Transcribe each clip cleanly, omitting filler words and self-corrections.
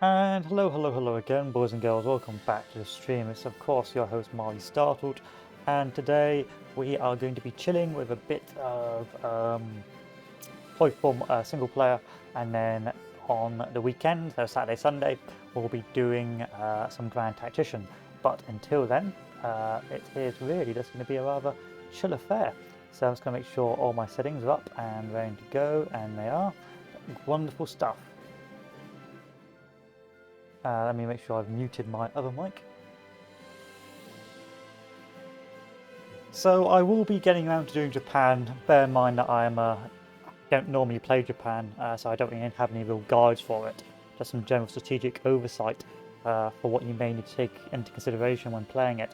And hello again, boys and girls. Welcome back to the stream. It's of course your host Marley Startled, and today we are going to be chilling with a bit of Polytechnical single player, and then on the weekend, so Saturday, Sunday, we'll be doing some Grand Tactician. But until then, it is really just going to be a rather chill affair. So I'm just going to make sure all my settings are up and ready to go, and they are. Wonderful stuff. Let me make sure I've muted my other mic. So I will be getting around to doing Japan. Bear in mind that I don't normally play Japan, so I don't really have any real guides for it. Just some general strategic oversight for what you may need to take into consideration when playing it.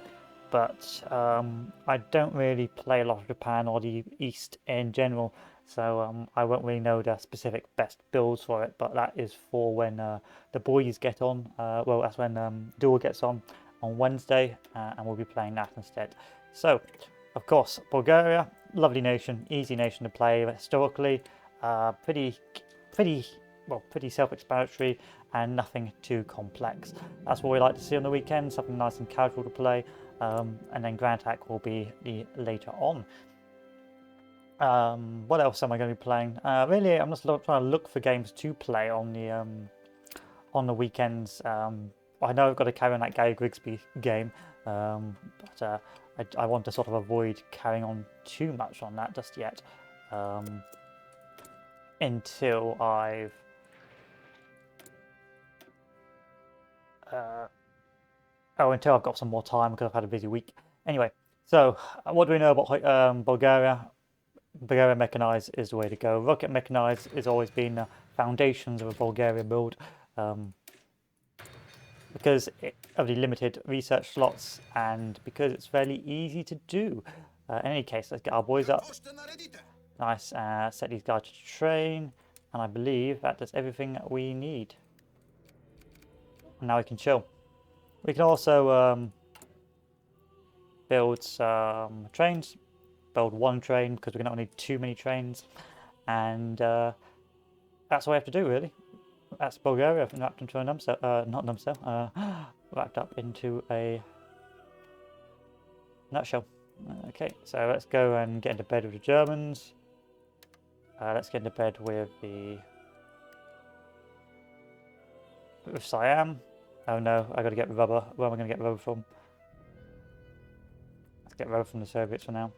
But I don't really play a lot of Japan or the East in general, so I won't really know the specific best builds for it. But that is for when the boys get on. Well, that's when Duel gets on Wednesday, and we'll be playing that instead. So, of course, Bulgaria, lovely nation, easy nation to play historically, pretty self-explanatory and nothing too complex. That's what we like to see on the weekend, something nice and casual to play, and then Grand Attack will be later on. What else am I going to be playing? Really, I'm just trying to look for games to play on the weekends. I know I've got to carry on that Gary Grigsby game, but I want to sort of avoid carrying on too much on that just yet, until I've until I've got some more time because I've had a busy week. Anyway, so what do we know about Bulgaria? Bulgaria Mechanized is the way to go. Rocket Mechanized has always been the foundations of a Bulgarian build, because of the limited research slots and because it's fairly easy to do. In any case, let's get our boys up. Nice, set these guys to train, and I believe that does everything we need. And now we can chill. We can also build some trains. Build one train because we don't need too many trains, and that's what we have to do really. That's Bulgaria wrapped into a wrapped up into a nutshell. Okay, so let's go and get into bed with the Germans. Let's get into bed with Siam. Oh no, I got to get rubber. Where am I going to get rubber from? Let's get rubber from the Soviets for now.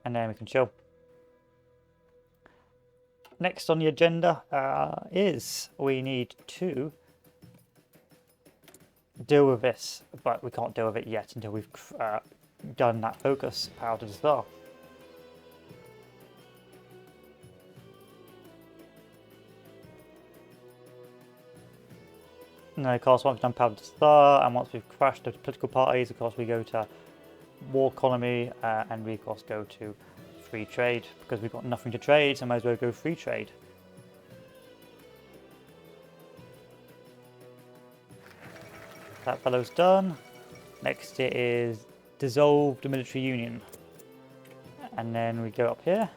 And then we can chill. Next on the agenda is we need to deal with this, but we can't deal with it yet until we've done that focus power to the star. And then of course once we've done power to the star and once we've crashed the political parties, of course we go to war economy, and we of course go to free trade because we've got nothing to trade, so might as well go free trade. That fellow's done. Next it is dissolve the military union, and then we go up here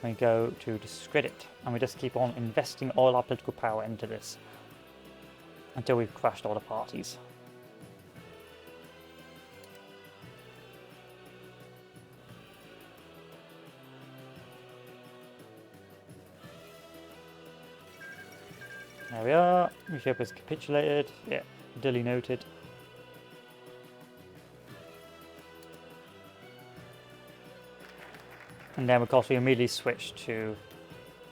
and we go to discredit, and we just keep on investing all our political power into this until we've crashed all the parties. There we are. Ethiopia has capitulated. Yeah, duly noted. And then of course we immediately switch to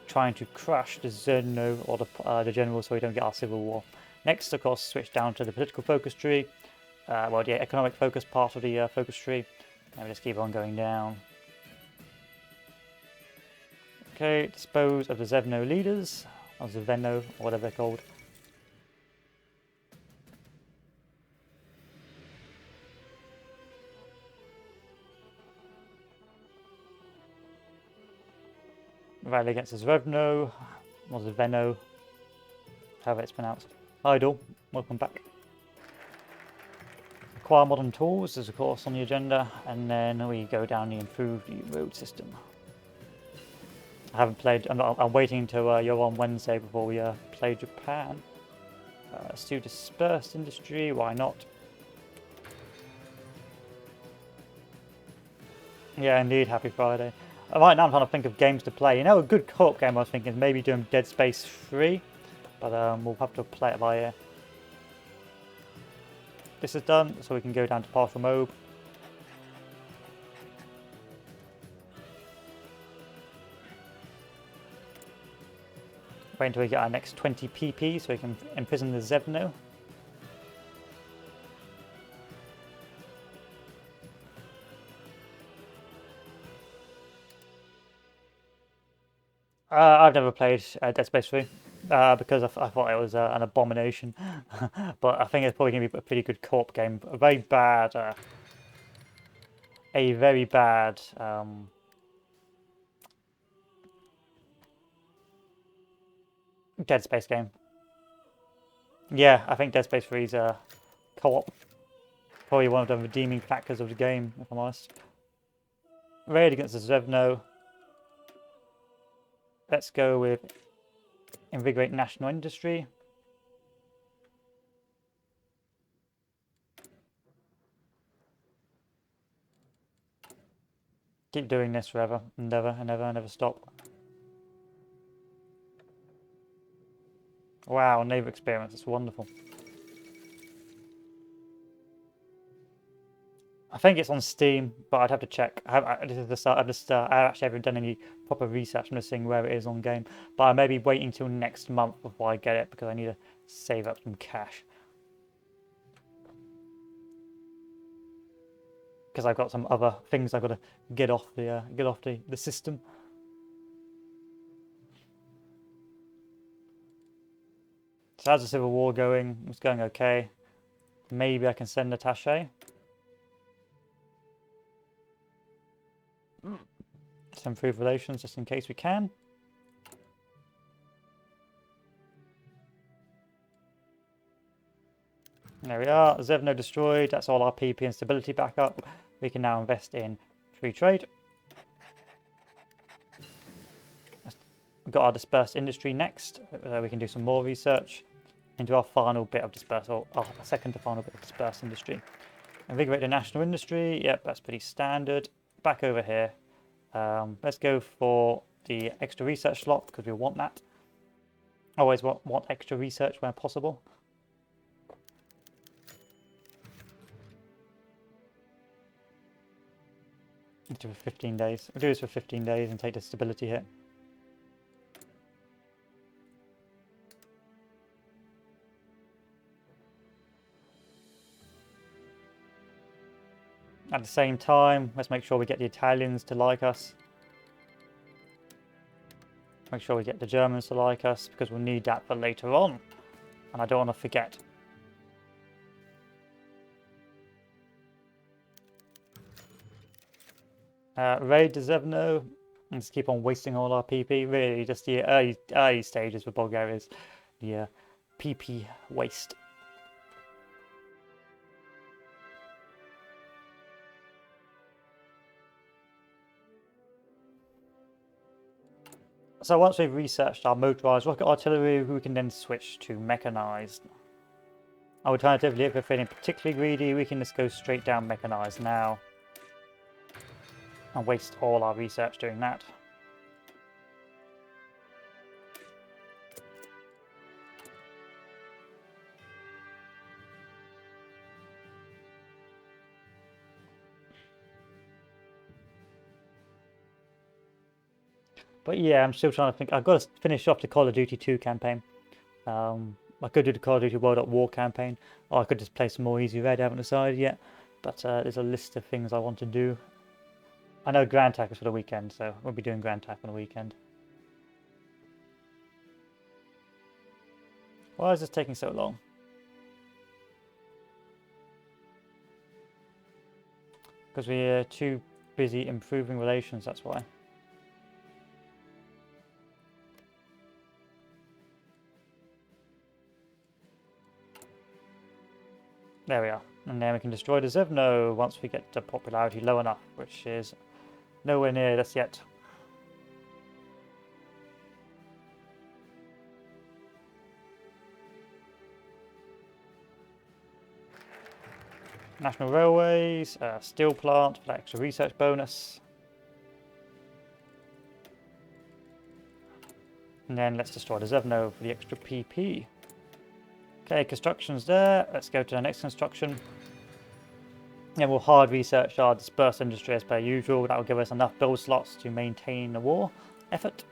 trying to crush the Zerno or the general, so we don't get our civil war. Next, of course, switch down to the political focus tree. Well, the economic focus part of the focus tree. And we just keep on going down. Okay, dispose of the Zevno leaders. Or Zeveno, or whatever they're called. Rally against Zevno, or Zeveno, however it's pronounced. Idle, welcome back. Acquire modern tools is of course on the agenda, and then we go down the improved road system. I haven't played. I'm waiting until you're on Wednesday before we play Japan. Let's do dispersed industry, why not? Yeah, indeed, happy Friday. Right now I'm trying to think of games to play. You know, a good co-op game I was thinking is maybe doing Dead Space 3, but we'll have to play it by ear. This is done, so we can go down to partial mode. Wait until we get our next 20 PP so we can imprison the Zevno. I've never played Dead Space 3 because I thought it was an abomination. But I think it's probably going to be a pretty good co-op game. A very bad Dead Space game. Yeah, I think Dead Space 3 is a co-op. Probably one of the redeeming factors of the game, if I'm honest. Raid against the Zevno. Let's go with Invigorate National Industry. Keep doing this forever, never stop. Wow, naval experience, it's wonderful. I think it's on Steam, but I'd have to check. This is the start. I actually haven't done any proper research. I'm just seeing where it is on game. But I may be waiting till next month before I get it because I need to save up some cash. Because I've got some other things I've got to get off the system. So how's the Civil War going? It's going okay. Maybe I can send attaché. To improve relations just in case we can. There we are. Zevno destroyed. That's all our PP and stability back up. We can now invest in free trade. We've got our dispersed industry next. We can do some more research into our final bit of dispersed, or our second to final bit of dispersed industry. Invigorate the national industry. Yep, that's pretty standard. Back over here. Let's go for the extra research slot because we want that. Always want extra research where possible. Let's do it for 15 days. We'll do this for 15 days and take the stability hit. At the same time, let's make sure we get the Italians to like us. Make sure we get the Germans to like us because we'll need that for later on. And I don't want to forget. Raid the Zevno. Let's keep on wasting all our PP. Really, just the early stages with Bulgaria's the PP waste. So once we've researched our motorized rocket artillery, we can then switch to mechanized. Alternatively, if we're feeling particularly greedy, we can just go straight down mechanized now and waste all our research doing that. But yeah, I'm still trying to think. I've got to finish off the Call of Duty 2 campaign. I could do the Call of Duty World at War campaign, or I could just play some more Easy Red. I haven't decided yet, but there's a list of things I want to do. I know Grand Tack is for the weekend, so we'll be doing Grand Tack on the weekend. Why is this taking so long? Because we're too busy improving relations, that's why. There we are. And then we can destroy the Zevno once we get the popularity low enough, which is nowhere near this yet. National Railways, steel plant for that extra research bonus. And then let's destroy the Zevno for the extra PP. Okay, construction's there. Let's go to the next construction. Then we'll hard research our dispersed industry as per usual. That will give us enough build slots to maintain the war effort.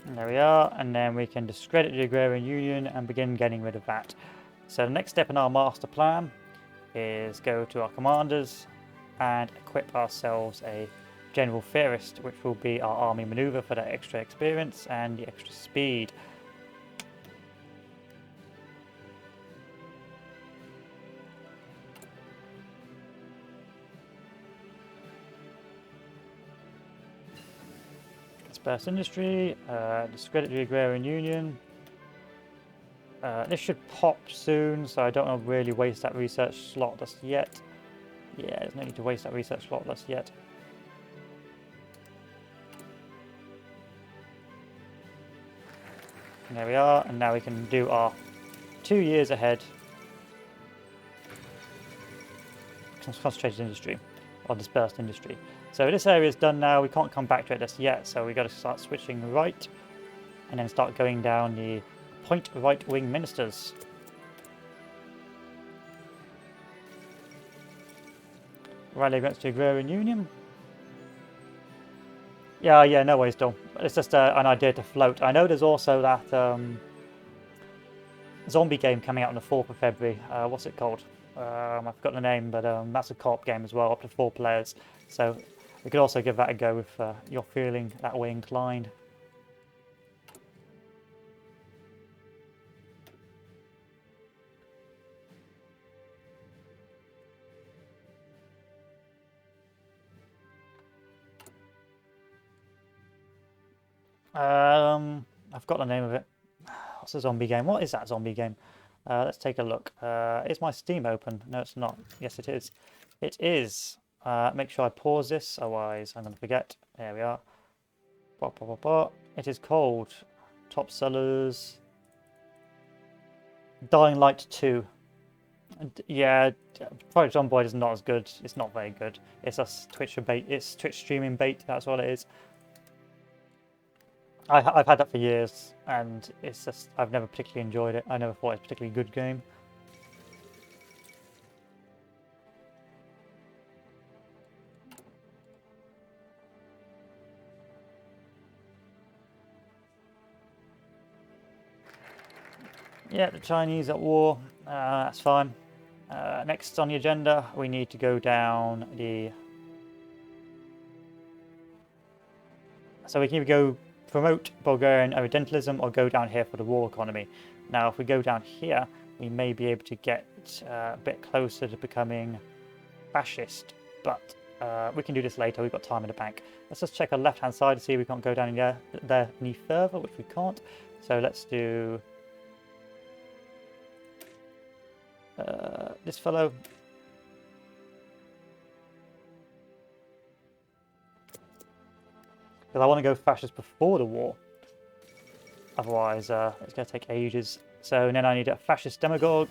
And there we are, and then we can discredit the Agrarian Union and begin getting rid of that. So the next step in our master plan is go to our commanders and equip ourselves a General Theorist, which will be our army maneuver for the extra experience and the extra speed. Dispersed industry, discredit the Agrarian Union. This should pop soon, so I don't want to really waste that research slot just yet. Yeah, there's no need to waste that research slot just yet. And there we are, and now we can do our 2 years ahead concentrated industry, or dispersed industry. So this area is done now, we can't come back to it just yet, so we've got to start switching right, and then start going down the point right-wing ministers. Rally against the Agrarian Union. Yeah, no way still. It's just an idea to float. I know there's also that zombie game coming out on the 4th of February. What's it called? I've forgotten the name, but that's a co-op game as well, up to 4 players. So we could also give that a go if you're feeling that way inclined. I've got the name of it. What's the zombie game? What is that zombie game? Let's take a look. Is my Steam open? No, it's not. Yes, it is. It is. Make sure I pause this, otherwise I'm going to forget. There we are. It is called Top Sellers Dying Light 2. And yeah, Project Zomboid is not as good. It's not very good. It's just Twitch bait. It's Twitch streaming bait. That's all it is. I've had that for years, and it's just I've never particularly enjoyed it. I never thought it was a particularly good game. Yeah, the Chinese at war. That's fine. Next on the agenda, we need to go down the. So we can either go promote Bulgarian Orientalism or go down here for the war economy. Now, if we go down here, we may be able to get a bit closer to becoming fascist, but we can do this later. We've got time in the bank. Let's just check our left-hand side to see if we can't go down there any further, which we can't. So let's do this fellow. Because I want to go fascist before the war. Otherwise, it's going to take ages. So then I need a fascist demagogue.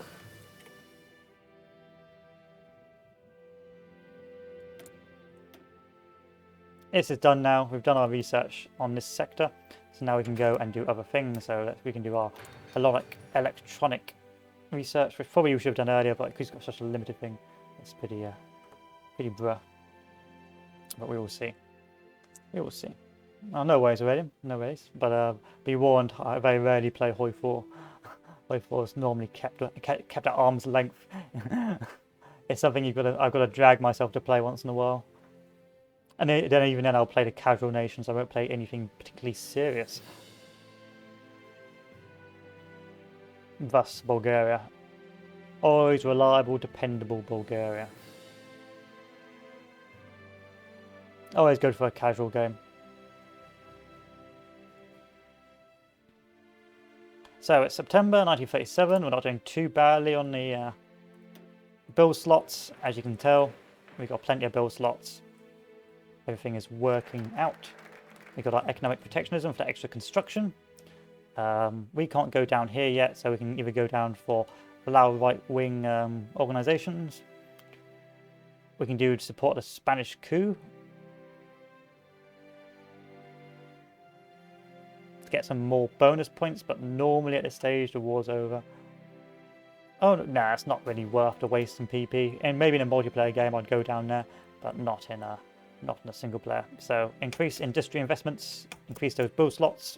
This is done now. We've done our research on this sector. So now we can go and do other things. So we can do our electronic research, which probably we should have done earlier, but because it's got such a limited thing, it's pretty bruh. But we will see. We will see. Oh, no worries already, no worries. But be warned, I very rarely play Hoi 4. Hoi 4 is normally kept at arm's length. It's something I've got to drag myself to play once in a while. And then even then I'll play the casual nations. I won't play anything particularly serious. Thus, Bulgaria. Always reliable, dependable Bulgaria. Always go for a casual game. So it's September 1937. We're not doing too badly on the build slots. As you can tell, we've got plenty of build slots. Everything is working out. We've got our economic protectionism for extra construction. We can't go down here yet, so we can either go down for allow right-wing organizations. We can do to support the Spanish coup. To get some more bonus points, but normally at this stage the war's over. Oh, nah, it's not really worth the waste in PP. And maybe in a multiplayer game I'd go down there, but not in a single player. So increase industry investments, increase those build slots.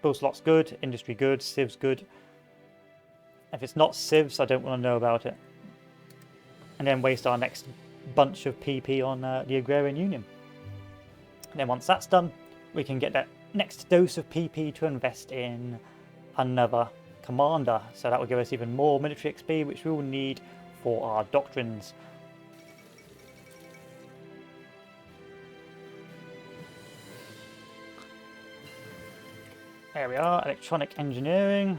Build slots good, industry good, civs good. If it's not civs, I don't want to know about it. And then waste our next bunch of PP on the Agrarian Union. And then once that's done, we can get that next dose of PP to invest in another commander. So that will give us even more military XP, which we will need for our doctrines. There we are, electronic engineering.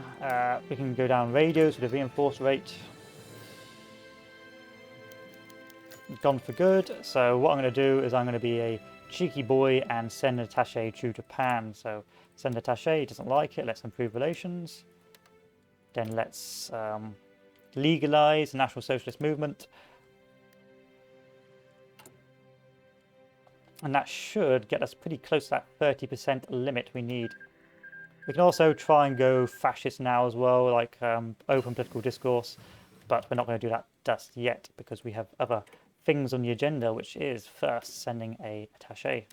We can go down radios with a reinforced rate. Gone for good. So what I'm going to do is I'm going to be a cheeky boy and send an attaché to Japan. So send attaché, he doesn't like it, let's improve relations. Then let's legalize the National Socialist Movement. And that should get us pretty close to that 30% limit we need. We can also try and go fascist now as well, like open political discourse, but we're not going to do that just yet because we have other things on the agenda, which is first sending a attaché,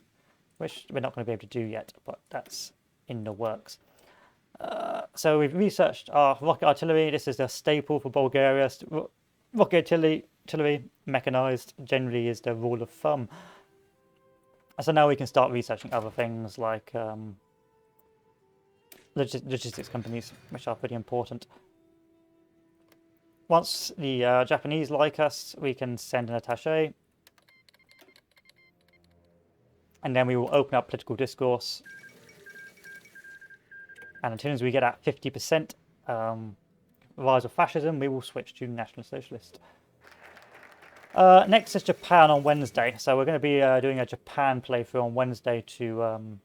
which we're not going to be able to do yet, but that's in the works. So we've researched our rocket artillery. This is a staple for Bulgaria. Rocket artillery, mechanized, generally is the rule of thumb. So now we can start researching other things like logistics companies, which are pretty important. Once the Japanese like us, we can send an attaché. And then we will open up political discourse. And as soon as we get at 50% rise of fascism, we will switch to National Socialist. Next is Japan on Wednesday. So we're going to be doing a Japan playthrough on Wednesday to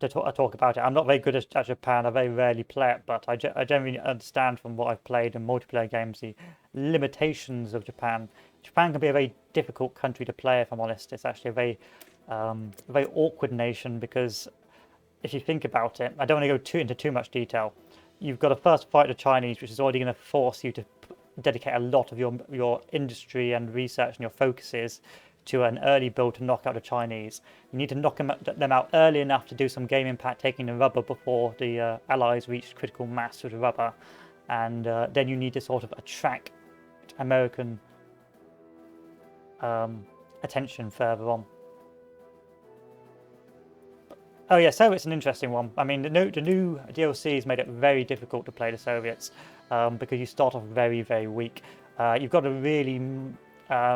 talk about it. I'm not very good at Japan. I very rarely play it, but I generally understand from what I've played in multiplayer games the limitations of Japan. Japan can be a very difficult country to play, if I'm honest. It's actually a very awkward nation because if you think about it, I don't want to go into too much detail. You've got to first fight the Chinese, which is already going to force you to dedicate a lot of your industry and research and your focuses to an early build to knock out the Chinese. You need to knock them out early enough to do some game impact, taking the rubber before the Allies reach critical mass with the rubber. And then you need to sort of attract American attention further on. Oh yeah, so it's an interesting one. I mean, the new DLC has made it very difficult to play the Soviets because you start off very, very weak. You've got to really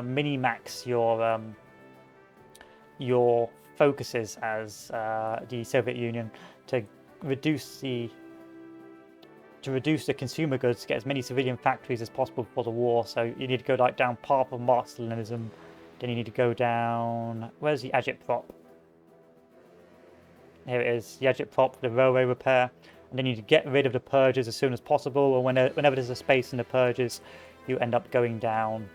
mini-max your focuses as the Soviet Union to reduce the consumer goods, to get as many civilian factories as possible for the war. So you need to go like down path of Marxist-Leninism. Then you need to go down. Where's the agitprop? Here it is, the agitprop for the railway repair. And then you need to get rid of the purges as soon as possible. Or whenever there's a space in the purges, you end up going down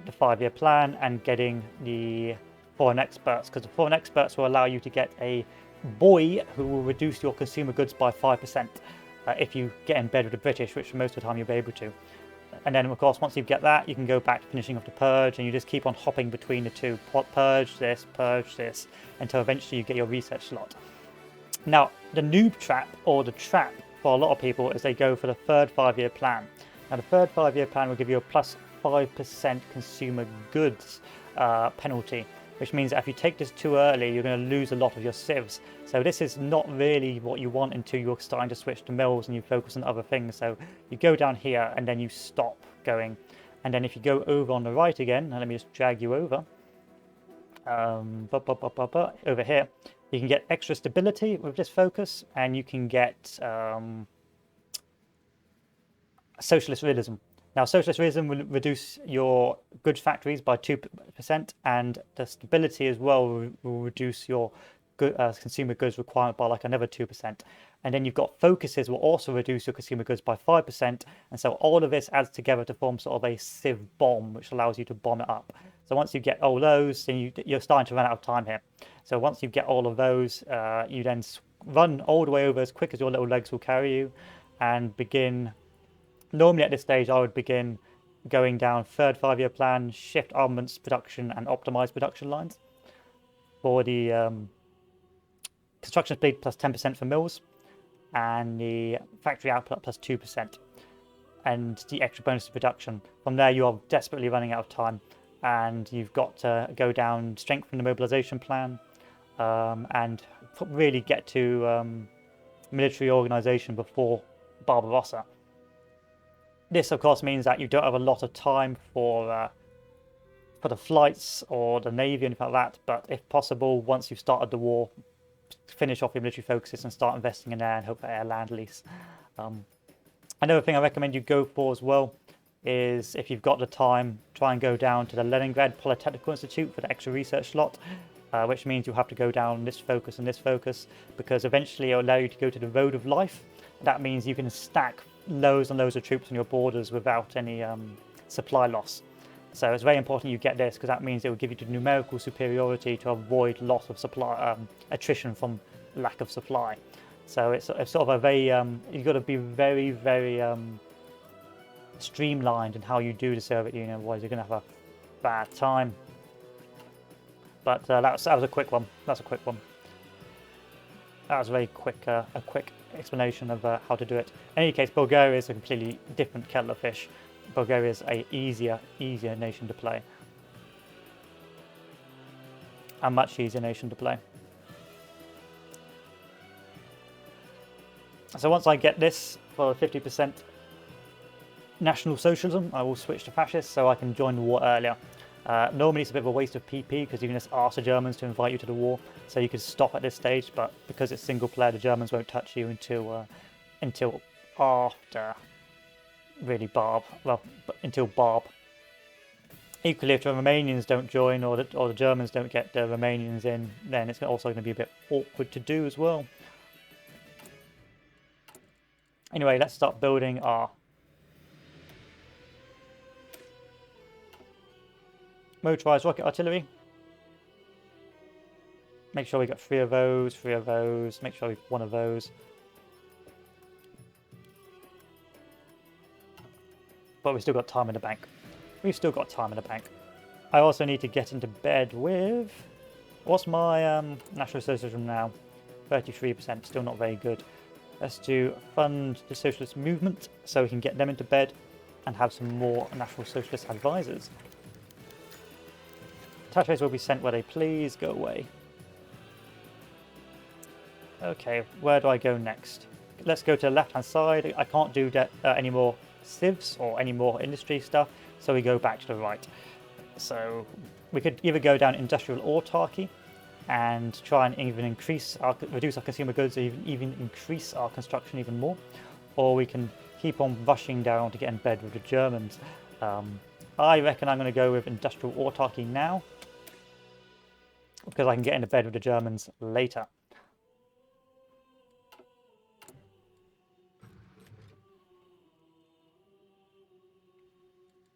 the 5-year plan and getting the foreign experts, because the foreign experts will allow you to get a boy who will reduce your consumer goods by 5% if you get in bed with the British, which most of the time you'll be able to. And then, of course, once you get that, you can go back to finishing off the purge, and you just keep on hopping between the two. Purge this, until eventually you get your research slot. Now, the noob trap, or the trap for a lot of people, is they go for the third 5-year plan. Now, the third 5-year plan will give you a plus 5% consumer goods penalty, which means that if you take this too early, you're going to lose a lot of your civs. So this is not really what you want until you're starting to switch to mills and you focus on other things. So you go down here and then you stop going. And then if you go over on the right again, and let me just drag you over, over here, you can get extra stability with this focus, and you can get socialist realism. Now, socialist realism will reduce your goods factories by 2%, and the stability as well will reduce your consumer goods requirement by like another 2%. And then you've got focuses will also reduce your consumer goods by 5%. And so all of this adds together to form sort of a civ bomb, which allows you to bomb it up. So once you get all those, then you're starting to run out of time here. So once you get all of those, you then run all the way over as quick as your little legs will carry you and begin. Normally at this stage, I would begin going down third 5-year plan, shift armaments production and optimize production lines for the construction speed plus 10% for mills and the factory output plus 2% and the extra bonus to production. From there, you are desperately running out of time and you've got to go down, strengthen the mobilization plan and really get to military organization before Barbarossa. This, of course, means that you don't have a lot of time for the flights or the navy or anything like that. But if possible, once you've started the war, finish off your military focuses and start investing in air and hope for air land lease. Another thing I recommend you go for as well is, if you've got the time, try and go down to the Leningrad Polytechnical Institute for the extra research slot, which means you'll have to go down this focus and this focus, because eventually it'll allow you to go to the road of life. That means you can stack loads and loads of troops on your borders without any supply loss. So it's very important you get this, because that means it will give you the numerical superiority to avoid loss of supply, attrition from lack of supply. So it's sort of a very, you've got to be very, very streamlined in how you do the Soviet Union, otherwise you're going to have a bad time. But that was a quick one. That's a quick one. That was a very quick, explanation of how to do it. In any case, Bulgaria is a completely different kettle of fish. Bulgaria is a easier nation to play. A much easier nation to play. So once I get this for 50% National Socialism, I will switch to Fascist so I can join the war earlier. Normally it's a bit of a waste of PP because you can just ask the Germans to invite you to the war, so you could stop at this stage, but because it's single player, the Germans won't touch you until after really Barb. Well, until Barb. Equally, if the Romanians don't join or the Germans don't get the Romanians in, then it's also going to be a bit awkward to do as well. Anyway, let's start building our motorized rocket artillery. Make sure we got 3 of those, 3 of those, make sure we have 1 of those. But we've still got time in the bank. We've still got time in the bank. I also need to get into bed with... What's my National Socialism now? 33%, still not very good. Let's do fund the socialist movement so we can get them into bed and have some more National Socialist advisors. Attaches will be sent where they please. Go away. Okay, where do I go next? Let's go to the left-hand side. I can't do any more civs or any more industry stuff, so we go back to the right. So we could either go down industrial autarky and try and even reduce our consumer goods, or even increase our construction even more, or we can keep on rushing down to get in bed with the Germans. I reckon I'm going to go with industrial autarky now, because I can get into bed with the Germans later.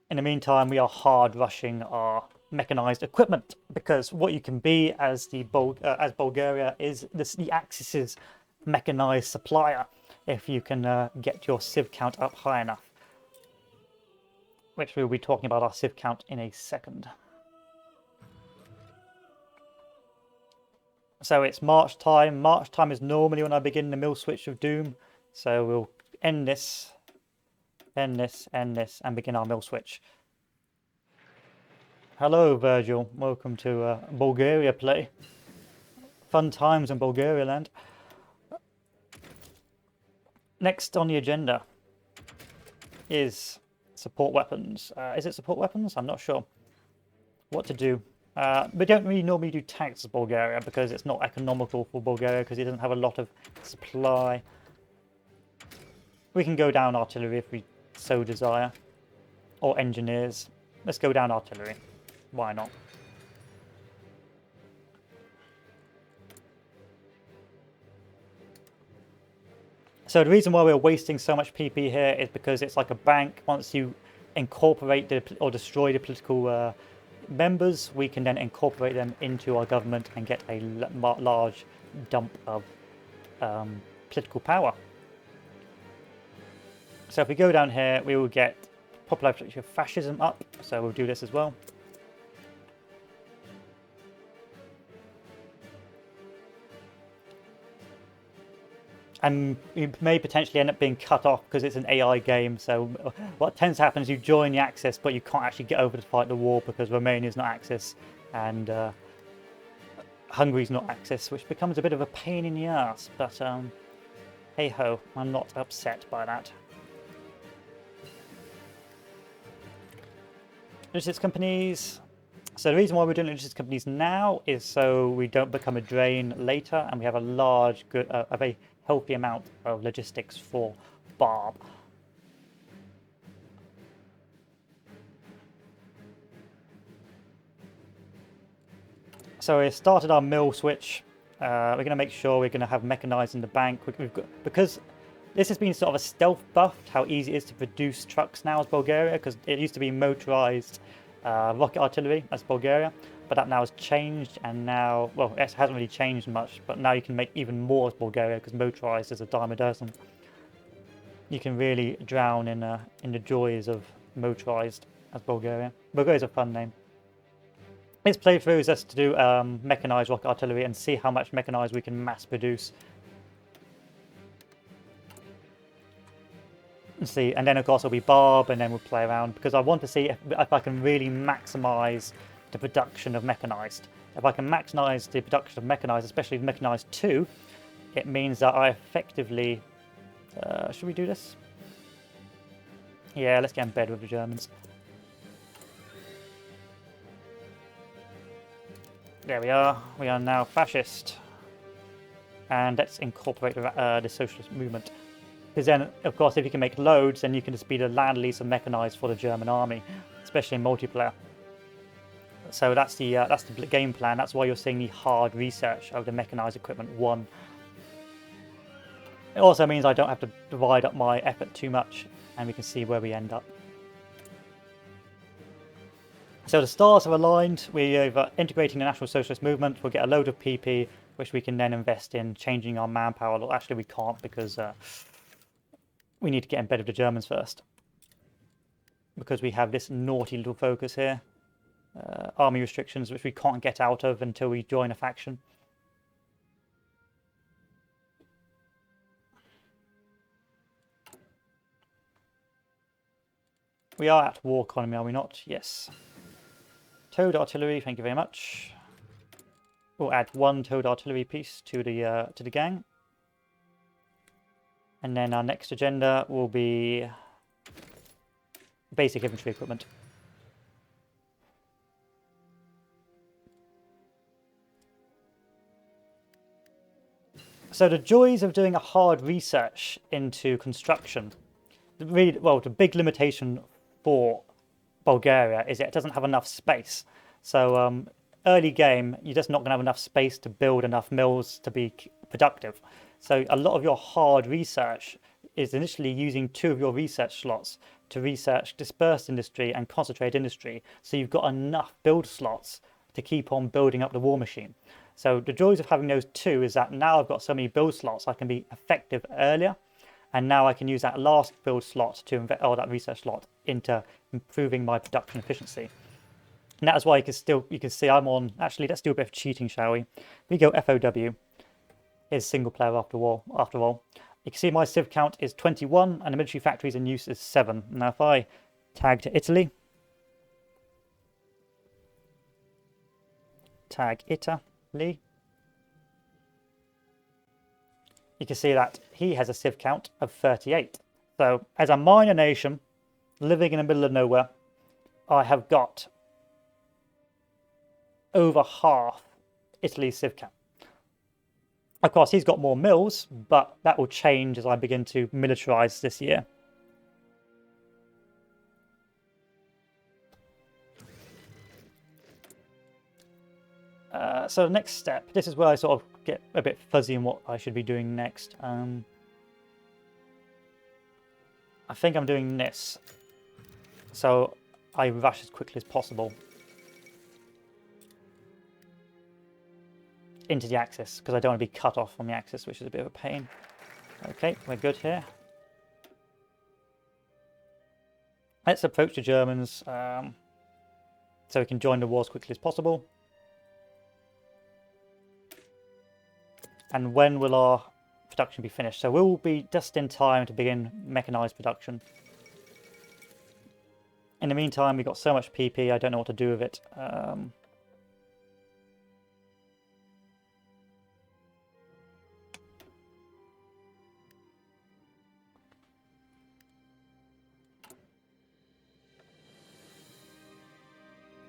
In the meantime, we are hard rushing our mechanized equipment, because what you can be as Bulgaria is the Axis's mechanized supplier if you can get your civ count up high enough, which we'll be talking about our civ count in a second. So it's March time. March time is normally when I begin the mill switch of doom, so we'll end this, end this, and begin our mill switch. Hello, Virgil. Welcome to Bulgaria play. Fun times in Bulgaria land. Next on the agenda is support weapons. Is it support weapons? I'm not sure what to do. We don't really normally do tanks as Bulgaria because it's not economical for Bulgaria because it doesn't have a lot of supply. We can go down artillery if we so desire. Or engineers. Let's go down artillery. Why not? So the reason why we're wasting so much PP here is because it's like a bank. Once you incorporate or destroy the political members, we can then incorporate them into our government and get a large dump of political power. So if we go down here, we will get popularity of fascism up. So we'll do this as well. And you may potentially end up being cut off because it's an AI game. So what tends to happen is you join the Axis, but you can't actually get over to fight the war because Romania is not Axis and Hungary's not Axis, which becomes a bit of a pain in the ass. But hey ho, I'm not upset by that. Logistics companies. So the reason why we're doing logistics companies now is so we don't become a drain later, and we have a large, a very healthy amount of logistics for Barb. So we started our mill switch. We're going to make sure we're going to have mechanized in the bank. Because this has been sort of a stealth buffed, how easy it is to produce trucks now as Bulgaria, because it used to be motorized rocket artillery as Bulgaria, but that now has changed, and now, well, it hasn't really changed much, but now you can make even more as Bulgaria, because motorized is a dime a dozen. You can really drown in the joys of motorized as Bulgaria. Bulgaria is a fun name. This playthrough is just to do mechanized rocket artillery and see how much mechanized we can mass produce. See, and then of course it'll be Barb, and then we'll play around because I want to see if I can really maximize the production of mechanized. If I can maximize the production of mechanized, especially mechanized 2, it means that I effectively should we do this? Yeah, let's get in bed with the Germans. There we are. We are now fascist, and let's incorporate the socialist movement. Because then, of course, if you can make loads, then you can just be the land lease of mechanized for the German army, especially in multiplayer. So that's the game plan. That's why you're seeing the hard research of the mechanized equipment 1. It also means I don't have to divide up my effort too much, and we can see where we end up. So the stars are aligned. We're integrating the National Socialist Movement. We'll get a load of PP, which we can then invest in changing our manpower. Well, actually, we can't because we need to get in bed with the Germans first. Because we have this naughty little focus here. Army restrictions, which we can't get out of until we join a faction. We are at war economy, are we not? Yes. Towed artillery, thank you very much. We'll add 1 towed artillery piece to the gang. And then our next agenda will be basic infantry equipment. So the joys of doing a hard research into construction, really, well, the big limitation for Bulgaria is it doesn't have enough space. So early game, you're just not going to have enough space to build enough mills to be productive. So a lot of your hard research is initially using 2 of your research slots to research dispersed industry and concentrated industry. So you've got enough build slots to keep on building up the war machine. So the joys of having those 2 is that now I've got so many build slots, I can be effective earlier. And now I can use that last build slot to that research slot into improving my production efficiency. And that's why you can see I'm on. Actually, let's do a bit of cheating, shall we? We go FOW. Is single player after all. You can see my civ count is 21 and the military factories in use is 7. Now if I tag to Italy, tag Italy, you can see that he has a civ count of 38. So as a minor nation living in the middle of nowhere, I have got over half Italy's civ count. Of course, he's got more mills, but that will change as I begin to militarize this year. So the next step, this is where I sort of get a bit fuzzy in what I should be doing next. I think I'm doing this, so I rush as quickly as possible into the Axis, because I don't want to be cut off from the Axis, which is a bit of a pain. Okay, we're good here. Let's approach the Germans so we can join the war as quickly as possible. And when will our production be finished? So we'll be just in time to begin mechanized production. In the meantime, we've got so much PP, I don't know what to do with it.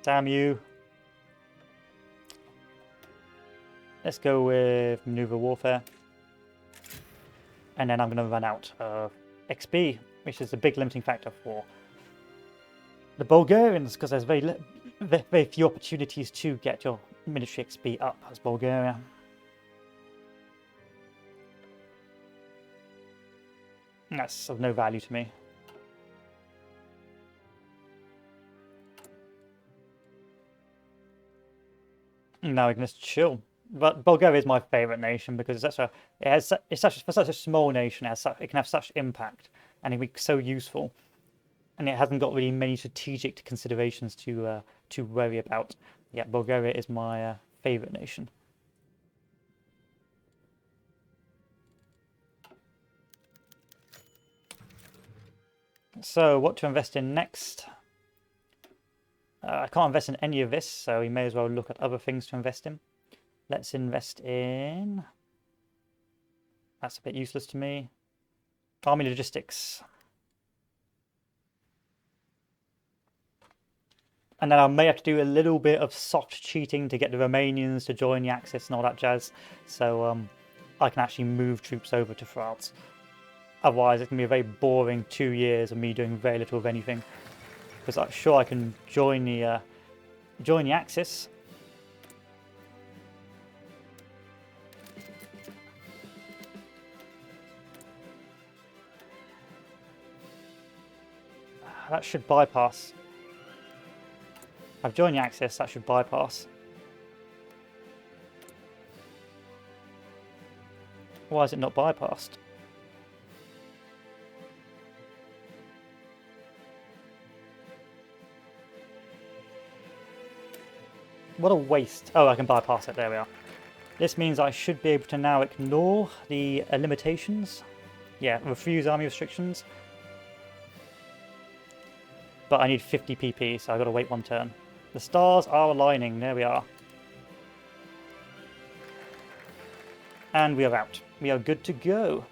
Damn you. Let's go with maneuver warfare. And then I'm going to run out of XP, which is a big limiting factor for the Bulgarians, because there's very few opportunities to get your military XP up as Bulgaria. And that's of no value to me. Now we can just chill. But Bulgaria is my favourite nation because it's for such a small nation, it can have such impact and it can be so useful, and it hasn't got really many strategic considerations to worry about. Yeah, Bulgaria is my favourite nation. So, what to invest in next? I can't invest in any of this, so we may as well look at other things to invest in. Let's invest in... That's a bit useless to me. Army logistics. And then I may have to do a little bit of soft cheating to get the Romanians to join the Axis and all that jazz. So I can actually move troops over to France. Otherwise, it's going to be a very boring 2 years of me doing very little of anything. Because I'm sure I can join the Axis. That should bypass. I've joined the Axis, that should bypass. Why is it not bypassed? What a waste. Oh, I can bypass it, there we are. This means I should be able to now ignore the limitations. Yeah, refuse army restrictions. But I need 50 PP, so I've got to wait 1 turn. The stars are aligning, there we are. And we are out. We are good to go.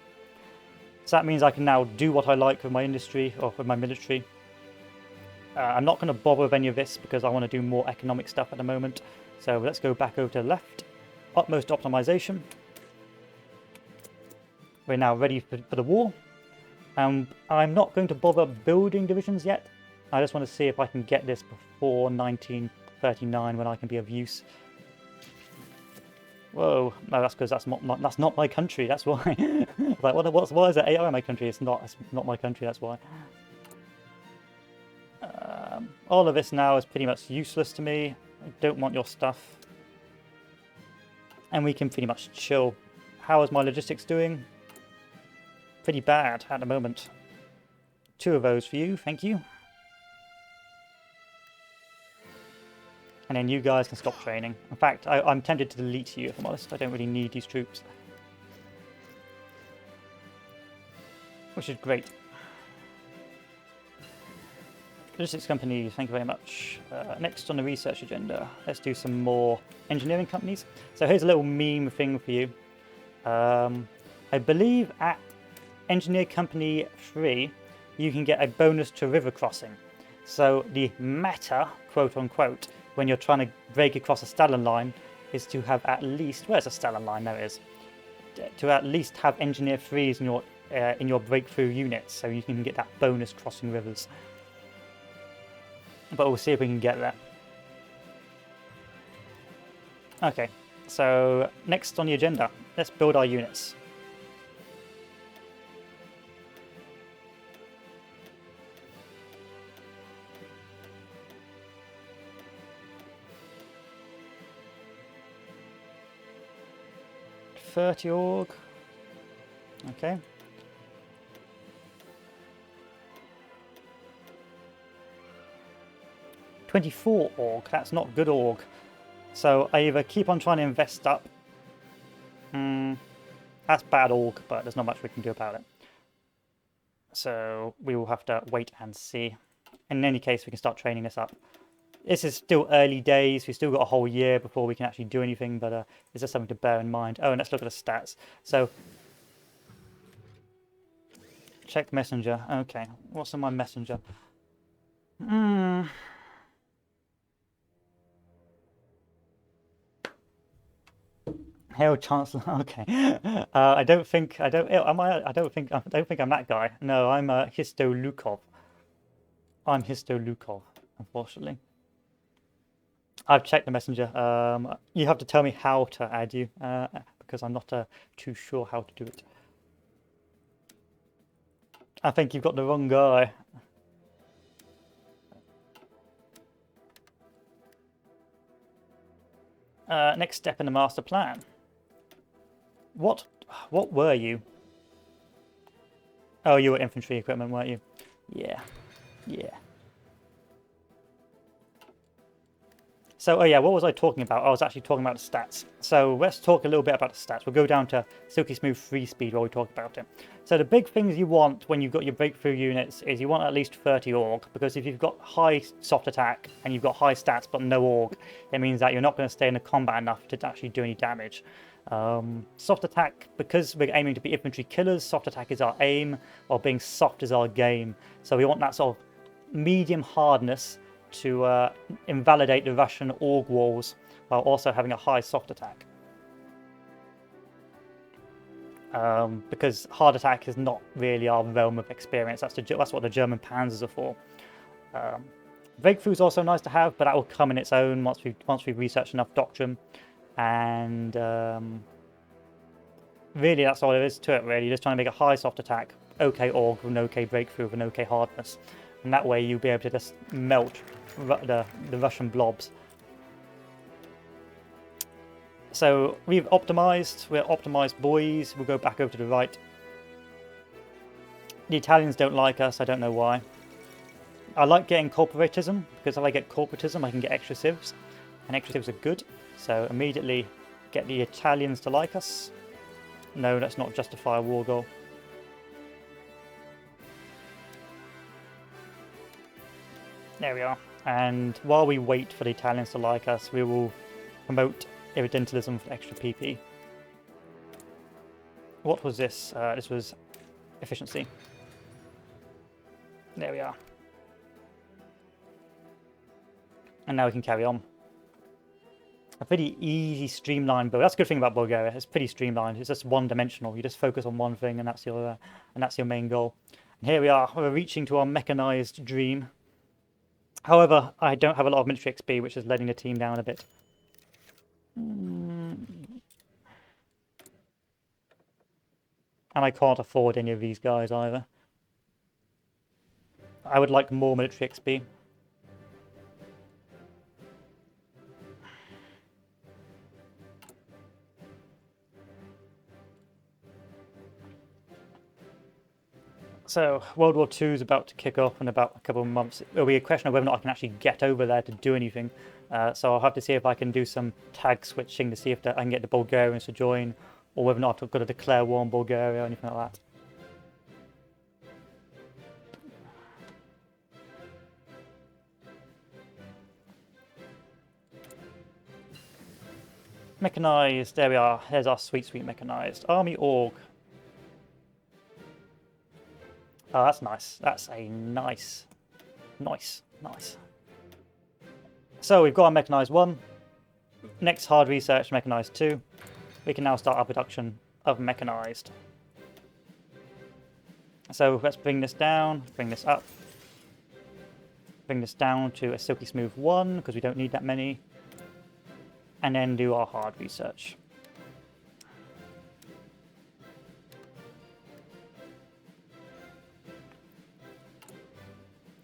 So that means I can now do what I like with my industry, or with my military. I'm not going to bother with any of this because I want to do more economic stuff at the moment. So let's go back over to the left. Utmost optimization. We're now ready for the war. I'm not going to bother building divisions yet. I just want to see if I can get this before 1939 when I can be of use. Whoa, no, that's because that's not my country, that's why. Like, why is there AI in my country? It's not my country, that's why. All of this now is pretty much useless to me. I don't want your stuff. And we can pretty much chill. How is my logistics doing? Pretty bad at the moment. 2 of those for you, thank you. And then you guys can stop training. In fact, I'm tempted to delete you, if I'm honest. I don't really need these troops. Which is great. Logistics company, thank you very much. Next on the research agenda, let's do some more engineering companies. So here's a little meme thing for you. I believe at Engineer Company 3, you can get a bonus to river crossing. So the meta, quote unquote, when you're trying to break across a Stalin line is to have at least, where's a Stalin line? There it is. To at least have Engineer 3s in your breakthrough units, so you can get that bonus crossing rivers. But we'll see if we can get that. Okay, so next on the agenda, let's build our units. .30 org. Okay. .24 org. That's not good org. So I either keep on trying to invest up. That's bad org, but there's not much we can do about it. So we will have to wait and see. In any case, we can start training this up. This is still early days. We've still got a whole year before we can actually do anything, but it's just something to bear in mind. Oh, and let's look at the stats. So, check messenger. Okay, what's on my messenger? Hail Chancellor. Okay. I don't think I'm that guy. No, I'm Histo Lukov. I'm Histo Lukov, unfortunately. I've checked the messenger. You have to tell me how to add you, because I'm not too sure how to do it. I think you've got the wrong guy. Next step in the master plan. What were you? Oh, you were infantry equipment, weren't you? Yeah. Yeah. So, oh yeah, what was I talking about? I was actually talking about the stats. So let's talk a little bit about the stats. We'll go down to Silky Smooth free speed while we talk about it. So the big things you want when you've got your breakthrough units is you want at least 30 org, because if you've got high soft attack and you've got high stats but no org, it means that you're not going to stay in the combat enough to actually do any damage. Soft attack, because we're aiming to be infantry killers, soft attack is our aim, while being soft is our game. So we want that sort of medium hardness to invalidate the Russian org walls while also having a high soft attack. Because hard attack is not really our realm of experience. That's what the German panzers are for. Breakthrough is also nice to have, but that will come in its own once we've researched enough doctrine. And really, that's all there is to it. Really, just trying to make a high soft attack, okay org with an okay breakthrough with an okay hardness, and that way you'll be able to just melt the Russian blobs. So we're optimized boys. We'll go back over to the right. The Italians don't like us, I don't know why. I like getting corporatism, because if I get corporatism I can get extra civs, and extra civs are good. So immediately get the Italians to like us. No, let's not justify a war goal. There we are. And while we wait for the Italians to like us, we will promote irredentalism for extra PP. What was this? This was efficiency. There we are. And now we can carry on. A pretty easy, streamlined build. That's a good thing about Bulgaria. It's pretty streamlined. It's just one-dimensional. You just focus on one thing, and that's your main goal. And here we are. We're reaching to our mechanized dream. However, I don't have a lot of military XP, which is letting the team down a bit. And I can't afford any of these guys either. I would like more military XP. So, World War II is about to kick off in about a couple of months. It'll be a question of whether or not I can actually get over there to do anything. So I'll have to see if I can do some tag switching to see if I can get the Bulgarians to join, or whether or not I've got to declare war on Bulgaria or anything like that. Mechanized, there we are. There's our sweet, sweet mechanized. Army org. Oh, that's nice. That's a nice. So we've got our mechanized 1. Next hard research, mechanized 2. We can now start our production of mechanized. So let's bring this down, bring this up. Bring this down to a silky smooth 1, because we don't need that many. and then do our hard research.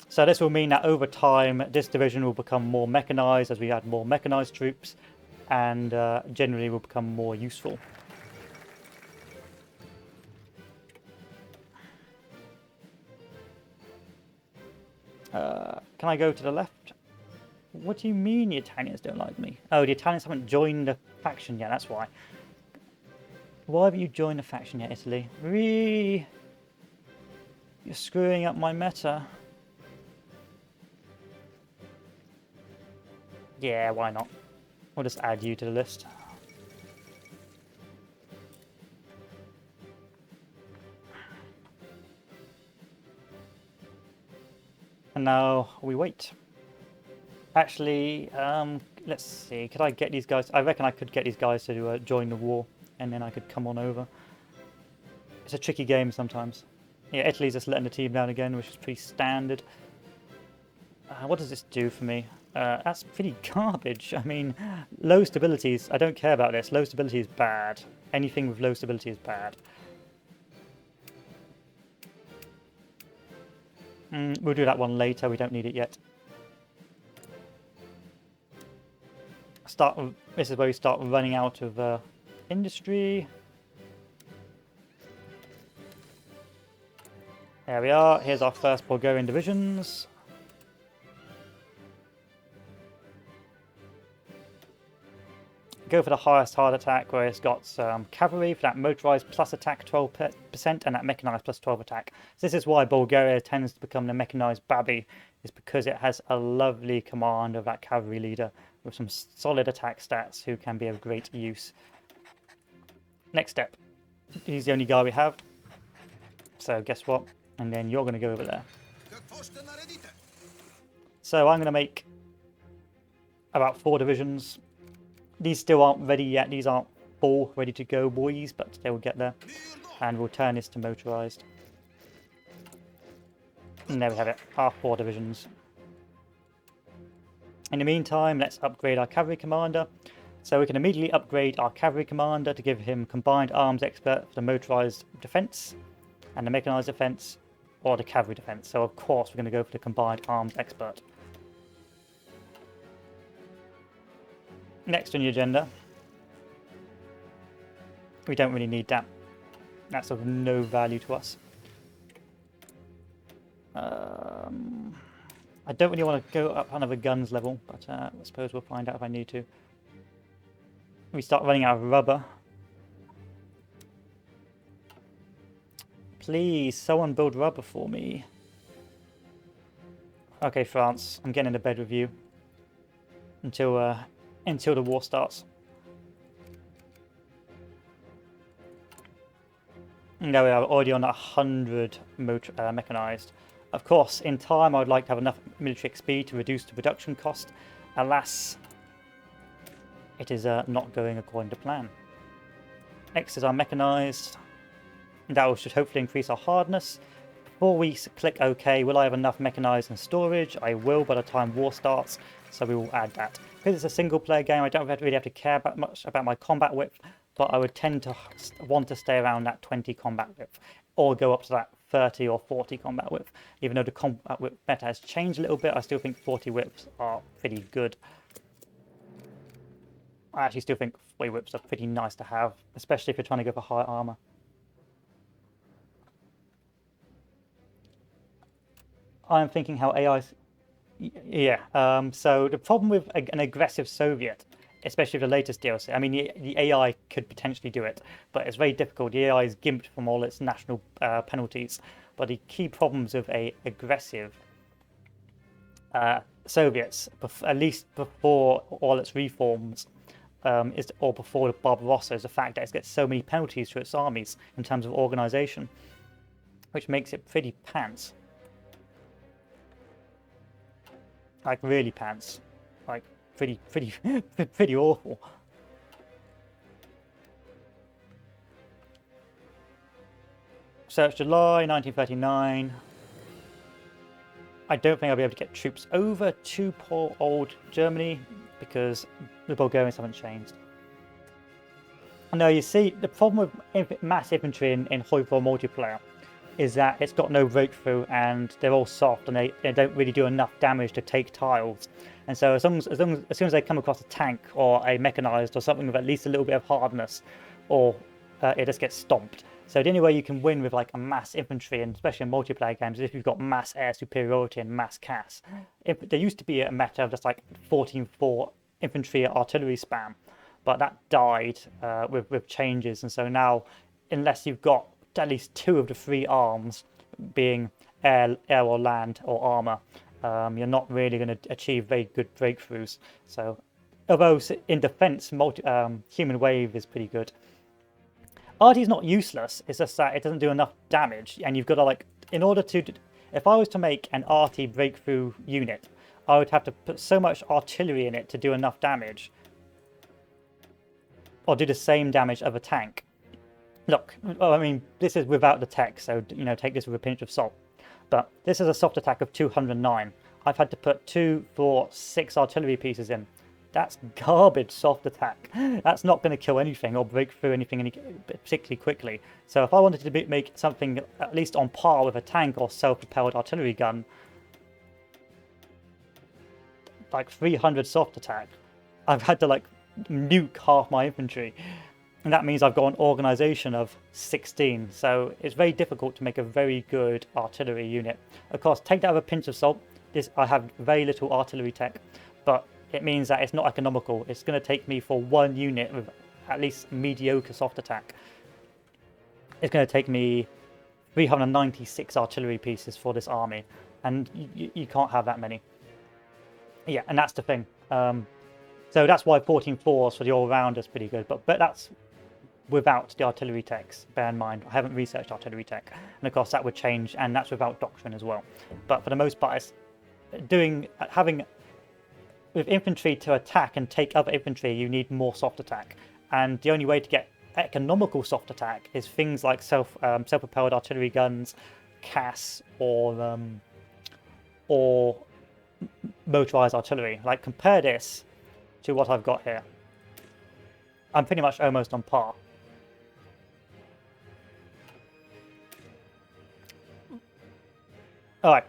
So this will mean that over time, this division will become more mechanized as we add more mechanized troops, and generally will become more useful. Can I go to the left? What do you mean the Italians don't like me? Oh, the Italians haven't joined the faction yet, that's why. Why haven't you joined the faction yet, Italy? Really? You're screwing up my meta. Yeah, why not? We'll just add you to the list. And now we wait. Actually, let's see. Could I get these guys? I reckon I could get these guys to join the war, and then I could come on over. It's a tricky game sometimes. Yeah, Italy's just letting the team down again, which is pretty standard. What does this do for me? That's pretty garbage. I mean, low stabilities. I don't care about this. Low stability is bad. Anything with low stability is bad. We'll do that one later. We don't need it yet. This is where we start running out of industry. There we are. Here's our first Bulgarian divisions. Go for the highest hard attack, where it's got cavalry for that motorized plus attack 12% and that mechanized plus 12 attack. So this is why Bulgaria tends to become the mechanized babby, is because it has a lovely command of that cavalry leader with some solid attack stats who can be of great use. Next step. He's the only guy we have. So guess what? And then you're going to go over there. So I'm going to make about 4 divisions. These still aren't ready yet. These aren't full, ready to go, boys, but they will get there. And we'll turn this to motorized. And there we have it, our 4 divisions. In the meantime, let's upgrade our cavalry commander. So we can immediately upgrade our cavalry commander to give him combined arms expert for the motorized defense and the mechanized defense, or the cavalry defense. So of course we're going to go for the combined arms expert. Next on the agenda, we don't really need that. That's of no value to us. I don't really want to go up another guns level, but I suppose we'll find out if I need to. We start running out of rubber. Please, someone build rubber for me. Okay, France, I'm getting into bed with you until the war starts. There we are, already on 100 mechanized. Of course, in time I would like to have enough military XP to reduce the production cost. Alas, it is not going according to plan. Next is our mechanized. That should hopefully increase our hardness. Before we click OK, will I have enough mechanized and storage? I will by the time war starts, so we will add that. Because it's a single player game, I don't really have to care much about my combat width, but I would tend to want to stay around that 20 combat width, or go up to that 30 or 40 combat width. Even though the combat width meta has changed a little bit, I still think 40 whips are pretty good. I actually still think 40 whips are pretty nice to have, especially if you're trying to go for high armor. I'm thinking how AI's... Yeah, so the problem with an aggressive Soviet, especially with the latest DLC, I mean, the AI could potentially do it, but it's very difficult. The AI is gimped from all its national penalties. But the key problems of a aggressive Soviets, at least before all its reforms, or before the Barbarossa, is the fact that it gets so many penalties to its armies in terms of organization, which makes it pretty pants. Like really pants, like pretty awful. So it's July 1939. I don't think I'll be able to get troops over to poor old Germany because the Bulgarians haven't changed. No, you see, the problem with mass infantry in Hoi 4 multiplayer is that it's got no breakthrough and they're all soft and they don't really do enough damage to take tiles. And so as soon as they come across a tank or a mechanized or something with at least a little bit of hardness, or it just gets stomped. So the only way you can win with like a mass infantry, and especially in multiplayer games, is if you've got mass air superiority and mass CAS. There used to be a meta of just like 14-4 infantry artillery spam, but that died with changes, and so now, unless you've got at least 2 of the 3 arms, being air or land or armor, you're not really going to achieve very good breakthroughs. So, although in defense, human wave is pretty good. RT is not useless. It's just that it doesn't do enough damage, and you've got to like, in order to, if I was to make an RT breakthrough unit, I would have to put so much artillery in it to do enough damage, or do the same damage of a tank. Look, I mean, this is without the tech, so, you know, take this with a pinch of salt. But this is a soft attack of 209. I've had to put 2, 4, 6 artillery pieces in. That's garbage soft attack. That's not going to kill anything or break through anything particularly quickly. So if I wanted to make something at least on par with a tank or self-propelled artillery gun, like 300 soft attack, I've had to like nuke half my infantry. And that means I've got an organization of 16. So it's very difficult to make a very good artillery unit. Of course, take that with a pinch of salt. I have very little artillery tech, but it means that it's not economical. It's going to take me for one unit with at least mediocre soft attack. It's going to take me 396 artillery pieces for this army, and you can't have that many. Yeah, and that's the thing. So that's why 14-4s for the all-round is pretty good, but that's without the artillery techs. Bear in mind, I haven't researched artillery tech, and of course that would change, and that's without doctrine as well. But for the most part, it's having with infantry to attack and take other infantry, you need more soft attack, and the only way to get economical soft attack is things like self-propelled artillery guns, CAS, or motorized artillery. Like, compare this to what I've got here. I'm pretty much almost on par. Alright,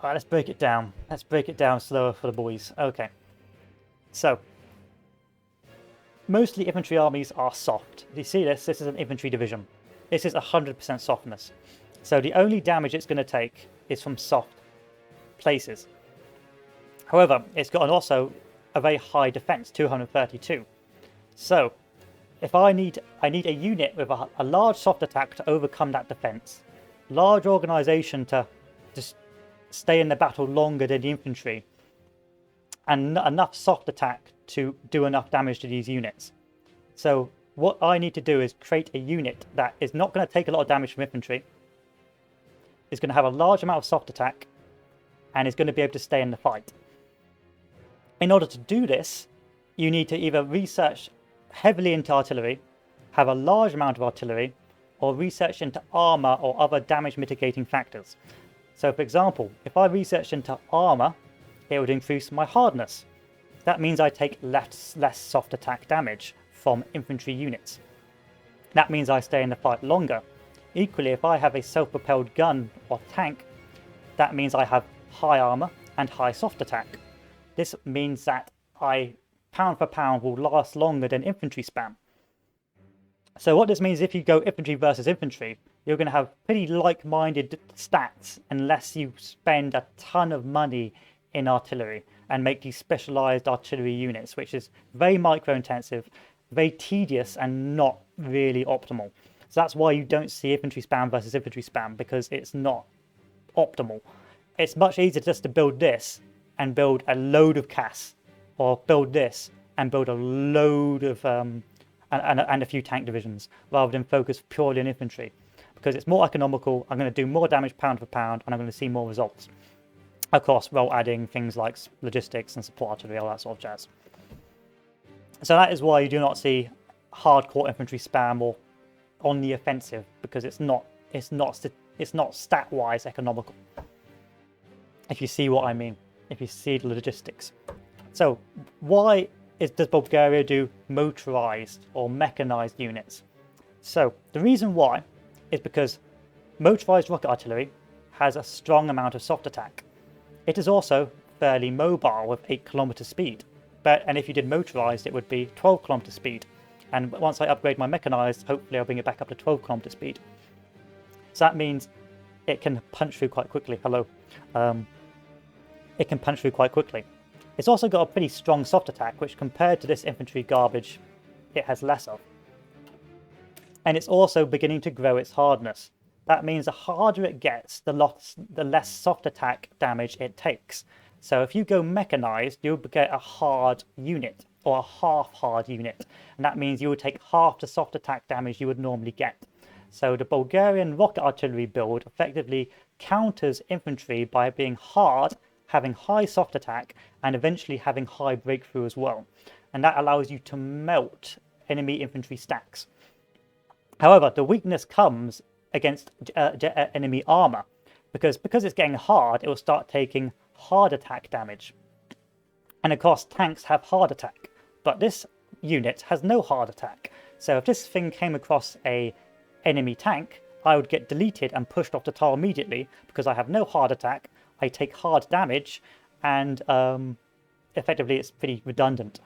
let's break it down. Let's break it down slower for the boys. Okay. So, mostly infantry armies are soft. Do you see this? This is an infantry division. This is 100% softness. So the only damage it's going to take is from soft places. However, it's got also a very high defense, 232. So, if I need a unit with a large soft attack to overcome that defense, large organization to just stay in the battle longer than the infantry, and enough soft attack to do enough damage to these units. So what I need to do is create a unit that is not going to take a lot of damage from infantry, is going to have a large amount of soft attack, and is going to be able to stay in the fight. In order to do this, you need to either research heavily into artillery, have a large amount of artillery, or research into armor or other damage mitigating factors. So for example, if I research into armor, it would increase my hardness. That means I take less soft attack damage from infantry units. That means I stay in the fight longer. Equally, if I have a self-propelled gun or tank, that means I have high armor and high soft attack. This means that I, pound for pound, will last longer than infantry spam. So what this means, if you go infantry versus infantry, you're going to have pretty like-minded stats unless you spend a ton of money in artillery and make these specialized artillery units, which is very micro-intensive, very tedious, and not really optimal. So that's why you don't see infantry spam versus infantry spam, because it's not optimal. It's much easier just to build this and build a load of CAS, or build this and build a load of and a few tank divisions, rather than focus purely on infantry, because it's more economical. I'm going to do more damage pound for pound, and I'm going to see more results. Of course, while adding things like logistics and support artillery, all that sort of jazz. So that is why you do not see hardcore infantry spam or on the offensive, because it's not stat-wise economical. If you see what I mean, if you see the logistics. So why does Bulgaria do motorized or mechanized units? So the reason why is because motorized rocket artillery has a strong amount of soft attack. It is also fairly mobile with 8 km speed. And if you did motorized, it would be 12 km speed. And once I upgrade my mechanized, hopefully I'll bring it back up to 12 km speed. So that means it can punch through quite quickly. Hello. It can punch through quite quickly. It's also got a pretty strong soft attack, which compared to this infantry garbage, it has less of. And it's also beginning to grow its hardness. That means the harder it gets, the less soft attack damage it takes. So if you go mechanized, you'll get a hard unit, or a half-hard unit. And that means you would take half the soft attack damage you would normally get. So the Bulgarian rocket artillery build effectively counters infantry by being hard, having high soft attack, and eventually having high breakthrough as well. And that allows you to melt enemy infantry stacks. However, the weakness comes against enemy armor, because it's getting hard, it will start taking hard attack damage. And of course, tanks have hard attack, but this unit has no hard attack. So if this thing came across a enemy tank, I would get deleted and pushed off the tile immediately because I have no hard attack, I take hard damage, and effectively it's pretty redundant.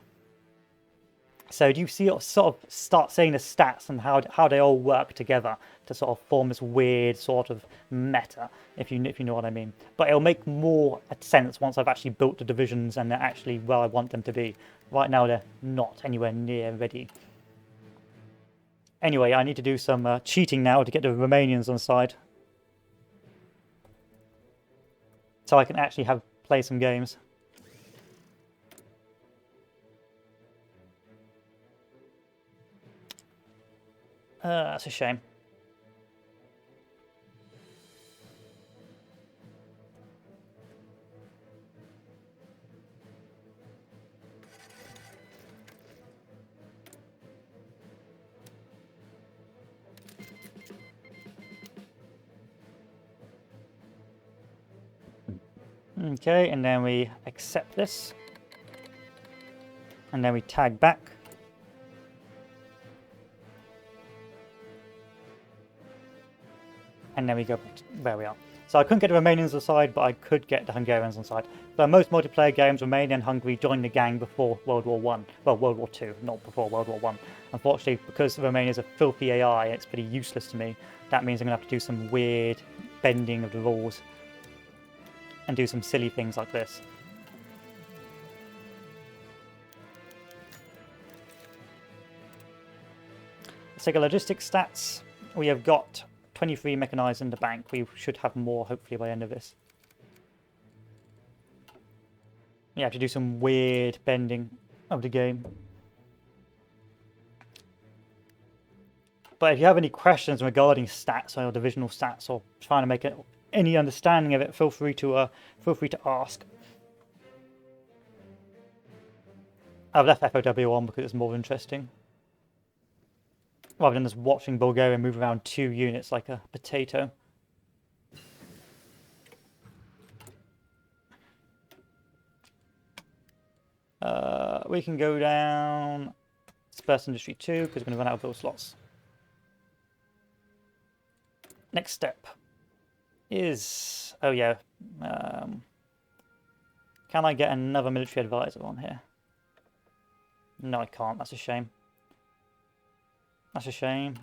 So you see, sort of start seeing the stats and how they all work together to sort of form this weird sort of meta, if you know what I mean. But it'll make more sense once I've actually built the divisions and they're actually where I want them to be. Right now they're not anywhere near ready. Anyway, I need to do some cheating now to get the Romanians on side, so I can actually play some games. That's a shame. Okay, and then we accept this. And then we tag back. And then we go back to where we are. So I couldn't get the Romanians on side, but I could get the Hungarians on side. So most multiplayer games, Romania and Hungary joined the gang before World War I. Well, World War II, not before World War I. Unfortunately, because Romania is a filthy AI, it's pretty useless to me. That means I'm going to have to do some weird bending of the rules and do some silly things like this. Let's take a logistics stats. We have got 23 mechanized in the bank. We should have more hopefully by the end of this. You have to do some weird bending of the game. But if you have any questions regarding stats or divisional stats, or trying to make any understanding of it, feel free to ask. I've left FOW on because it's more interesting, rather than just watching Bulgaria move around 2 units like a potato. We can go down Dispersed Industry 2 because we're going to run out of build slots. Next step is... oh yeah. Can I get another military advisor on here? No, I can't. That's a shame. That's a shame.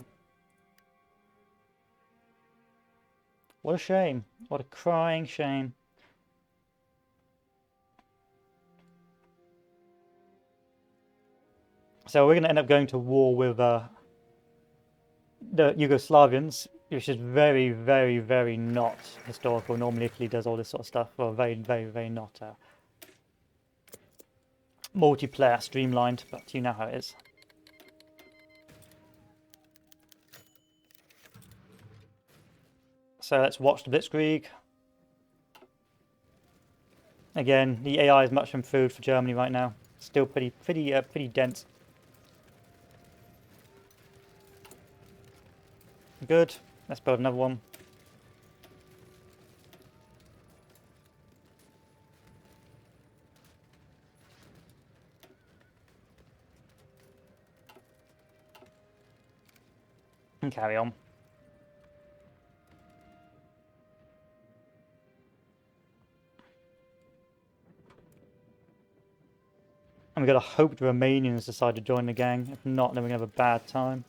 What a shame. What a crying shame. So we're going to end up going to war with the Yugoslavians, which is very, very, very not historical. Normally Italy does all this sort of stuff. Well, very, very, very not multiplayer streamlined, but you know how it is. So let's watch the Blitzkrieg. Again, the AI is much improved for Germany right now. Still pretty dense. Good. Let's build another one. And carry on. And we gotta hope the Romanians decide to join the gang. If not, then we're gonna have a bad time.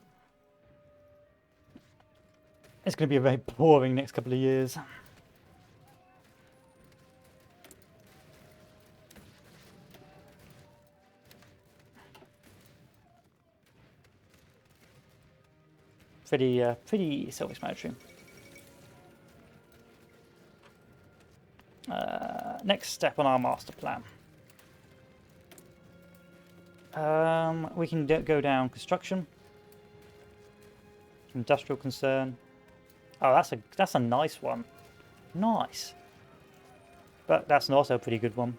It's gonna be a very boring next couple of years. Pretty self-explanatory. Next step on our master plan. We can go down construction, industrial concern. Oh, that's a nice one. Nice. But that's also a pretty good one.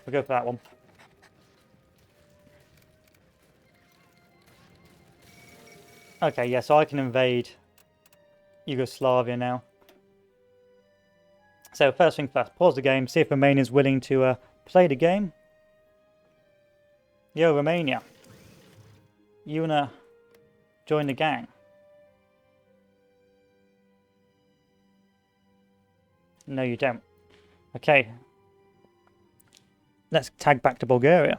We'll go for that one. Okay, yeah, so I can invade Yugoslavia now. So first thing first, pause the game, see if Romania's willing to play the game. Yo, Romania. You wanna join the gang? No, you don't. Okay. Let's tag back to Bulgaria.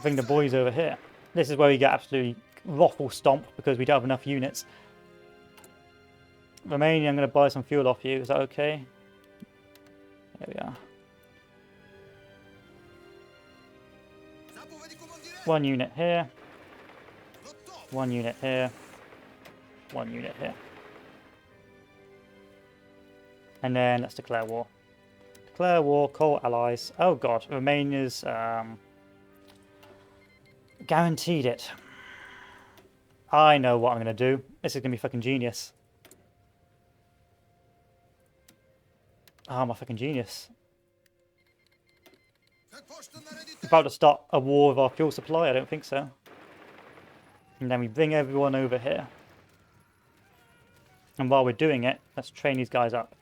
Bring the boys over here. This is where we get absolutely raffle stomped because we don't have enough units. Romania, I'm going to buy some fuel off you. Is that okay? There we are. 1 unit here. 1 unit here. 1 unit here. And then let's declare war. Declare war, call allies. Oh god, Romania's guaranteed it. I know what I'm going to do. This is going to be fucking genius. Oh, I'm a fucking genius. About to start a war with our fuel supply? I don't think so. And then we bring everyone over here. And while we're doing it, let's train these guys up.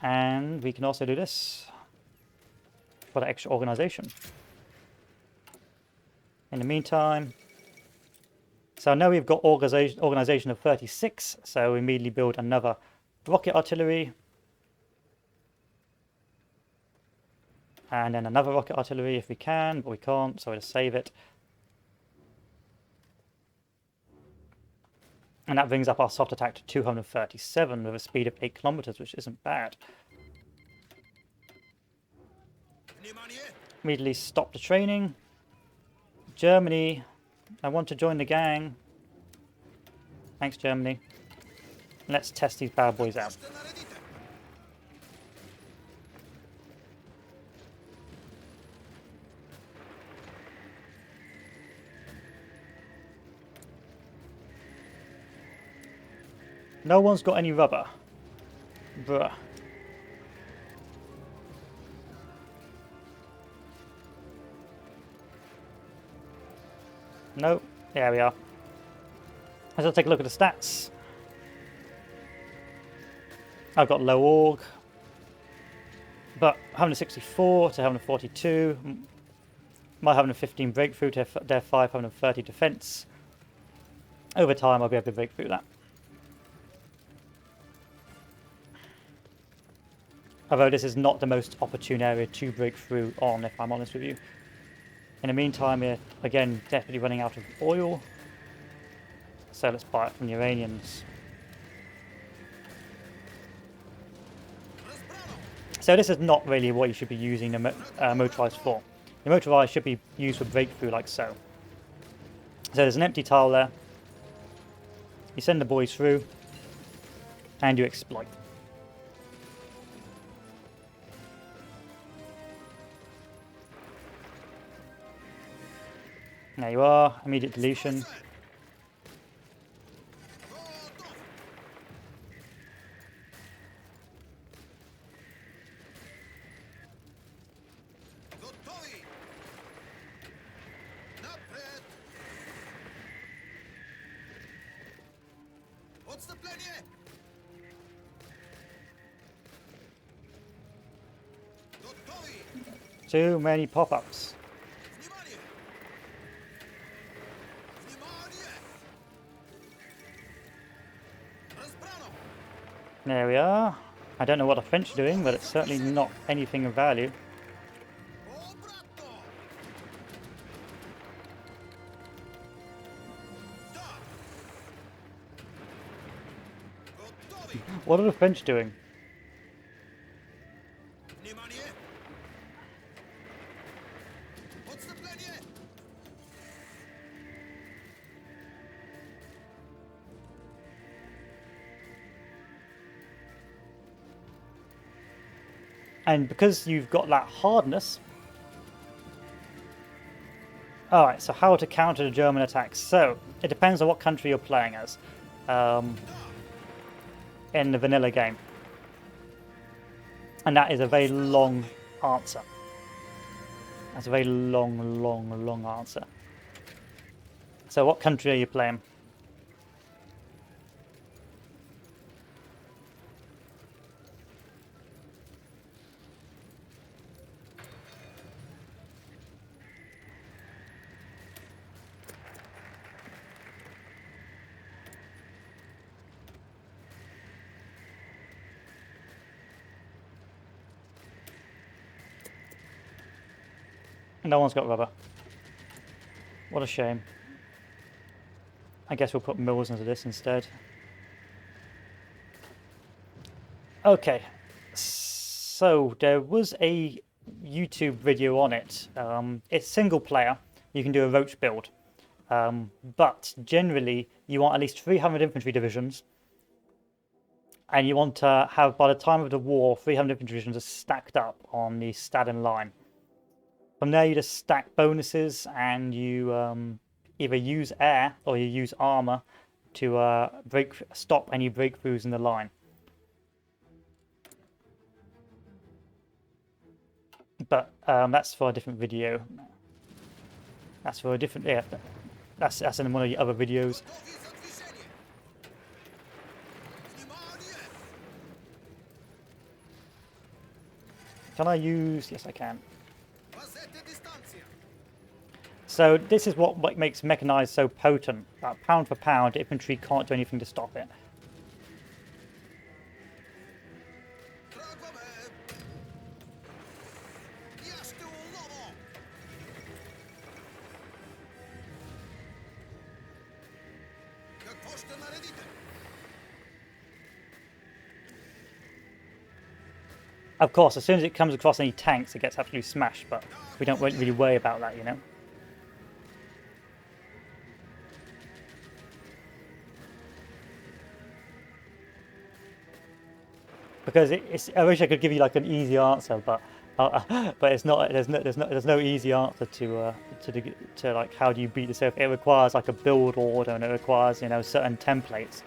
And we can also do this for the extra organization. In the meantime, so I know we've got organization of 36, so we immediately build another rocket artillery. And then another rocket artillery if we can, but we can't, so we'll just save it. And that brings up our soft attack to 237 with a speed of 8 kilometers, which isn't bad. Immediately stop the training. Germany, I want to join the gang. Thanks, Germany. Let's test these bad boys out. No one's got any rubber. Bruh. Nope. There we are. Let's take a look at the stats. I've got low org, but 164 to 142. My 115 breakthrough to their 530 defense. Over time, I'll be able to break through that. Although this is not the most opportune area to break through on, if I'm honest with you. In the meantime, we're again definitely running out of oil. So let's buy it from the Iranians. So this is not really what you should be using the motorized for. The motorized should be used for breakthrough like so. So there's an empty tile there. You send the boys through and you exploit. There you are, immediate deletion. Too many pop-ups. There we are. I don't know what the French are doing, but it's certainly not anything of value. What are the French doing? And because you've got that hardness... Alright, so how to counter the German attacks. So, it depends on what country you're playing as. In the vanilla game. And that is a very long answer. That's a very long answer. So what country are you playing? No one's got rubber. What a shame. I guess we'll put mills into this instead. Okay, so there was a YouTube video on it. It's single player. You can do a roach build. But generally, you want at least 300 infantry divisions. And you want to have, by the time of the war, 300 infantry divisions are stacked up on the Staden line. From there, you just stack bonuses, and you either use air or you use armor to stop any breakthroughs in the line. But that's for a different video. That's for a different... Yeah, that's in one of the other videos. Can I use... Yes, I can. So this is what makes mechanized so potent. Pound for pound, infantry can't do anything to stop it. Of course, as soon as it comes across any tanks, it gets absolutely smashed, but we don't really worry about that, you know? Because I wish I could give you like an easy answer, but it's not. There's no easy answer to like how do you beat this. It requires like a build order, and it requires, you know, certain templates.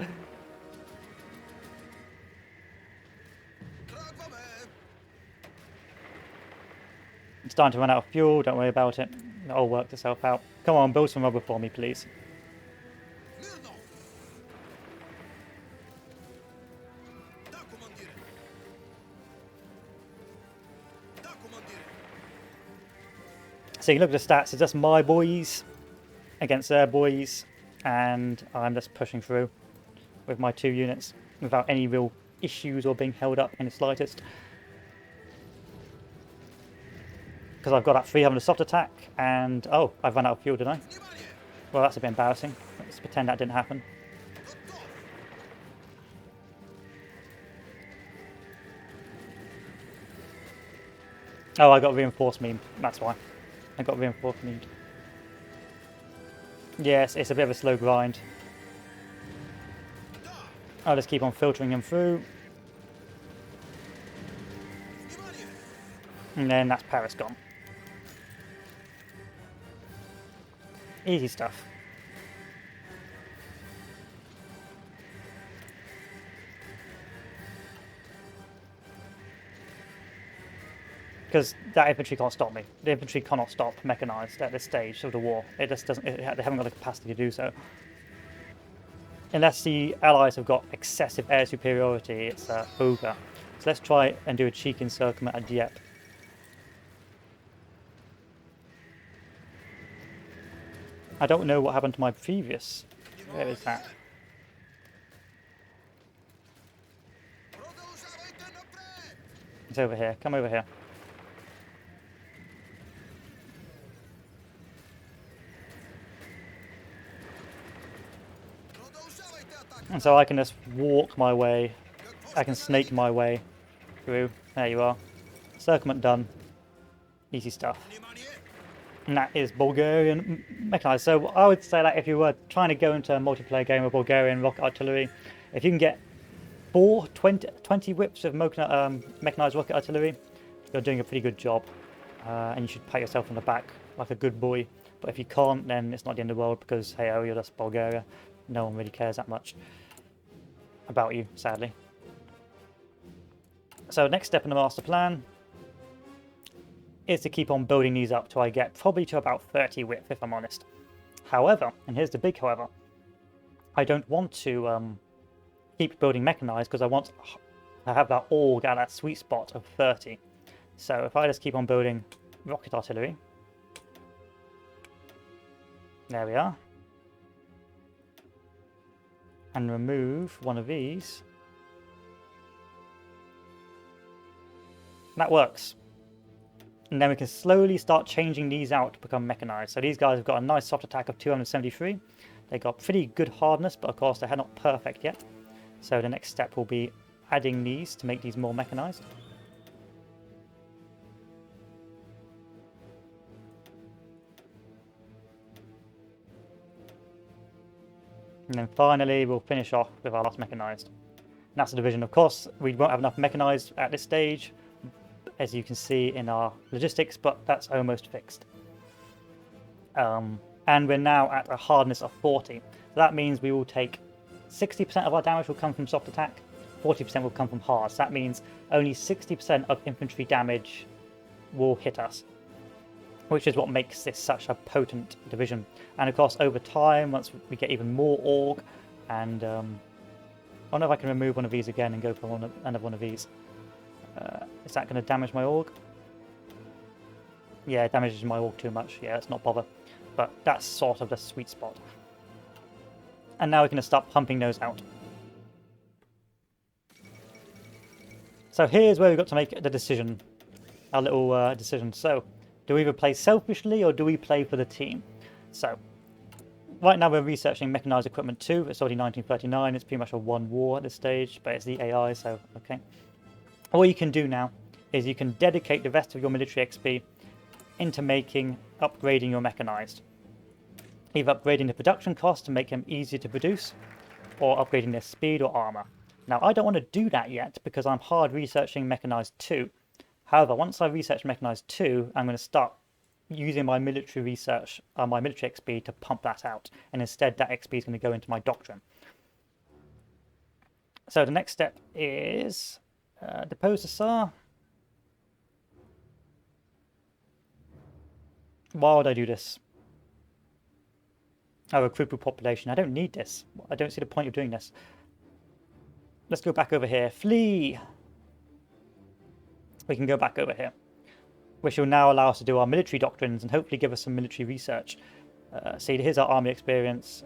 It's starting to run out of fuel. Don't worry about it. It'll work itself out. Come on, build some rubber for me, please. So you look at the stats, it's just my boys against their boys, and I'm just pushing through with my 2 units without any real issues or being held up in the slightest. Because I've got that 300 soft attack, and oh, I've run out of fuel, did I? Well, that's a bit embarrassing. Let's pretend that didn't happen. Oh, I got reinforced meme, that's why. I got reinforced meme. Yes, it's a bit of a slow grind. I'll just keep on filtering them through. And then that's Paris gone. Easy stuff. Because that infantry can't stop me. The infantry cannot stop mechanized at this stage of the war. It just doesn't. They haven't got the capacity to do so. unless the allies have got excessive air superiority, it's over. So let's try and do a cheeky encirclement at Dieppe. I don't know what happened to my previous. Where is that? It's over here. Come over here. And so I can just walk my way. I can snake my way through. There you are. Circlement done. Easy stuff. And that is Bulgarian mechanized. So I would say that if you were trying to go into a multiplayer game with Bulgarian rocket artillery, if you can get 20 whips of mechanized rocket artillery, you're doing a pretty good job. And you should pat yourself on the back like a good boy. But if you can't, then it's not the end of the world because, hey, oh, you're just Bulgaria. No one really cares that much about you, sadly. So next step in the master plan is to keep on building these up till I get probably to about 30 width, if I'm honest. However, and here's the big however, I don't want to keep building mechanized because I want to have that org at that sweet spot of 30. So if I just keep on building rocket artillery, there we are, and remove one of these, that works. And then we can slowly start changing these out to become mechanized. So these guys have got a nice soft attack of 273. They got pretty good hardness, but of course they're not perfect yet. So the next step will be adding these to make these more mechanized. And then finally we'll finish off with our last mechanized. And that's the division. Of course, we won't have enough mechanized at this stage, as you can see in our logistics, but that's almost fixed. And we're now at a hardness of 40. So that means we will take 60% of our damage will come from soft attack, 40% will come from hard. So that means only 60% of infantry damage will hit us, which is what makes this such a potent division. And of course, over time, once we get even more org, and I wonder if I can remove one of these again and go for another one of these. Is that going to damage my org? Yeah, it damages my org too much. Yeah, let's not bother. But that's sort of the sweet spot. And now we're going to start pumping those out. So here's where we've got to make the decision. Our little decision. So, do we either play selfishly or do we play for the team? So, right now we're researching Mechanized Equipment 2. It's already 1939. It's pretty much a one war at this stage, but it's the AI, so okay. All you can do now is you can dedicate the rest of your military XP into upgrading your mechanized. Either upgrading the production cost to make them easier to produce, or upgrading their speed or armor. Now I don't want to do that yet because I'm hard researching mechanized 2. However, once I research mechanized 2, I'm going to start using my military research, my military XP to pump that out, and instead that XP is going to go into my doctrine. So the next step is depose the Tsar. Why would I do this? Oh, recruit population. I don't need this. I don't see the point of doing this. Let's go back over here. Flee! We can go back over here, which will now allow us to do our military doctrines and hopefully give us some military research. See, here's our army experience.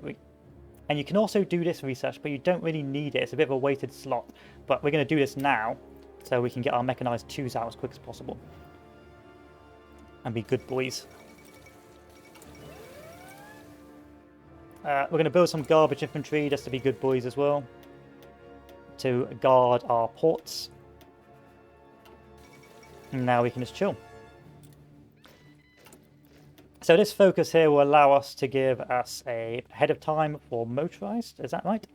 And you can also do this research, but you don't really need it. It's a bit of a weighted slot. But we're going to do this now, so we can get our mechanized 2s out as quick as possible. And be good boys. We're going to build some garbage infantry just to be good boys as well, to guard our ports. And now we can just chill. So this focus here will allow us to give us a ahead of time for motorized, is that right?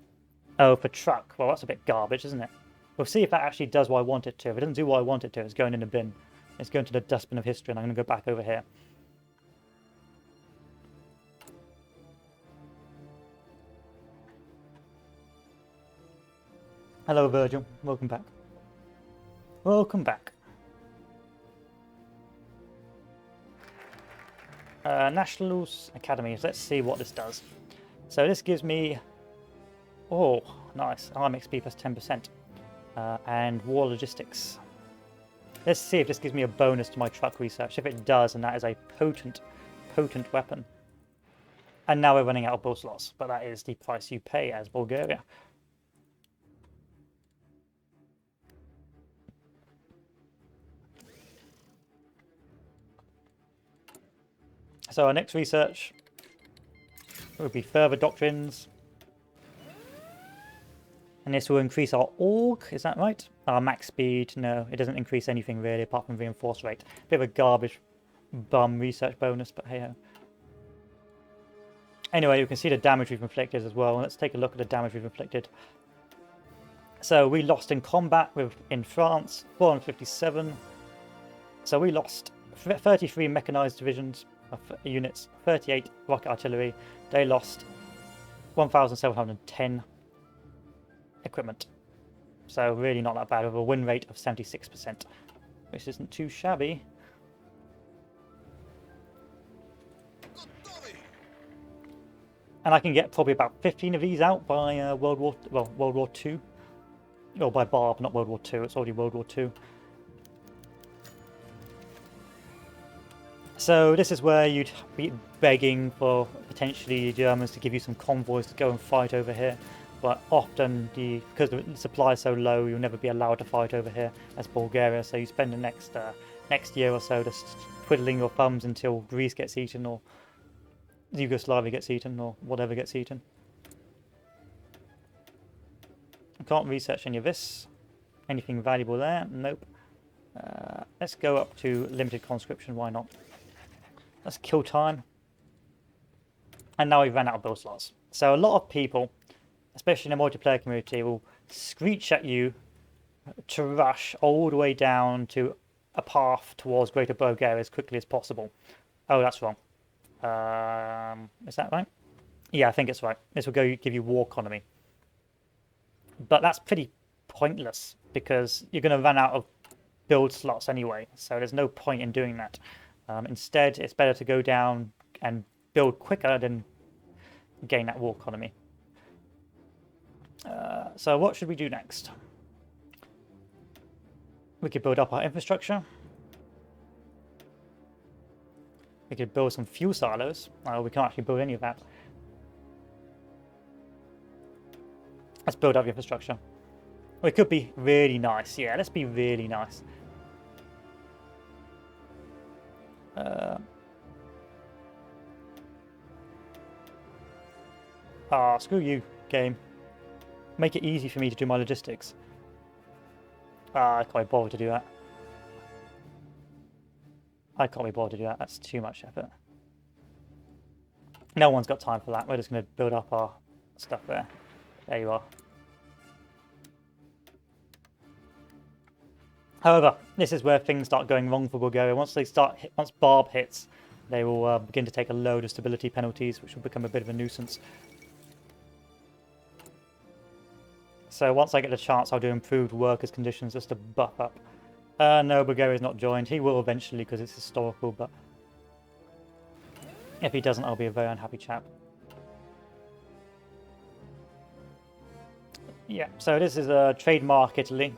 Oh, for truck. Well, that's a bit garbage, isn't it? We'll see if that actually does what I want it to. If it doesn't do what I want it to, it's going in the bin. It's going to the dustbin of history, and I'm going to go back over here. Hello, Virgil. Welcome back. Welcome back. National Academies. Let's see what this does. So this gives me Oh, nice. Arm XP plus 10%. And war logistics. Let's see if this gives me a bonus to my truck research. If it does, and that is a potent weapon. And now we're running out of bull slots, but that is the price you pay as Bulgaria. So our next research will be further doctrines. And this will increase our org, is that right? Our max speed, no, it doesn't increase anything really apart from reinforce rate. Bit of a garbage bum research bonus, but hey ho. Anyway, you can see the damage we've inflicted as well. Let's take a look at the damage we've inflicted. So we lost in combat in France, 457. So we lost 33 mechanized divisions of units, 38 rocket artillery. They lost 1,710 equipment. So really not that bad, with a win rate of 76%, which isn't too shabby. And I can get probably about 15 of these out by World War II. Or by Barb, not World War II, it's already World War II. So this is where you'd be begging for potentially Germans to give you some convoys to go and fight over here. But often, because the supply is so low, you'll never be allowed to fight over here as Bulgaria. So you spend the next year or so just twiddling your thumbs until Greece gets eaten or Yugoslavia gets eaten or whatever gets eaten. I can't research any of this. Anything valuable there? Nope. Let's go up to limited conscription. Why not? Let's kill time. And now we've ran out of build slots. So a lot of people, especially in the multiplayer community, will screech at you to rush all the way down to a path towards Greater Bulgaria as quickly as possible. Oh, that's wrong. Is that right? Yeah, I think it's right. This will give you war economy. But that's pretty pointless because you're going to run out of build slots anyway. So there's no point in doing that. Instead, it's better to go down and build quicker than gain that war economy. So what should we do next? We could build up our infrastructure. We could build some fuel silos. We can't actually build any of that. Let's build up the infrastructure. We could be really nice. Yeah, let's be really nice. Screw you, game. Make it easy for me to do my logistics. I can't be bothered to do that. I can't be bothered to do that. That's too much effort. No one's got time for that. We're just going to build up our stuff there. There you are. However, this is where things start going wrong for Bulgaria. Once Barb hits, they will begin to take a load of stability penalties, which will become a bit of a nuisance. So once I get the chance, I'll do improved workers' conditions just to buff up. No, Bulgaria's not joined. He will eventually because it's historical, but if he doesn't, I'll be a very unhappy chap. Yeah, so this is a trademark Italy.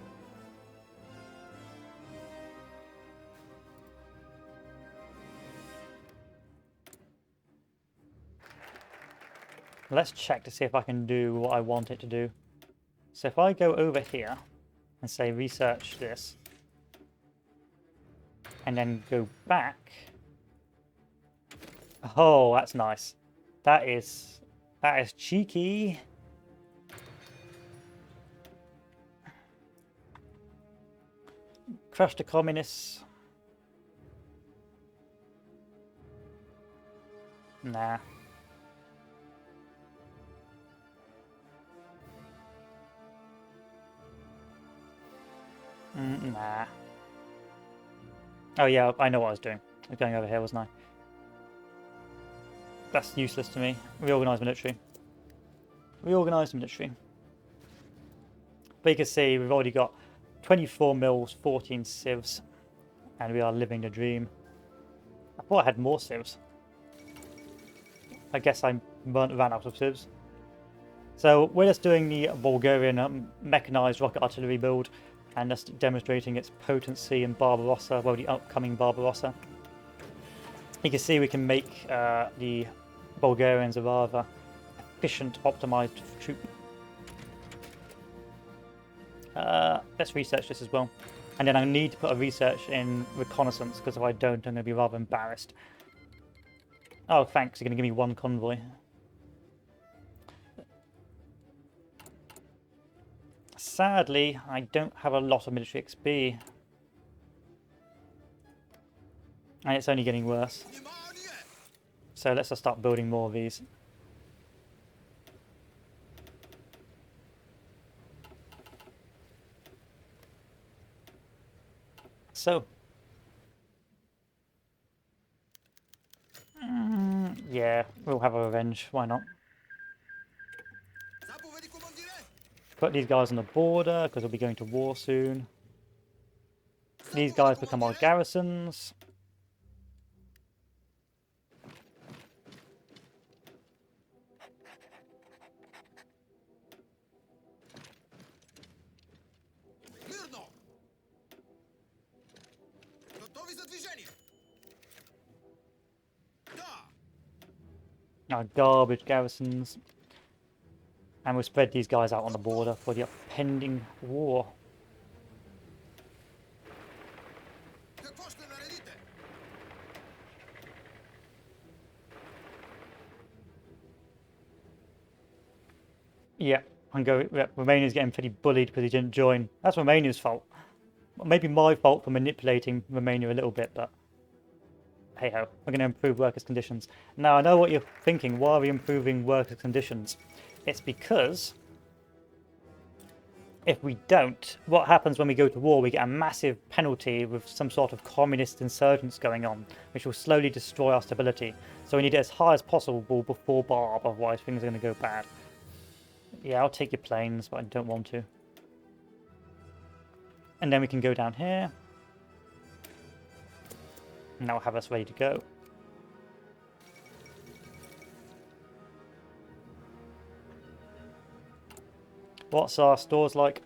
Let's check to see if I can do what I want it to do. So if I go over here and say research this, and then go back. Oh, that's nice. That is cheeky. Crush the communists. Nah. Nah. Oh yeah, I know what I was doing. I was going over here, wasn't I? That's useless to me. Reorganise military. Reorganise military. But you can see we've already got 24 mils, 14 civs, and we are living the dream. I thought I had more civs. I guess I ran out of civs. So we're just doing the Bulgarian mechanized rocket artillery build and just demonstrating its potency in Barbarossa, well, the upcoming Barbarossa. You can see we can make the Bulgarians a rather efficient, optimized troop. Let's research this as well. And then I need to put a research in reconnaissance, because if I don't, I'm going to be rather embarrassed. Oh, thanks, you're going to give me one convoy. Sadly, I don't have a lot of military XP. And it's only getting worse. So let's just start building more of these. So. Yeah, we'll have a revenge, why not? Put these guys on the border, because we'll be going to war soon. These guys become our garrisons. Our garbage garrisons. And we'll spread these guys out on the border for the impending war. Yeah, Romania's getting pretty bullied because he didn't join. That's Romania's fault. Maybe my fault for manipulating Romania a little bit, but hey ho, we're going to improve workers' conditions. Now, I know what you're thinking. Why are we improving workers' conditions? It's because if we don't, what happens when we go to war? We get a massive penalty with some sort of communist insurgents going on, which will slowly destroy our stability. So we need it as high as possible before Barb, otherwise things are going to go bad. Yeah, I'll take your planes, but I don't want to. And then we can go down here. And that will have us ready to go. What's our stores like?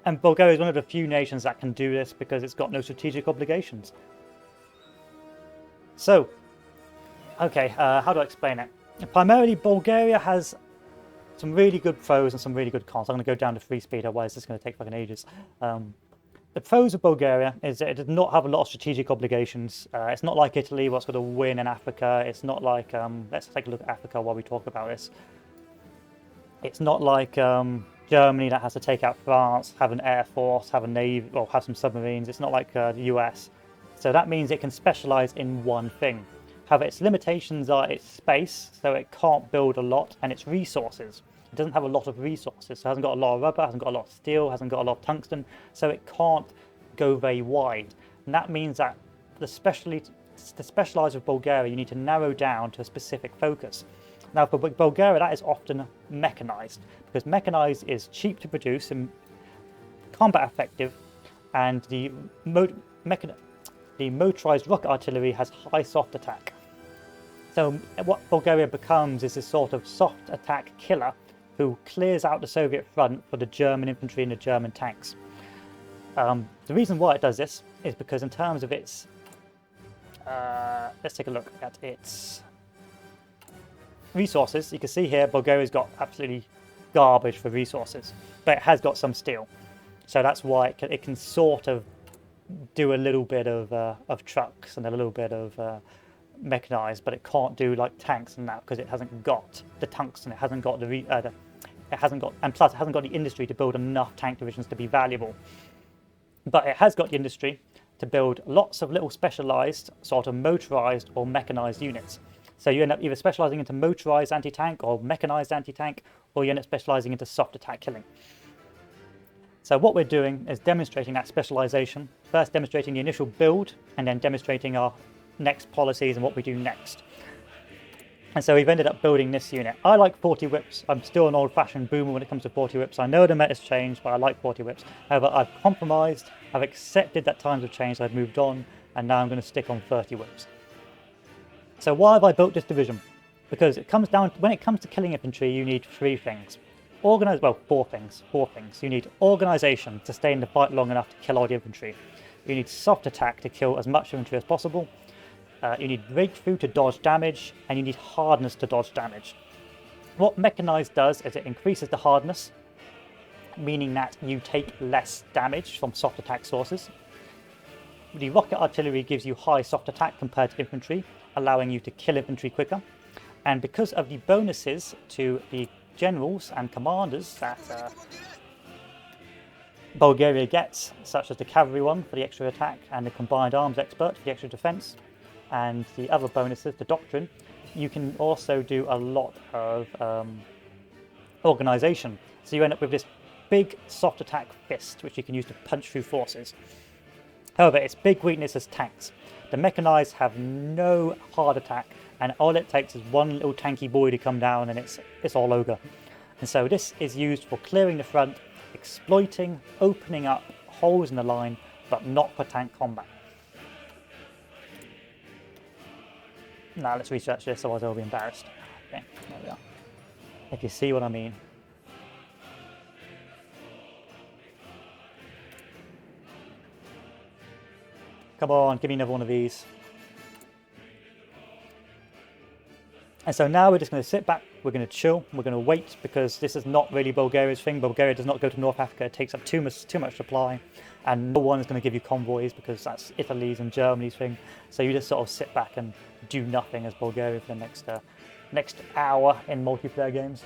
And Bulgaria is one of the few nations that can do this because it's got no strategic obligations. So, okay, how do I explain it? Primarily, Bulgaria has some really good pros and some really good cons. I'm going to go down to 3 speed, otherwise this is going to take fucking ages. The pros of Bulgaria is that it does not have a lot of strategic obligations. It's not like Italy, what's going to win in Africa. It's not like, let's take a look at Africa while we talk about this. It's not like Germany that has to take out France, have an air force, have a navy, or have some submarines. It's not like the US. So that means it can specialize in one thing. However, its limitations are its space, so it can't build a lot, and its resources. It doesn't have a lot of resources, so it hasn't got a lot of rubber, hasn't got a lot of steel, hasn't got a lot of tungsten, so it can't go very wide. And that means that to specialize with Bulgaria, you need to narrow down to a specific focus. Now, for Bulgaria, that is often mechanized, because mechanized is cheap to produce and combat effective, and the motorized rocket artillery has high soft attack. So what Bulgaria becomes is this sort of soft attack killer who clears out the Soviet front for the German infantry and the German tanks. The reason why it does this is because in terms of its... let's take a look at its resources. You can see here Bulgaria's got absolutely garbage for resources, but it has got some steel. So that's why it can sort of do a little bit of trucks and a little bit of mechanized, but it can't do like tanks and that because it hasn't got the tungsten, it hasn't got and plus it hasn't got the industry to build enough tank divisions to be valuable. But it has got the industry to build lots of little specialized, sort of motorized or mechanized units. So you end up either specializing into motorized anti-tank or mechanized anti-tank, or you end up specializing into soft attack killing. So what we're doing is demonstrating that specialization, first demonstrating the initial build, and then demonstrating our next policies and what we do next. And so we've ended up building this unit. I like 40 whips. I'm still an old-fashioned boomer when it comes to 40 whips. I know the meta's changed, but I like 40 whips. However, I've compromised, I've accepted that times have changed, I've moved on, and now I'm going to stick on 30 whips. So why have I built this division? Because it comes down, when it comes to killing infantry, you need three things. Four things. You need organisation to stay in the fight long enough to kill all the infantry. You need soft attack to kill as much infantry as possible. You need breakthrough to dodge damage, and you need hardness to dodge damage. What mechanized does is it increases the hardness, meaning that you take less damage from soft attack sources. The rocket artillery gives you high soft attack compared to infantry, allowing you to kill infantry quicker. And because of the bonuses to the generals and commanders that Bulgaria gets, such as the cavalry one for the extra attack and the combined arms expert for the extra defense, and the other bonuses, the doctrine, you can also do a lot of organization. So you end up with this big soft attack fist, which you can use to punch through forces. However, its big weakness is tanks. The mechanized have no hard attack, and all it takes is one little tanky boy to come down and it's all ogre. And so this is used for clearing the front, exploiting, opening up holes in the line, but not for tank combat. Now let's research this, otherwise I'll be embarrassed. Okay, there we are. If you see what I mean. Come on, give me another one of these. And so now we're just going to sit back, we're going to chill, we're going to wait, because this is not really Bulgaria's thing. Bulgaria does not go to North Africa, it takes up too much supply, and no one is going to give you convoys because that's Italy's and Germany's thing. So you just sort of sit back and do nothing as Bulgaria for the next hour in multiplayer games.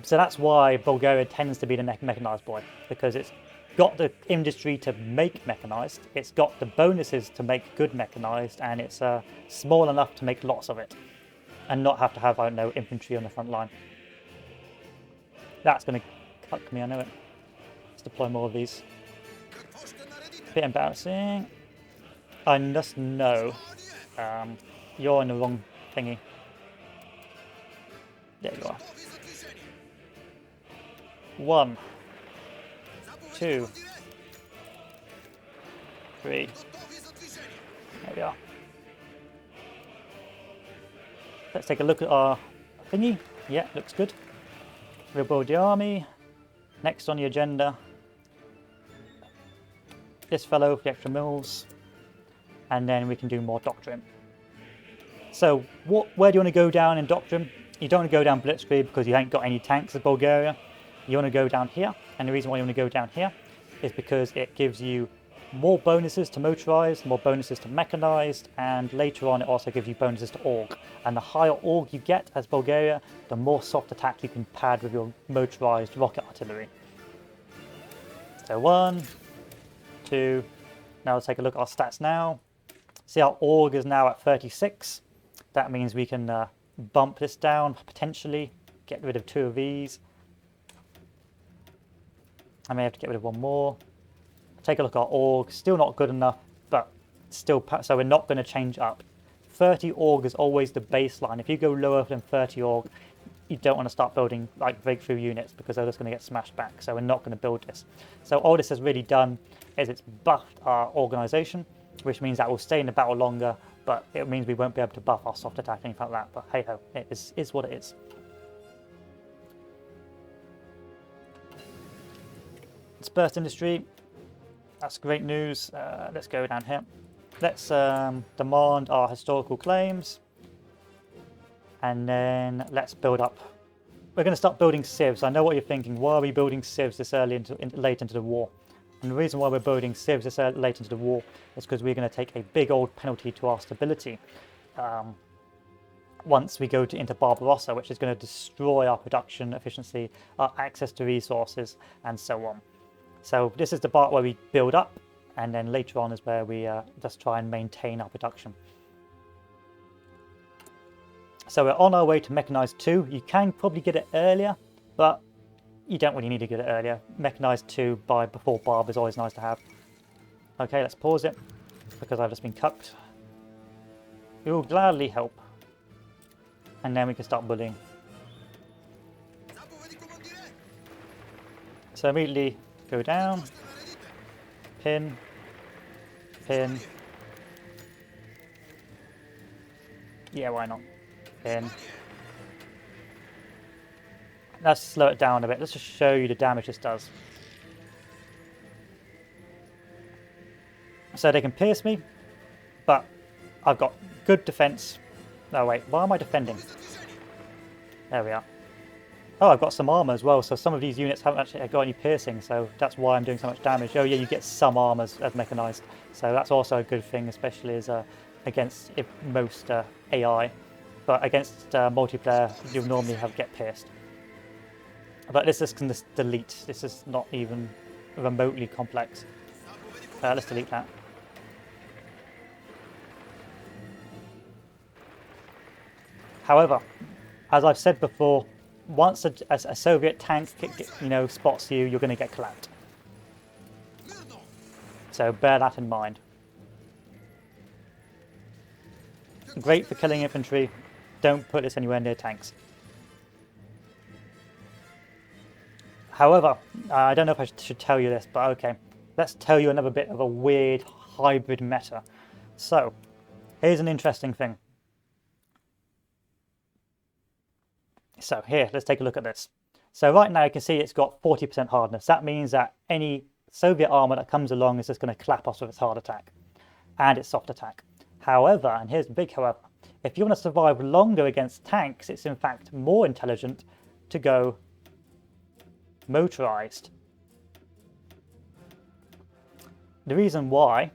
So that's why Bulgaria tends to be the mechanized boy, because it's got the industry to make mechanized, it's got the bonuses to make good mechanized, and it's small enough to make lots of it and not have to have, I don't know, infantry on the front line. That's going to cuck me, I know it. Let's deploy more of these. Bit embarrassing. I just know you're in the wrong thingy. There you are. 1, 2, 3. There we are. Let's take a look at our thingy. Yeah, looks good. Rebuild the army. Next on the agenda, this fellow for the extra mills, and then we can do more doctrine. So where do you want to go down in doctrine? You don't want to go down blitzkrieg because you ain't got any tanks as Bulgaria. You want to go down here, and the reason why you want to go down here is because it gives you more bonuses to motorized, more bonuses to mechanized, and later on it also gives you bonuses to org. And the higher org you get as Bulgaria, the more soft attack you can pad with your motorized rocket artillery. So 1, 2, now let's take a look at our stats now. See, our org is now at 36. That means we can bump this down, potentially, get rid of 2 of these. I may have to get rid of 1 more. Take a look at our org, still not good enough, but still, so we're not going to change up. 30 org is always the baseline. If you go lower than 30 org, you don't want to start building like breakthrough units because they're just going to get smashed back, so we're not going to build this. So all this has really done is it's buffed our organization, which means that we'll stay in the battle longer, but it means we won't be able to buff our soft attack, anything like that, but hey ho, it is what it is. Dispersed industry, that's great news. Let's go down here. Let's demand our historical claims, and then let's build up. We're going to start building civs. I know what you're thinking. Why are we building civs this early late into the war? And the reason why we're building civs this late into the war is because we're going to take a big old penalty to our stability once we go into Barbarossa, which is going to destroy our production efficiency, our access to resources, and so on. So this is the part where we build up, and then later on is where we just try and maintain our production. So we're on our way to Mechanized 2. You can probably get it earlier, but you don't really need to get it earlier. Mechanized 2 before Barb is always nice to have. Okay, let's pause it, because I've just been cucked. We will gladly help. And then we can start bullying. So immediately go down, pin, pin, Yeah, why not? In. Let's slow it down a bit. Let's just show you the damage this does. So they can pierce me, but I've got good defense. No, wait, why am I defending? There we are. Oh, I've got some armor as well, so some of these units haven't actually got any piercing, so that's why I'm doing so much damage. Oh yeah, you get some armor as mechanized, so that's also a good thing, especially as against most AI. But against multiplayer, you'll normally get pierced. But this can just delete. This is not even remotely complex. Let's delete that. However, as I've said before, once a Soviet tank spots you, you're going to get clapped. So bear that in mind. Great for killing infantry. Don't put this anywhere near tanks. However, I don't know if I should tell you this, but okay. Let's tell you another bit of a weird hybrid meta. So, here's an interesting thing. So here, let's take a look at this. So right now you can see it's got 40% hardness. That means that any Soviet armor that comes along is just going to clap us with its hard attack and its soft attack. However, and here's the big however, if you want to survive longer against tanks, it's in fact more intelligent to go motorized. The reason why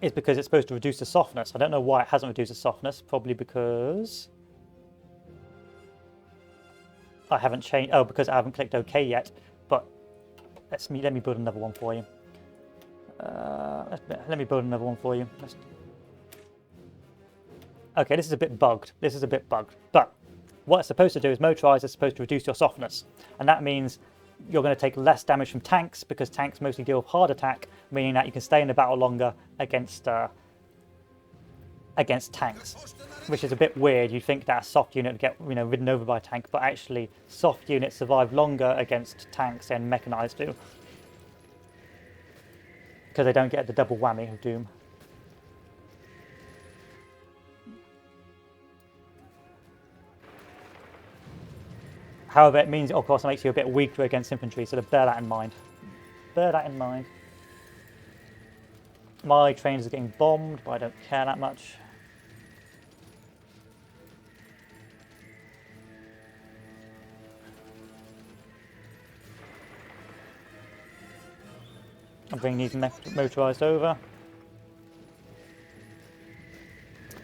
is because it's supposed to reduce the softness. I don't know why it hasn't reduced the softness, probably because I haven't changed. Oh, because I haven't clicked OK yet. But let me build another one for you. Let me build another one for you. Okay, this is a bit bugged. But what it's supposed to do is motorize is supposed to reduce your softness, and that means you're going to take less damage from tanks because tanks mostly deal with hard attack, meaning that you can stay in the battle longer against tanks, which is a bit weird. You'd think that a soft unit would get ridden over by a tank, but actually soft units survive longer against tanks than mechanized do because they don't get the double whammy of doom. However, it means, of course, it makes you a bit weaker against infantry, so bear that in mind. Bear that in mind. My trains are getting bombed, but I don't care that much. I'll bring these motorized over.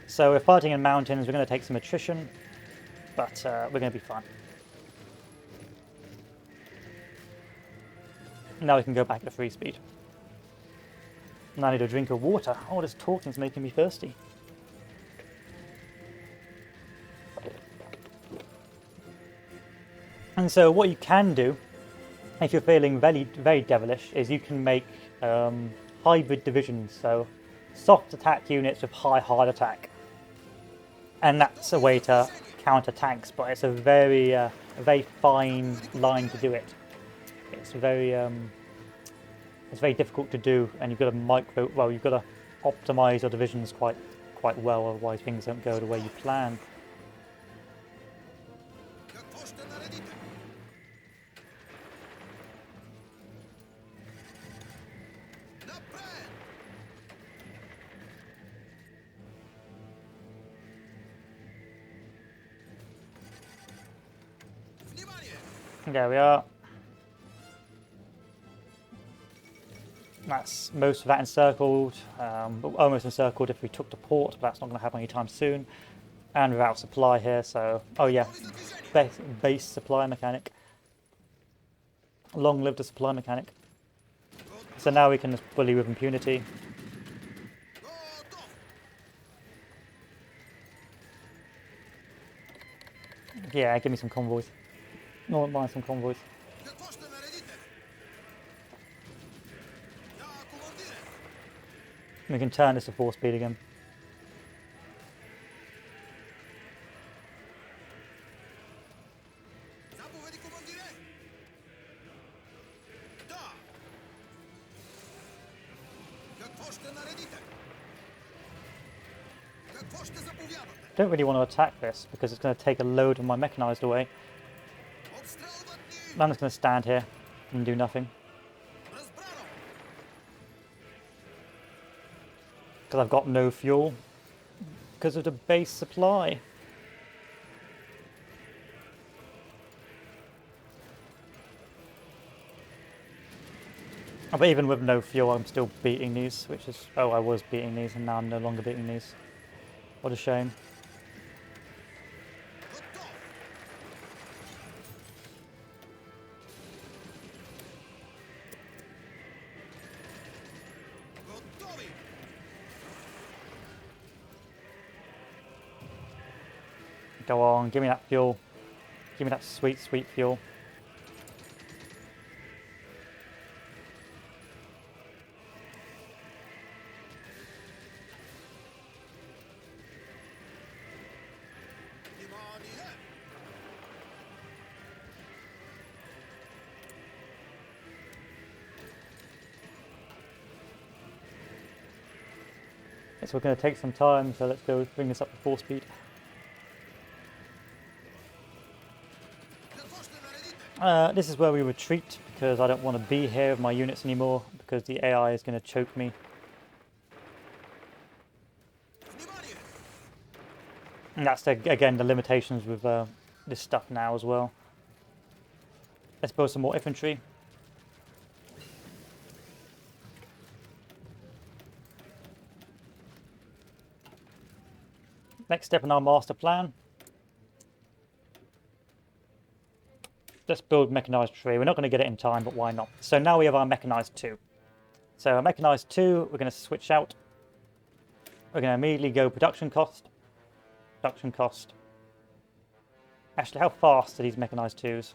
So we're fighting in mountains, we're going to take some attrition, but we're going to be fine. Now we can go back at free speed. Now I need a drink of water. All this talking's making me thirsty. And so what you can do, if you're feeling very, very devilish, is you can make hybrid divisions. So soft attack units with high hard attack. And that's a way to counter tanks, but it's a very fine line to do it. It's very difficult to do, and you've got to optimize your divisions quite well, otherwise things don't go the way you plan. There we are. That's most of that encircled, almost encircled if we took the port, but that's not going to happen anytime soon. And without supply here, so... Oh yeah, base supply mechanic. Long live the supply mechanic. So now we can just bully with impunity. Yeah, give me some convoys. No one mind some convoys. We can turn this to 4 speed again. Don't really want to attack this because it's going to take a load of my mechanized away. I'm just going to stand here and do nothing. Because I've got no fuel. Because of the base supply. But even with no fuel, I'm still beating these, which is... Oh, I was beating these, and now I'm no longer beating these. What a shame. Go on, give me that fuel. Give me that sweet, sweet fuel. So we're going to take some time, so let's go bring this up to full speed. This is where we retreat, because I don't want to be here with my units anymore, because the AI is going to choke me. And that's, again, the limitations with this stuff now as well. Let's build some more infantry. Next step in our master plan. Let's build mechanized tree. We're not going to get it in time, but why not? So now we have our mechanized 2. So our mechanized 2, we're going to switch out. We're going to immediately go production cost. Production cost. Actually, how fast are these mechanized 2s?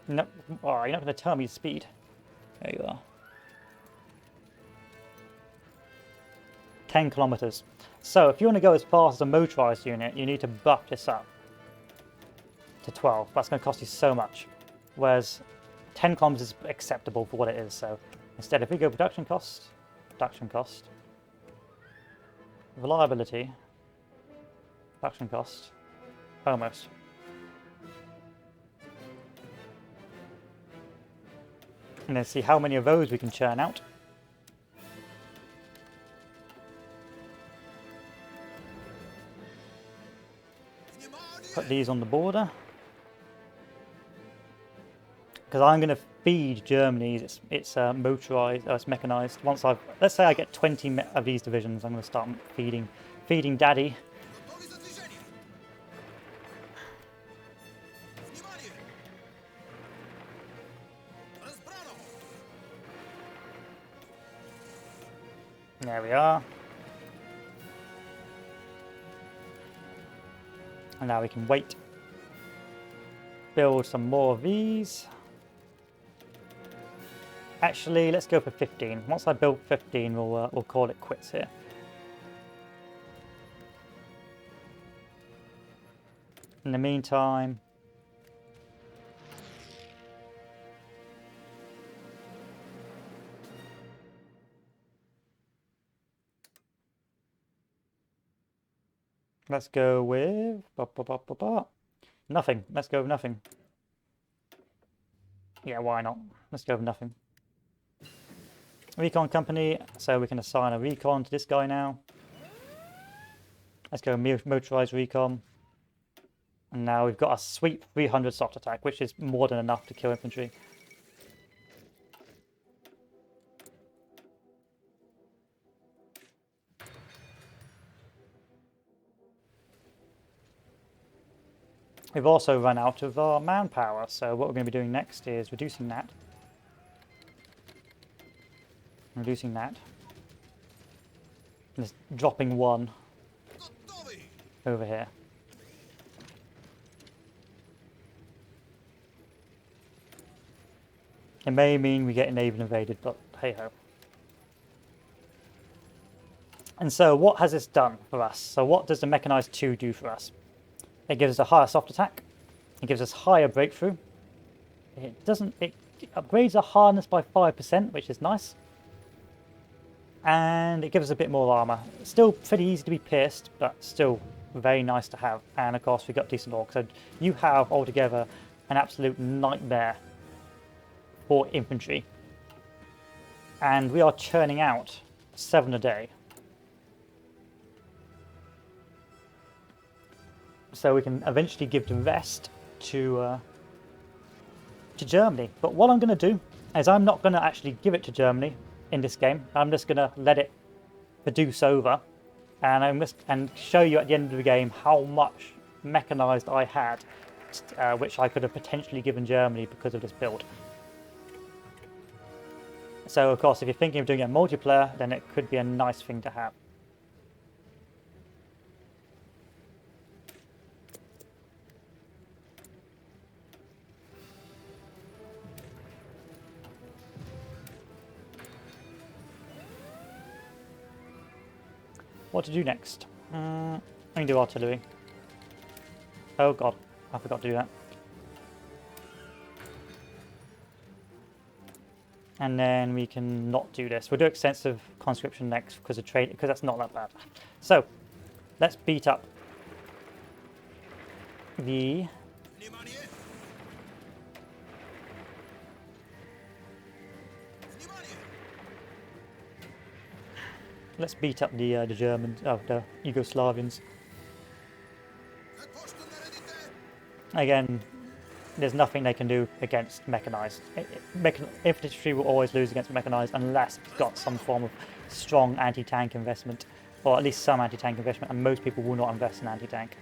No, oh, you're not going to tell me the speed. There you are. 10 kilometers. So if you want to go as fast as a motorized unit, you need to buff this up to 12. That's going to cost you so much. Whereas 10 kilometers is acceptable for what it is. So instead, if we go production cost, reliability, production cost, almost. And then see how many of those we can churn out. Put these on the border. Because I'm going to feed Germany, it's motorized, it's mechanized. Once let's say I get 20 of these divisions, I'm going to start feeding Daddy. There we are. And now we can wait. Build some more of these. Actually, let's go for 15. Once I build 15, we'll call it quits here. In the meantime, let's go with nothing. Let's go with nothing. Yeah, why not? Let's go with nothing. Recon company, so we can assign a recon to this guy now. Let's go motorized recon. And now we've got a sweet 300 soft attack, which is more than enough to kill infantry. We've also run out of our manpower, so what we're going to be doing next is reducing that. Reducing that. And just dropping one over here. It may mean we get naval invaded, but hey ho. And so what has this done for us? So what does the Mechanized 2 do for us? It gives us a higher soft attack. It gives us higher breakthrough. It upgrades our hardness by 5%, which is nice. And it gives us a bit more armour. Still pretty easy to be pierced, but still very nice to have. And of course we got decent orcs. So you have altogether an absolute nightmare for infantry. And we are churning out 7 a day. So we can eventually give the rest to Germany. But what I'm going to do is I'm not going to actually give it to Germany in this game. I'm just going to let it produce over, and show you at the end of the game how much mechanized I had, which I could have potentially given Germany because of this build. So of course, if you're thinking of doing a multiplayer, then it could be a nice thing to have. What to do next? I can do artillery. Oh god, I forgot to do that. And then we can not do this. We'll do extensive conscription next because that's not that bad. So let's beat up the the Germans, the Yugoslavians. Again, there's nothing they can do against mechanized. Infantry will always lose against mechanized unless it's got some form of strong anti-tank investment, or at least some anti-tank investment, and most people will not invest in anti-tank.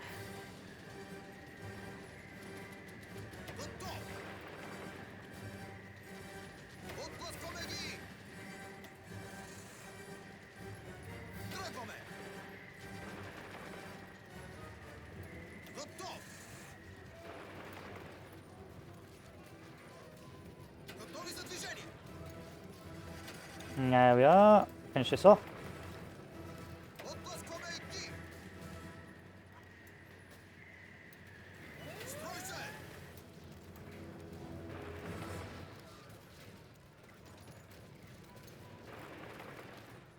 There we are. Finish this off.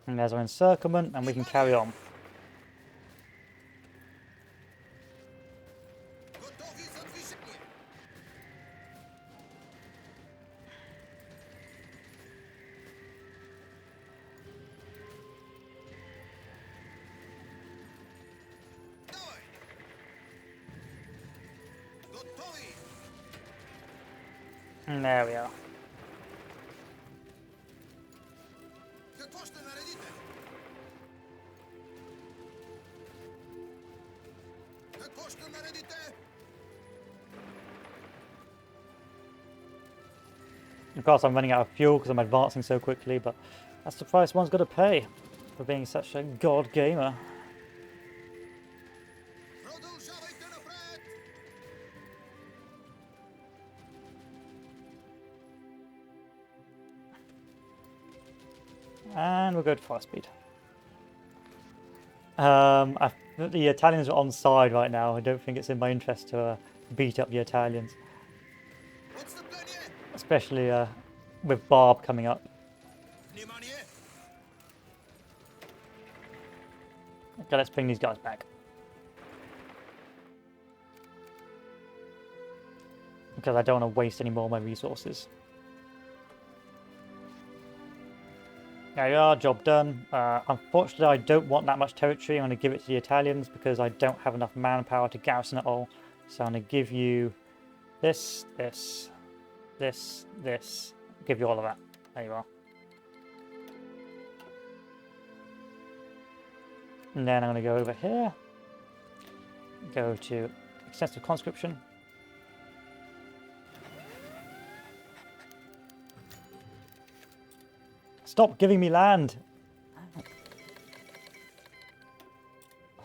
And there's our encirclement, and we can carry on. And there we are. Of course, I'm running out of fuel because I'm advancing so quickly, but that's the price one's got to pay for being such a god gamer. And we'll go to fast speed. The Italians are on side right now. I don't think it's in my interest to beat up the Italians. Especially with Barb coming up. Okay, let's bring these guys back. Because I don't want to waste any more of my resources. There you are, job done. Unfortunately, I don't want that much territory. I'm going to give it to the Italians because I don't have enough manpower to garrison it all. So I'm going to give you this, this, this, this. Give you all of that. There you are. And then I'm going to go over here. Go to extensive conscription. Stop giving me land!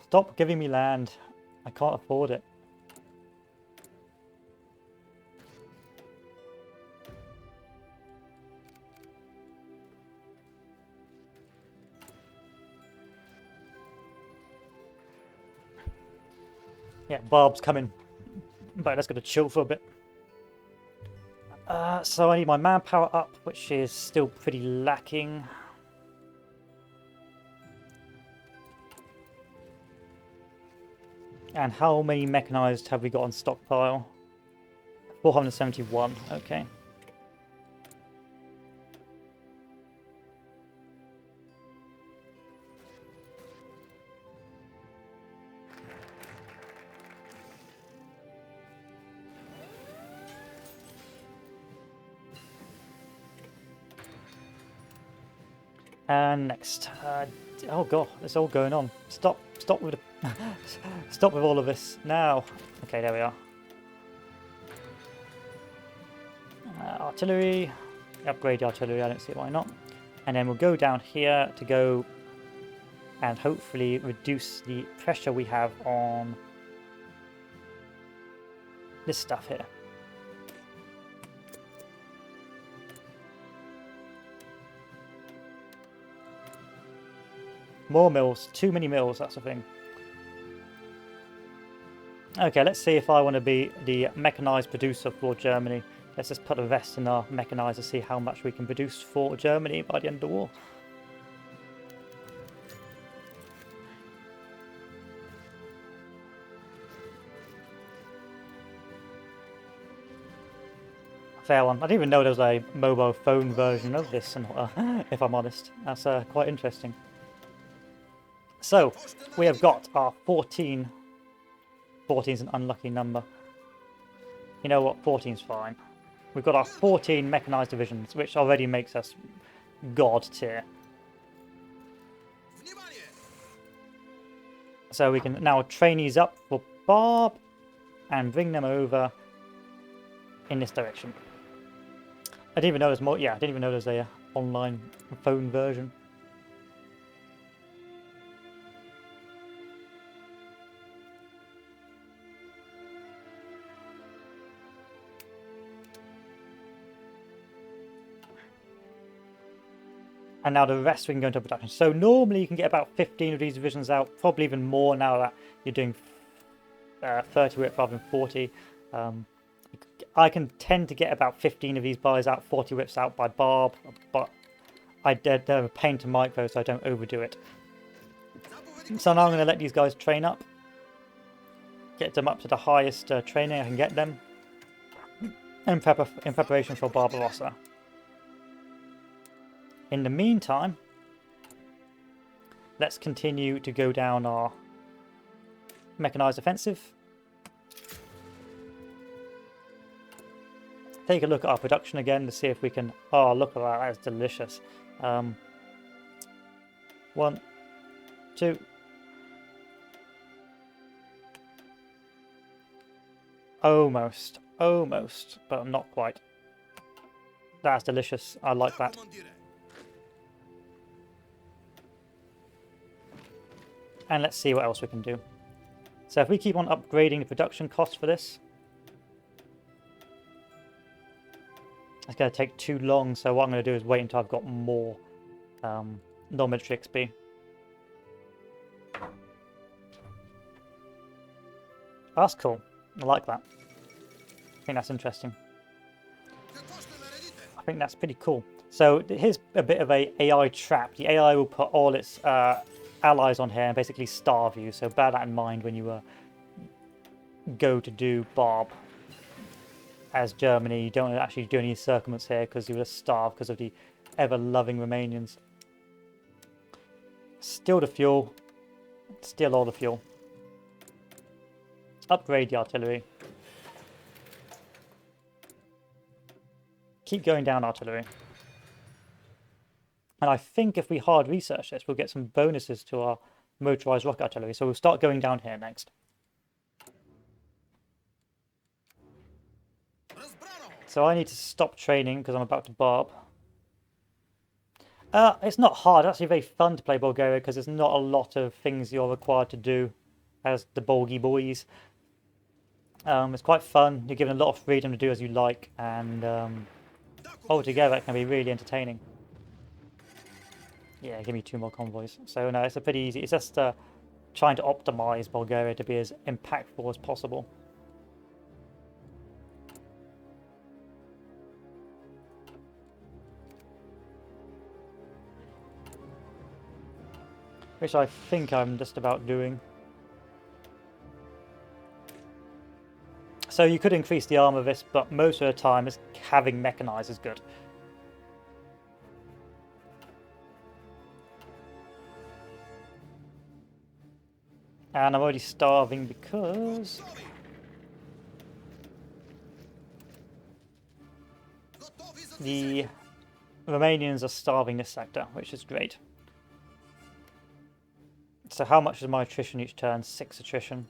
Stop giving me land. I can't afford it. Yeah, Barb's coming. But let's go to chill for a bit. So I need my manpower up, which is still pretty lacking. And how many mechanized have we got on stockpile? 471, okay. And next, oh god, it's all going on. Stop with the, stop with all of this now. Okay, there we are. Artillery, upgrade the artillery. I don't see why not. And then we'll go down here to go and hopefully reduce the pressure we have on this stuff here. More mills, too many mills, that's the thing. Okay, let's see if I want to be the mechanized producer for Germany. Let's just put a vest in our mechanized to see how much we can produce for Germany by the end of the war. Fair one. I didn't even know there was a mobile phone version of this, if I'm honest. That's quite interesting. So, we have got our 14. 14 is an unlucky number. You know what? 14 is fine. We've got our 14 mechanized divisions, which already makes us god tier. So we can now train these up for Barb and bring them over in this direction. I didn't even know there's more. Yeah, I didn't even know there's a online phone version. And now the rest we can go into production. So normally you can get about 15 of these divisions out, probably even more now that you're doing 30 whip rather than 40. I can tend to get about 15 of these buys out, 40 whips out by Barb, but they're a pain to micro, so I don't overdo it. So now I'm going to let these guys train up, get them up to the highest training I can get them, in preparation for Barbarossa. In the meantime, let's continue to go down our mechanized offensive. Take a look at our production again to see if we can... Oh, look at that, that is delicious. 1, 2. Almost, but not quite. That's delicious, I like that. And let's see what else we can do. So if we keep on upgrading the production cost for this, it's going to take too long. So what I'm going to do is wait until I've got more non-military XP. That's cool. I like that. I think that's interesting. I think that's pretty cool. So here's a bit of a AI trap. The AI will put all its allies on here and basically starve you. So bear that in mind when you go to do Barb as Germany. You don't actually do any circumvents here because you will starve because of the ever-loving Romanians. Steal the fuel. Steal all the fuel. Upgrade the artillery. Keep going down artillery. And I think if we hard research this, we'll get some bonuses to our motorized rocket artillery. So we'll start going down here next. So I need to stop training because I'm about to Barb. It's not hard. It's actually very fun to play Bulgaria because there's not a lot of things you're required to do as the Bulgy boys. It's quite fun. You're given a lot of freedom to do as you like, and altogether it can be really entertaining. Yeah, give me 2 more convoys. So no, it's a pretty easy. It's just trying to optimize Bulgaria to be as impactful as possible. Which I think I'm just about doing. So you could increase the armor of this, but most of the time having mechanized is good. And I'm already starving because the Romanians are starving this sector, which is great. So how much is my attrition each turn? 6 attrition.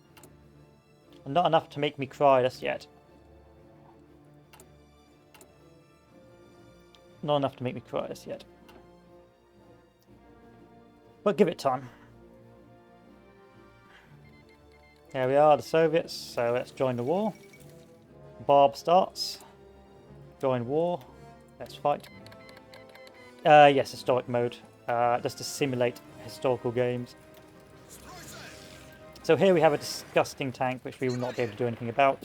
Not enough to make me cry just yet. Not enough to make me cry just yet. But give it time. There we are, the Soviets, so let's join the war. Barb starts. Join war. Let's fight. Yes, historic mode. Just to simulate historical games. So here we have a disgusting tank, which we will not be able to do anything about.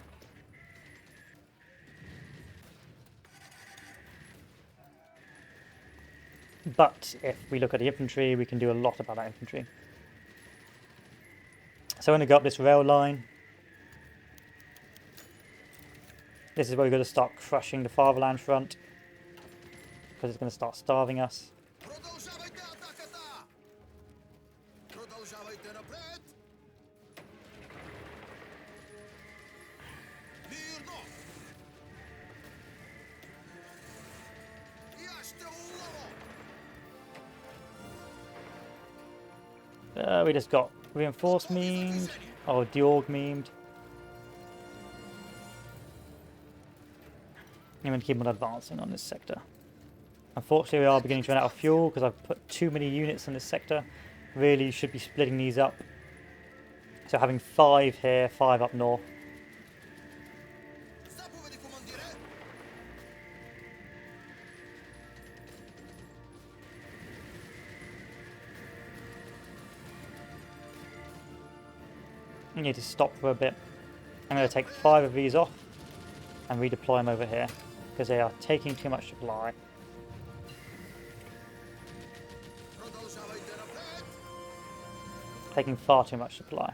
But if we look at the infantry, we can do a lot about that infantry. So I'm going to go up this rail line. This is where we're going to start crushing the fatherland front, because it's going to start starving us. We just got reinforced memed, or deorg memed. I'm going to keep on advancing on this sector. Unfortunately, we are beginning to run out of fuel because I've put too many units in this sector. Really should be splitting these up. So having 5 here, 5 up north. I need to stop for a bit. I'm going to take 5 of these off and redeploy them over here because they are taking too much supply. Taking far too much supply.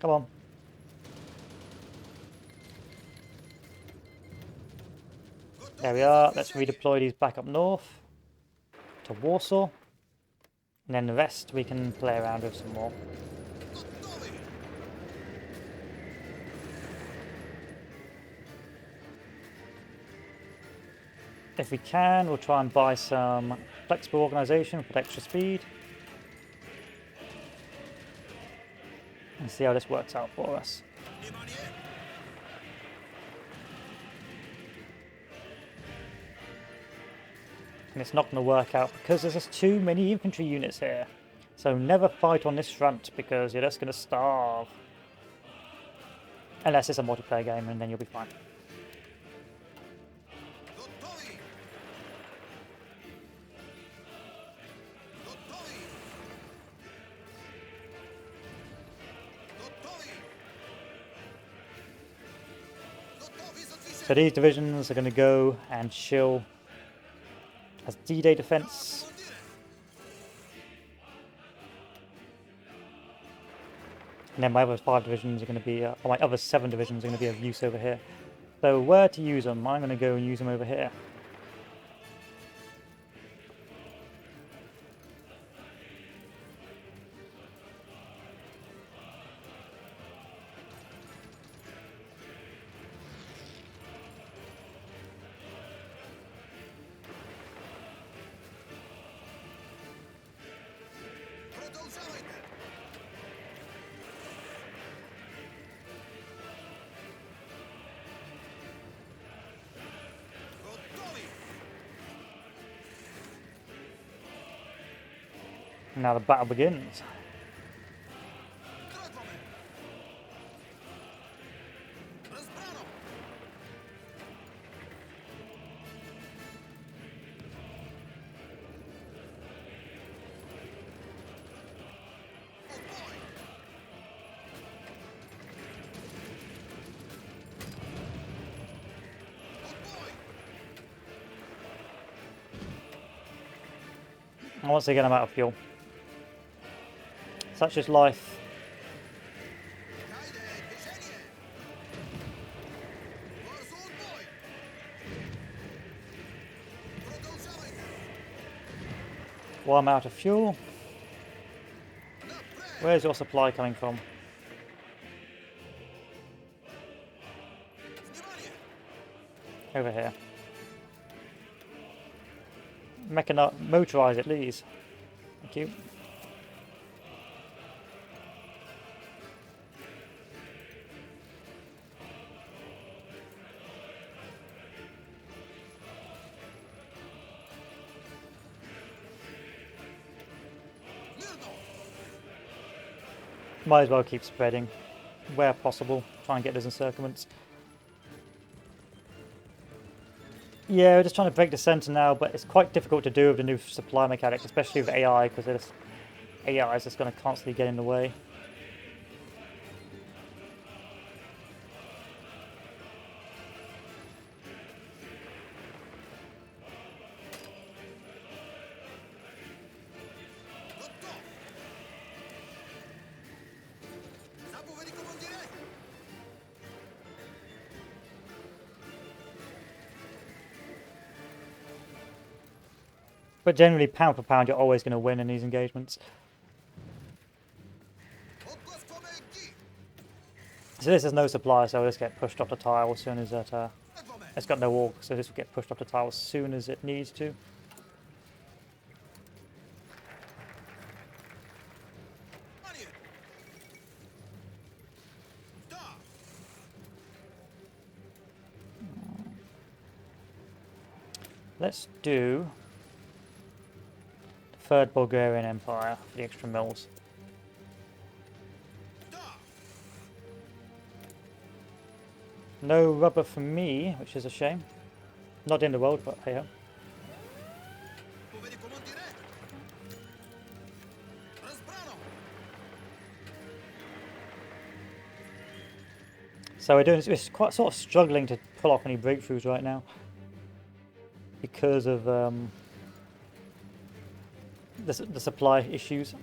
Come on. There we are. Let's redeploy these back up north to Warsaw. And then the rest we can play around with some more. If we can, we'll try and buy some flexible organisation for extra speed. And see how this works out for us. And it's not going to work out because there's just too many infantry units here. So never fight on this front because you're just going to starve. Unless it's a multiplayer game and then you'll be fine. So these divisions are going to go and chill as D-Day defense. And then my other 5 divisions are going to be, or my other 7 divisions are going to be of use over here. So where to use them? I'm going to go and use them over here. Now the battle begins. And once again, I'm out of fuel. Such is life. Well, I'm out of fuel. Where's your supply coming from? Over here. Motorize it, please. Thank you. Might as well keep spreading where possible. Try and get those encirclements. Yeah, we're just trying to break the center now, but it's quite difficult to do with the new supply mechanic, especially with AI, because AI is just going to constantly get in the way. But generally, pound for pound, you're always going to win in these engagements. So this is no supply, so this get pushed off the tile as soon as it... it's got no wall, so this will get pushed off the tile as soon as it needs to. Let's do the Third Bulgarian Empire for the extra mills. No rubber for me, which is a shame. Not in the world, but hey ho. So we're quite sort of struggling to pull off any breakthroughs right now because of the supply issues.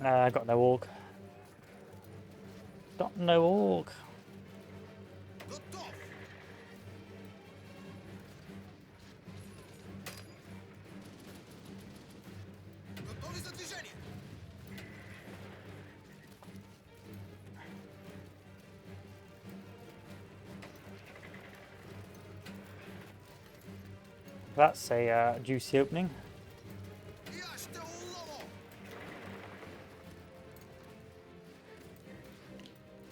I got no org. Got no org. That's a juicy opening.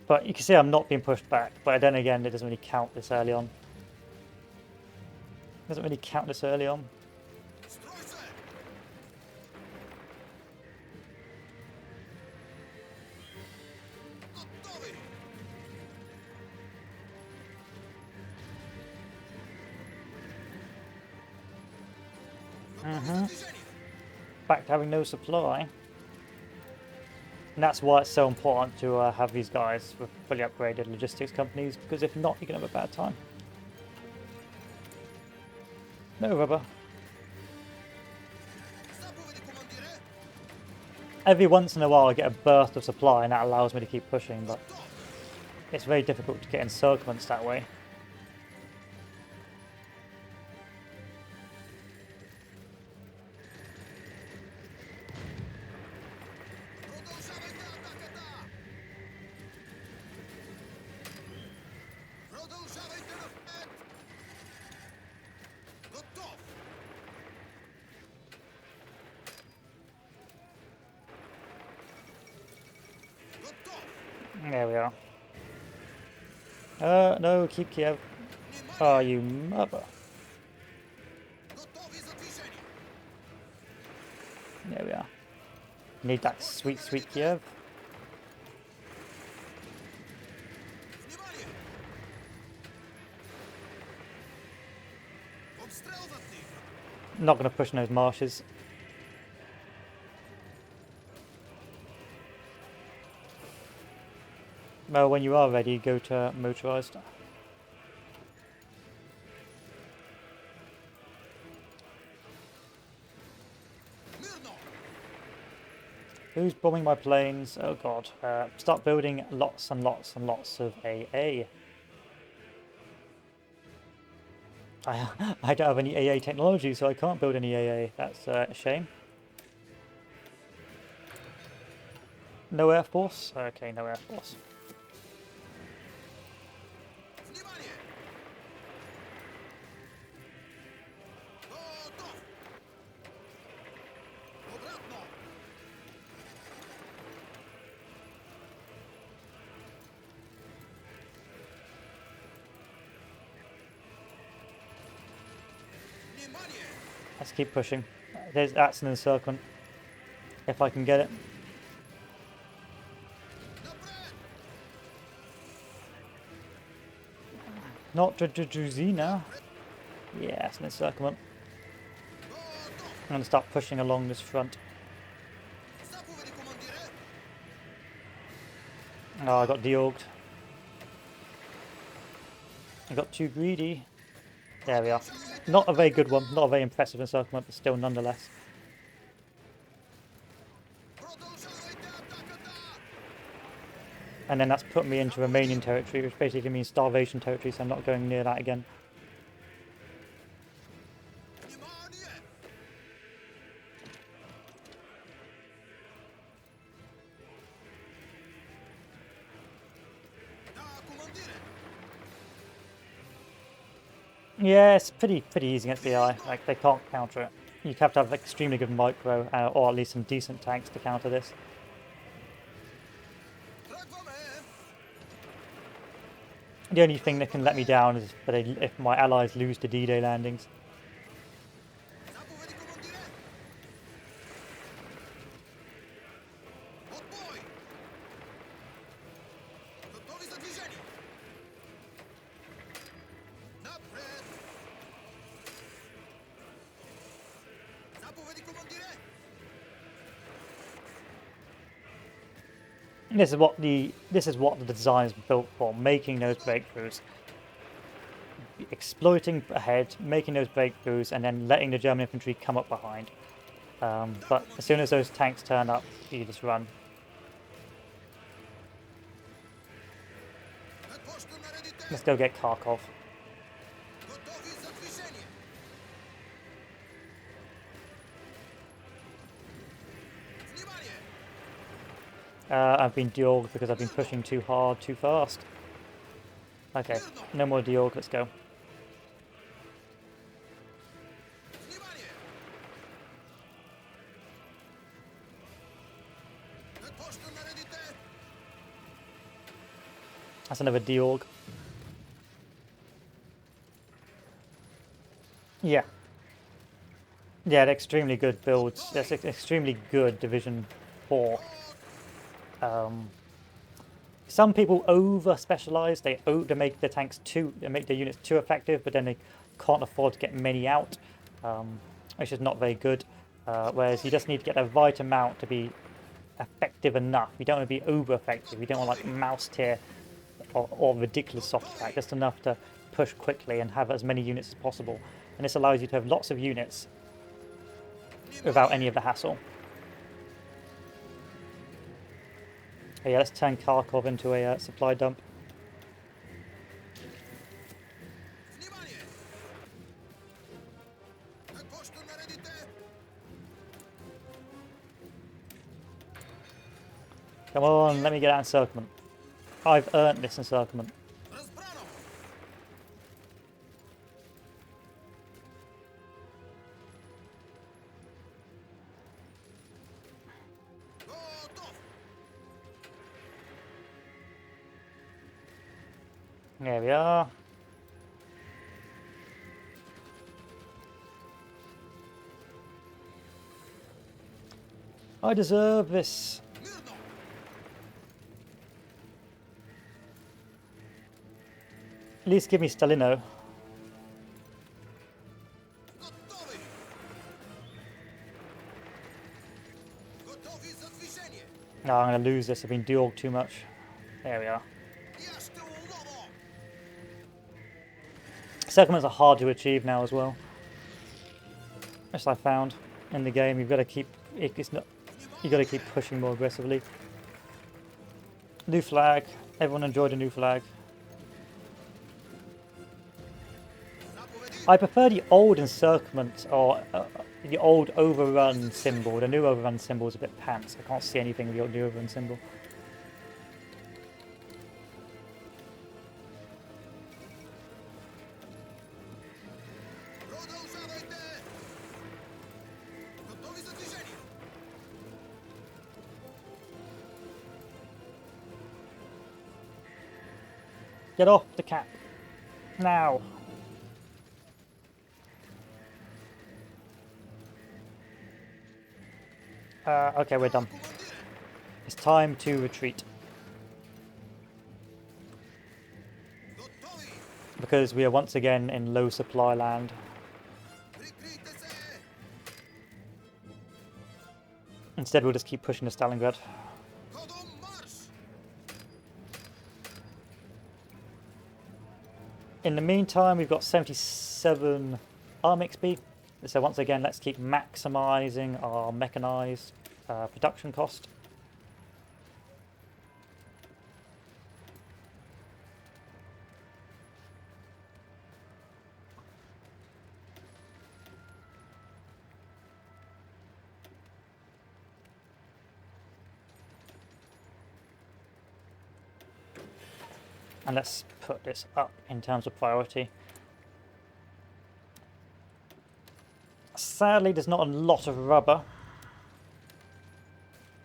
But you can see I'm not being pushed back, but then again, it doesn't really count this early on. Doesn't really count this early on. Back to having no supply. And that's why it's so important to have these guys with fully upgraded logistics companies, because if not, you can have a bad time. No rubber. Every once in a while I get a burst of supply and that allows me to keep pushing, but it's very difficult to get encirclements that way. There we are. No, keep Kiev. Oh, you mother. There we are. Need that sweet, sweet Kiev. Not going to push in those marshes. Well, when you are ready, go to motorized. Who's bombing my planes? Oh god. Start building lots and lots and lots of AA. I don't have any AA technology, so I can't build any AA. That's a shame. No Air Force? Okay, no Air Force. Let's keep pushing. That's an encirclement. If I can get it. Not Druzina. Yeah, it's an encirclement. I'm going to start pushing along this front. Oh, I got deorged. I got too greedy. There we are. Not a very good one. Not a very impressive encirclement, but still nonetheless. And then that's put me into Romanian territory, which basically means starvation territory, so I'm not going near that again. Yeah, it's pretty easy against the eye. Like, they can't counter it. You have to have extremely good micro, or at least some decent tanks to counter this. The only thing that can let me down is if my allies lose to D-Day landings. This is what the design is built for, making those breakthroughs. Exploiting ahead, making those breakthroughs, and then letting the German infantry come up behind. But as soon as those tanks turn up, you just run. Let's go get Kharkov. I've been deorged because I've been pushing too hard, too fast. Okay, no more deorg, let's go. That's another deorg. Yeah. Yeah, they're extremely good builds. That's extremely good Division 4. Some people over-specialize. They make their tanks they make their units too effective, but then they can't afford to get many out, which is not very good. Whereas you just need to get the right amount to be effective enough. You don't want to be over-effective. You don't want like mouse tier or ridiculous soft attack. Just enough to push quickly and have as many units as possible. And this allows you to have lots of units without any of the hassle. Okay, yeah, let's turn Kharkov into a supply dump. Come on, let me get that encirclement. I've earned this encirclement. There we are. I deserve this. At least give me Stalino. No, I'm going to lose this. I've been deorged too much. There we are. Settlements are hard to achieve now as well. As I found in the game, you've got to keep pushing more aggressively. New flag. Everyone enjoyed a new flag. I prefer the old encirclement or the old overrun symbol. The new overrun symbol is a bit pants. I can't see anything with the old new overrun symbol. Get off the cap. Now. Okay, we're done. It's time to retreat. Because we are once again in low supply land. Instead, we'll just keep pushing to Stalingrad. In the meantime, we've got 77 arm XP. So once again, let's keep maximising our mechanised production cost. And let's put this up in terms of priority. Sadly, there's not a lot of rubber,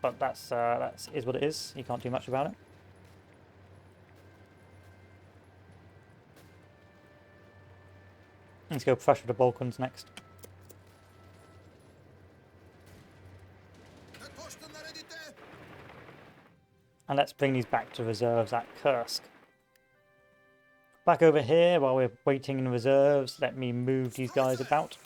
but that is what it is. You can't do much about it. Let's go Prussia the Balkans next. And let's bring these back to reserves at Kursk. Back over here, while we're waiting in reserves, let me move these guys about.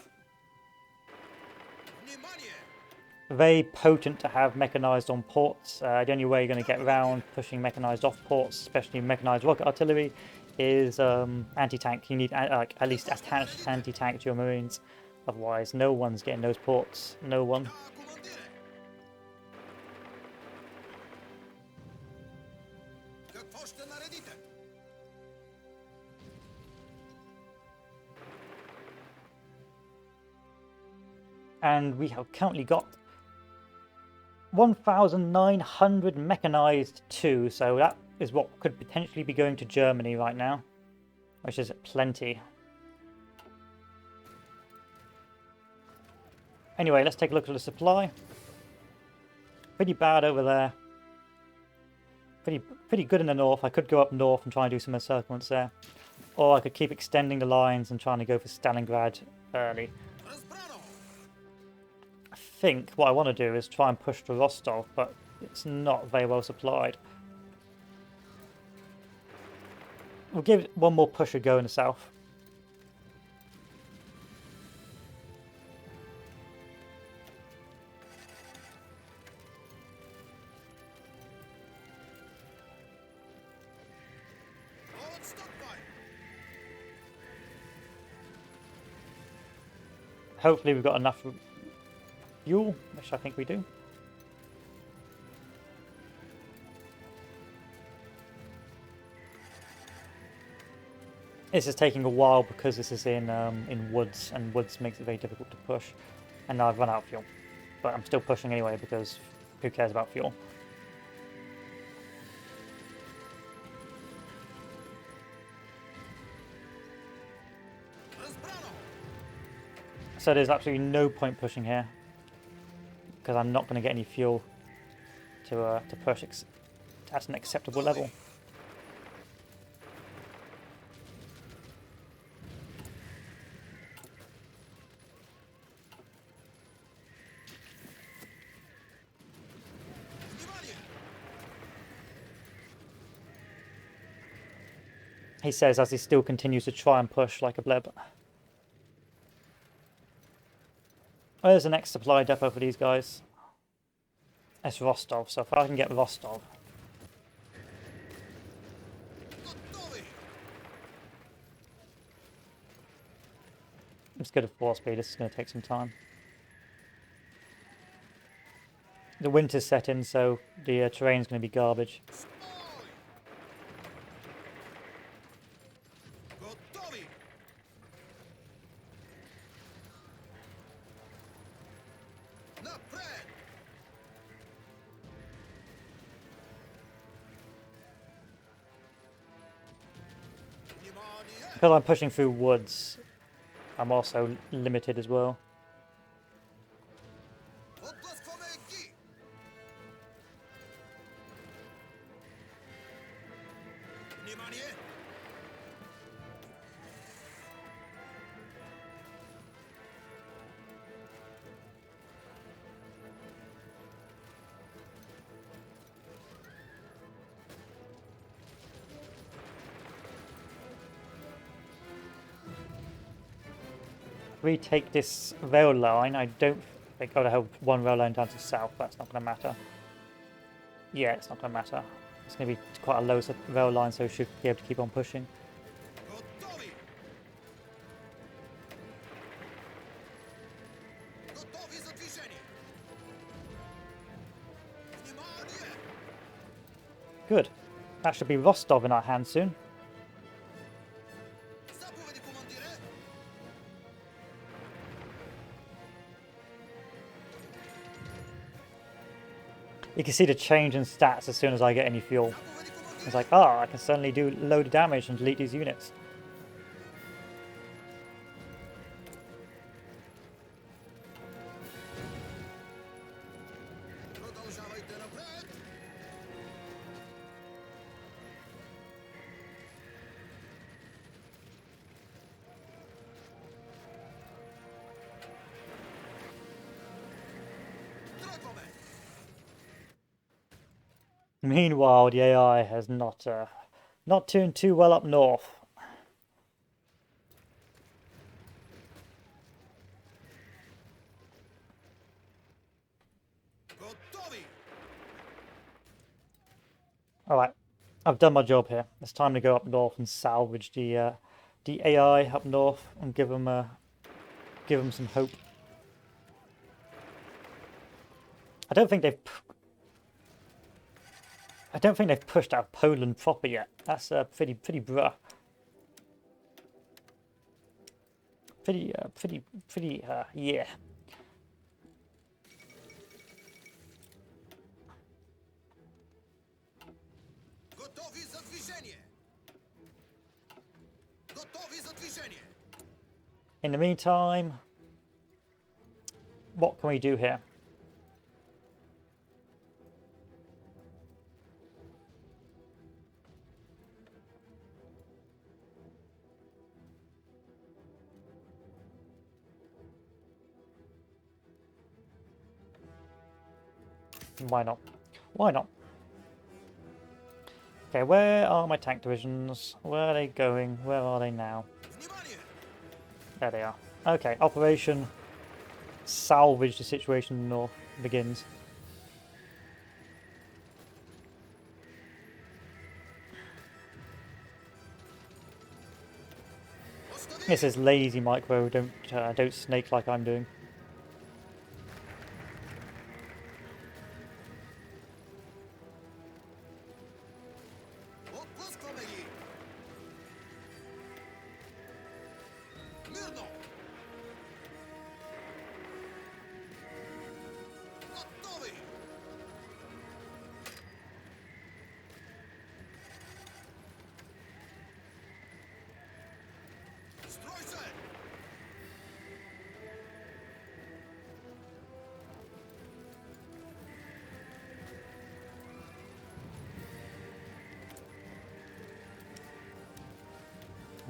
Very potent to have mechanised on ports. The only way you're going to get around pushing mechanised off ports, especially mechanised rocket artillery, is anti-tank. You need at least attached anti-tank to your marines. Otherwise, no one's getting those ports. No one. And we have currently got 1,900 mechanised too, so that is what could potentially be going to Germany right now, which is plenty. Anyway, let's take a look at the supply. Pretty bad over there. Pretty good in the north. I could go up north and try and do some encirclements there. Or I could keep extending the lines and trying to go for Stalingrad early. I think what I want to do is try and push to Rostov, but it's not very well supplied. We'll give it one more push a go in the south. Hopefully we've got enough fuel, which I think we do. This is taking a while because this is in woods, and woods makes it very difficult to push. And now I've run out of fuel, but I'm still pushing anyway because who cares about fuel? So there's absolutely no point pushing here because I'm not going to get any fuel to push at an acceptable level. He says as he still continues to try and push like a bleb. Oh, there's the next supply depot for these guys. It's Rostov, so if I can get Rostov... Let's go to 4 speed, this is going to take some time. The winter's set in, so the terrain's going to be garbage. Because I'm pushing through woods, I'm also limited as well. Retake this rail line. I don't think I'll have one rail line down to south. That's not going to matter. Yeah, it's not going to matter. It's going to be quite a low rail line, so we should be able to keep on pushing. Good. That should be Rostov in our hands soon. You can see the change in stats as soon as I get any fuel. It's like, oh, I can suddenly do a load of damage and delete these units. Meanwhile, the AI has not tuned too well up north. Alright, I've done my job here. It's time to go up north and salvage the AI up north and give them some hope. I don't think they've pushed out Poland proper yet. That's pretty bruh. Yeah. In the meantime, what can we do here? Why not? Why not? Okay, where are my tank divisions? Where are they going? Where are they now? There they are. Okay, Operation Salvage the Situation in the North begins. This is lazy micro, don't snake like I'm doing.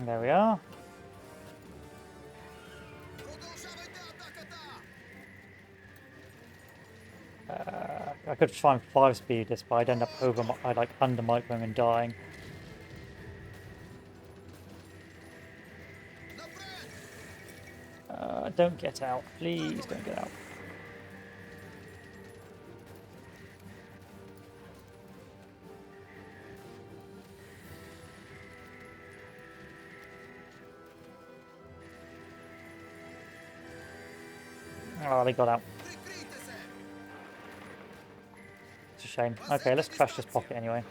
There we are. I could try and 5-speed this, but I'd end up under microing and dying. Don't get out, please don't get out. Oh, they got out. It's a shame. Okay, let's crash this pocket anyway.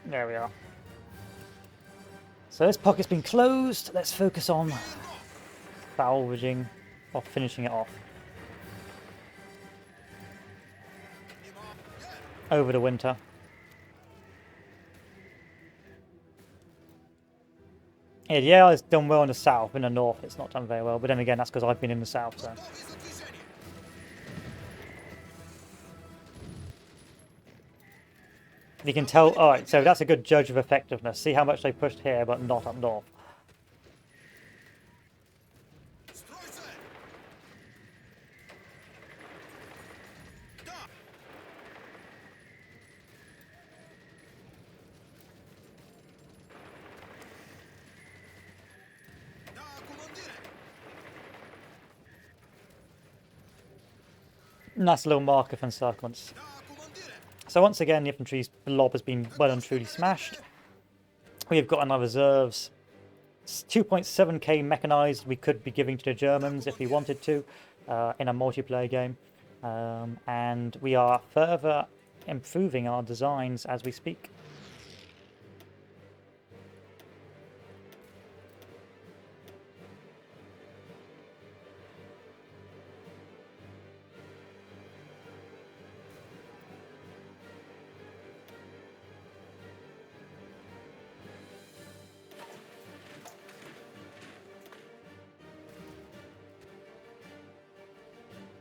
There we are. So this pocket's been closed. Let's focus on salvaging or finishing it off. Over the winter. Yeah, the AI has done well in the south. In the north, it's not done very well. But then again, that's because I've been in the south, so. You can tell. Alright, so that's a good judge of effectiveness. See how much they pushed here, but not up north. Nice little marker for encirclements. So once again, the infantry's blob has been well and truly smashed. We've got in our reserves 2.7k mechanized we could be giving to the Germans if we wanted to in a multiplayer game. And we are further improving our designs as we speak.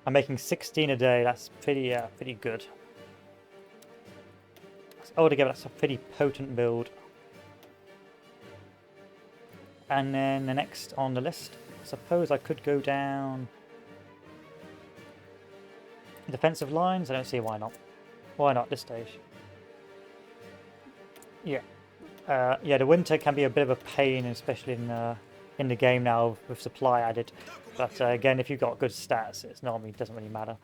I'm making 16 a day. That's pretty good. Altogether, that's a pretty potent build. And then the next on the list, I suppose I could go down defensive lines. I don't see why not. Why not this stage? Yeah, yeah. The winter can be a bit of a pain, especially in the game now with supply added. But again, if you've got good stats, it doesn't really matter.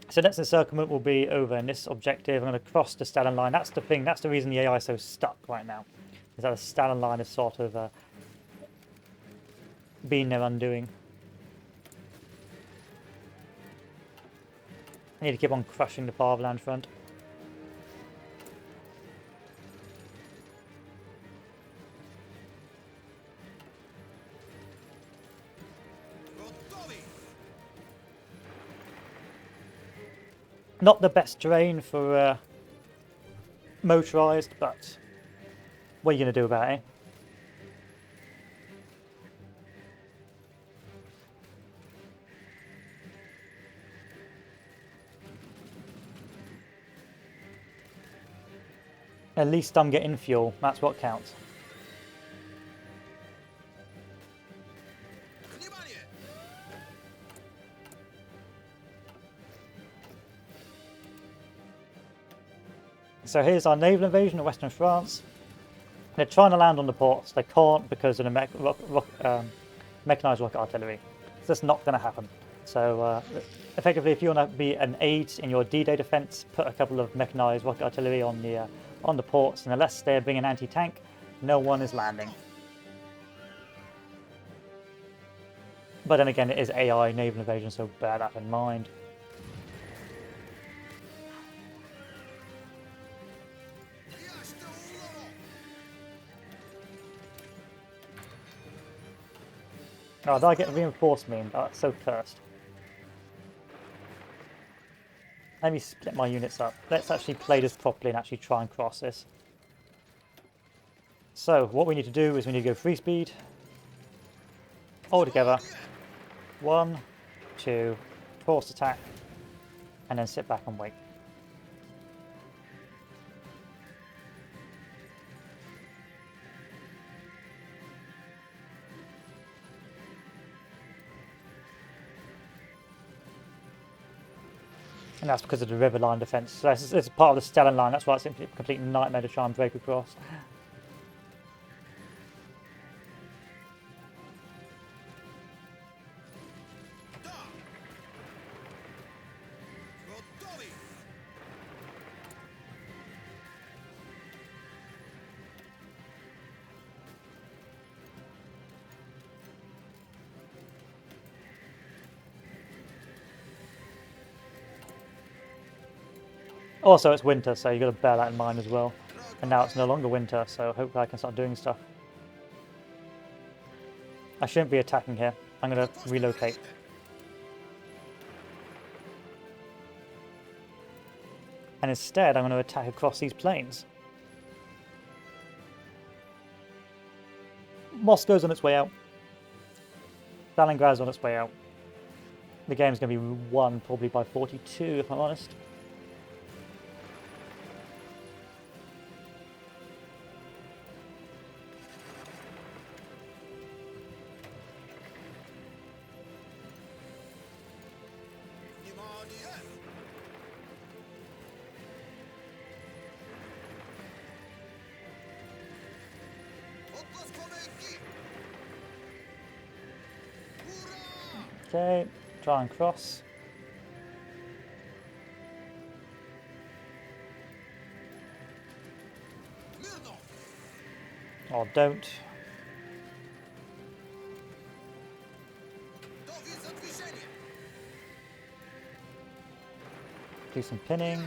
So next encirclement will be over in this objective. I'm going to cross the Stalin line. That's the thing. That's the reason the AI is so stuck right now. Is that the Stalin line is sort of been their undoing. I need to keep on crushing the fatherland front. Not the best terrain for motorised, but what are you going to do about it? At least I'm getting fuel, that's what counts. So here's our naval invasion of Western France. They're trying to land on the ports. They can't because of the mechanized rocket artillery. It's just not going to happen. So effectively, if you want to be an aid in your D-Day defense, put a couple of mechanized rocket artillery on the ports, and unless they're bringing anti-tank, no one is landing. But then again, it is AI naval invasion, so bear that in mind. Oh, did I get reinforcement? Oh, that's so cursed. Let me split my units up. Let's actually play this properly and actually try and cross this. So, what we need to do is we need to go free speed. All together. 1, 2, forced attack. And then sit back and wait. And that's because of the river line defense. So it's part of the Stalin line. That's why it's a complete nightmare to try and break across. Also, it's winter, so you've got to bear that in mind as well. And now it's no longer winter, so hopefully I can start doing stuff. I shouldn't be attacking here. I'm going to relocate. And instead, I'm going to attack across these plains. Moscow's on its way out. Stalingrad's on its way out. The game's going to be won probably by 42, if I'm honest. Okay, try and cross. Or don't. Do some pinning.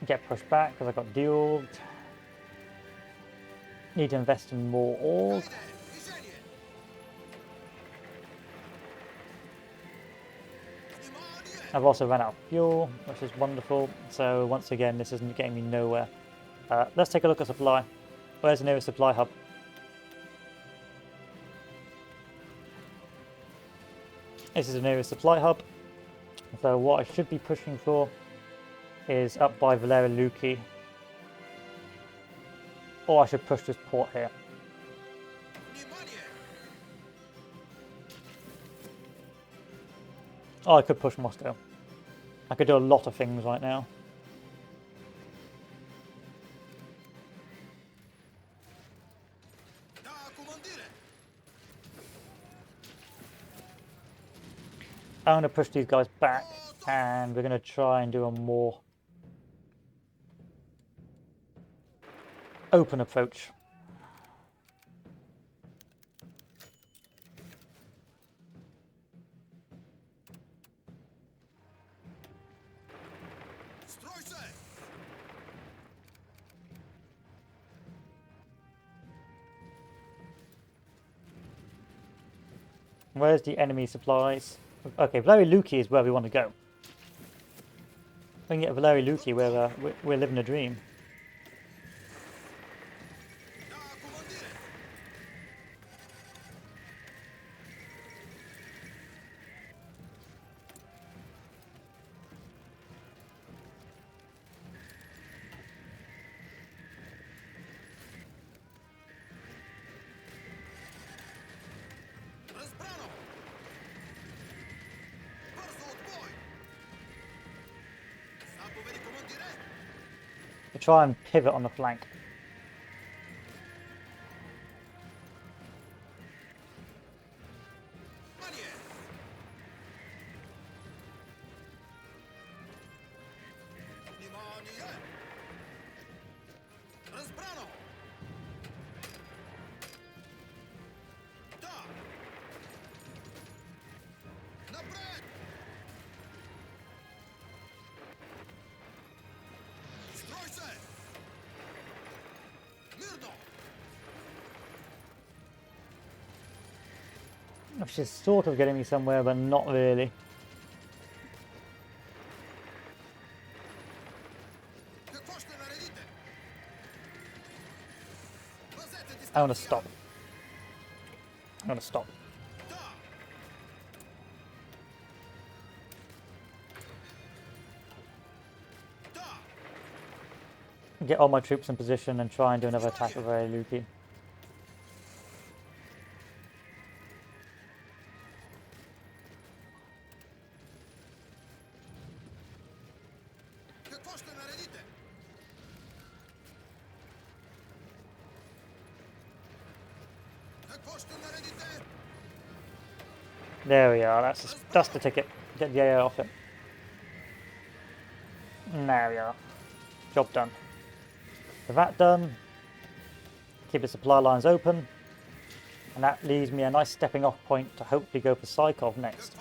Get pushed back because I got deorged. Need to invest in more ores. I've also run out of fuel, which is wonderful. So once again, this isn't getting me nowhere. Let's take a look at supply. Where's the nearest supply hub? This is the nearest supply hub. So what I should be pushing for is up by Valeria Luki. Or I should push this port here. Oh, I could push Moscow. I could do a lot of things right now. I'm going to push these guys back, and we're going to try and do a more open approach. Where's the enemy supplies? Okay, Valery Luki is where we want to go. We can get Valery Luki where we're living a dream. To try and pivot on the flank. Which is sort of getting me somewhere, but not really. I want to stop. I'm going to stop. Get all my troops in position and try and do another attack with Valery Luki. There we are, that's the ticket. Get the AA off it. There we are. Job done. With that done, keep the supply lines open, and that leaves me a nice stepping off point to hopefully go for Psychov next.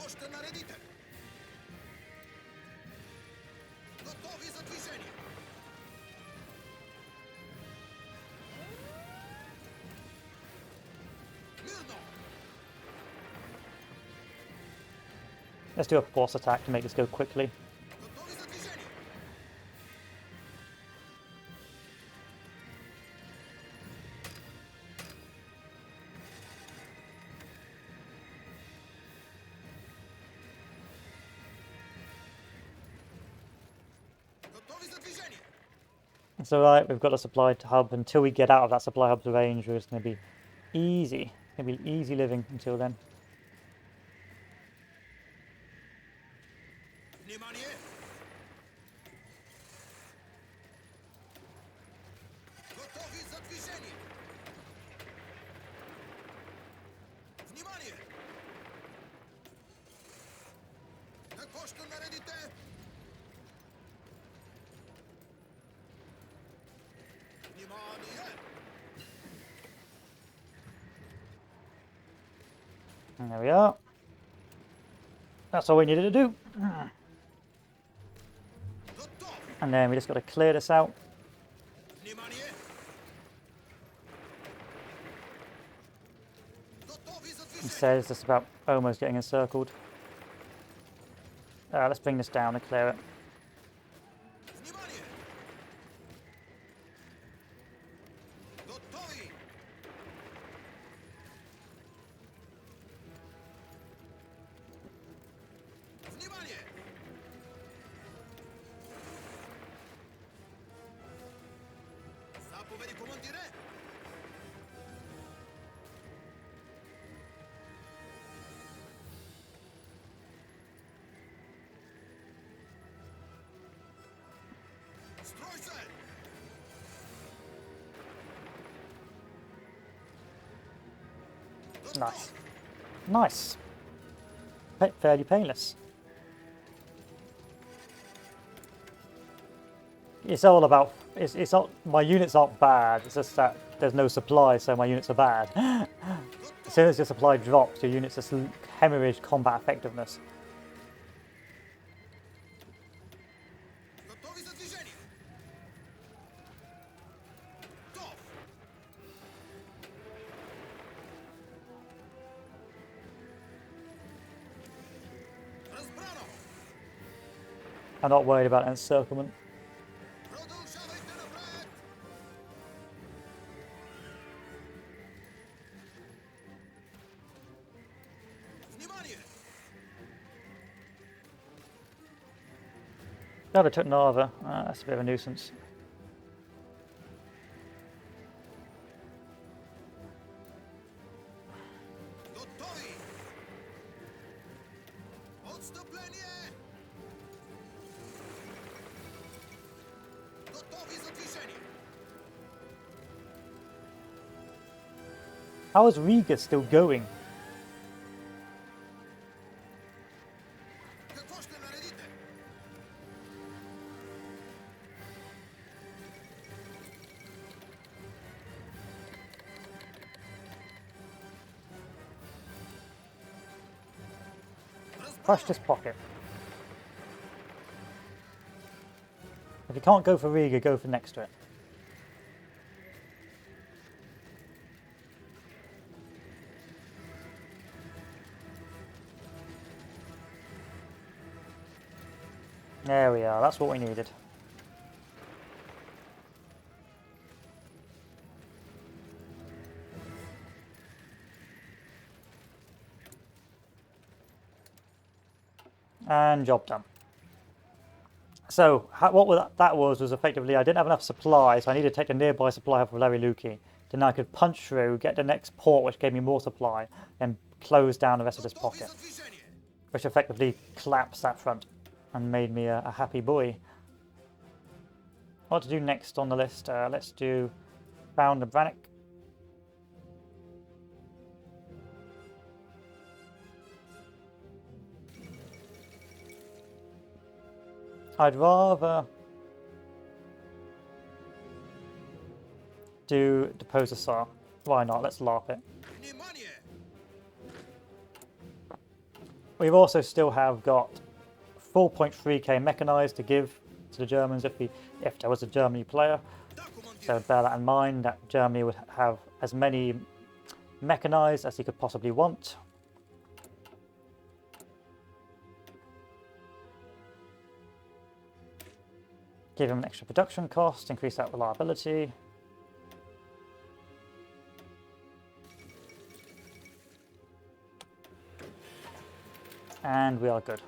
Let's do a force attack to make this go quickly. It's alright, we've got a supply hub. Until we get out of that supply hub's range, it's going to be easy. It's going to be easy living until then. And there we are. That's all we needed to do. And then we just got to clear this out. It says just about almost getting encircled. Let's bring this down and clear it. Nice. Nice. Fairly painless. It's all about... It's not... My units aren't bad, it's just that there's no supply, so my units are bad. As soon as your supply drops, your units just hemorrhage combat effectiveness. I'm not worried about encirclement. No, they took Narva. That's a bit of a nuisance. How is Riga still going? Crush this pocket. If you can't go for Riga, go for next to it. There we are, that's what we needed. And job done. So, what that was effectively, I didn't have enough supply, so I needed to take the nearby supply hub for Larry Luki. Then I could punch through, get the next port, which gave me more supply, then close down the rest of this pocket. Which effectively collapsed that front and made me a happy boy. What to do next on the list? Let's do Bound and Brannick. I'd rather do depose the Tsar. Why not? Let's laugh it. We've also still have got 4.3k mechanized to give to the Germans if there was a Germany player. So bear that in mind, that Germany would have as many mechanized as he could possibly want. Give him an extra production cost, increase that reliability. And we are good.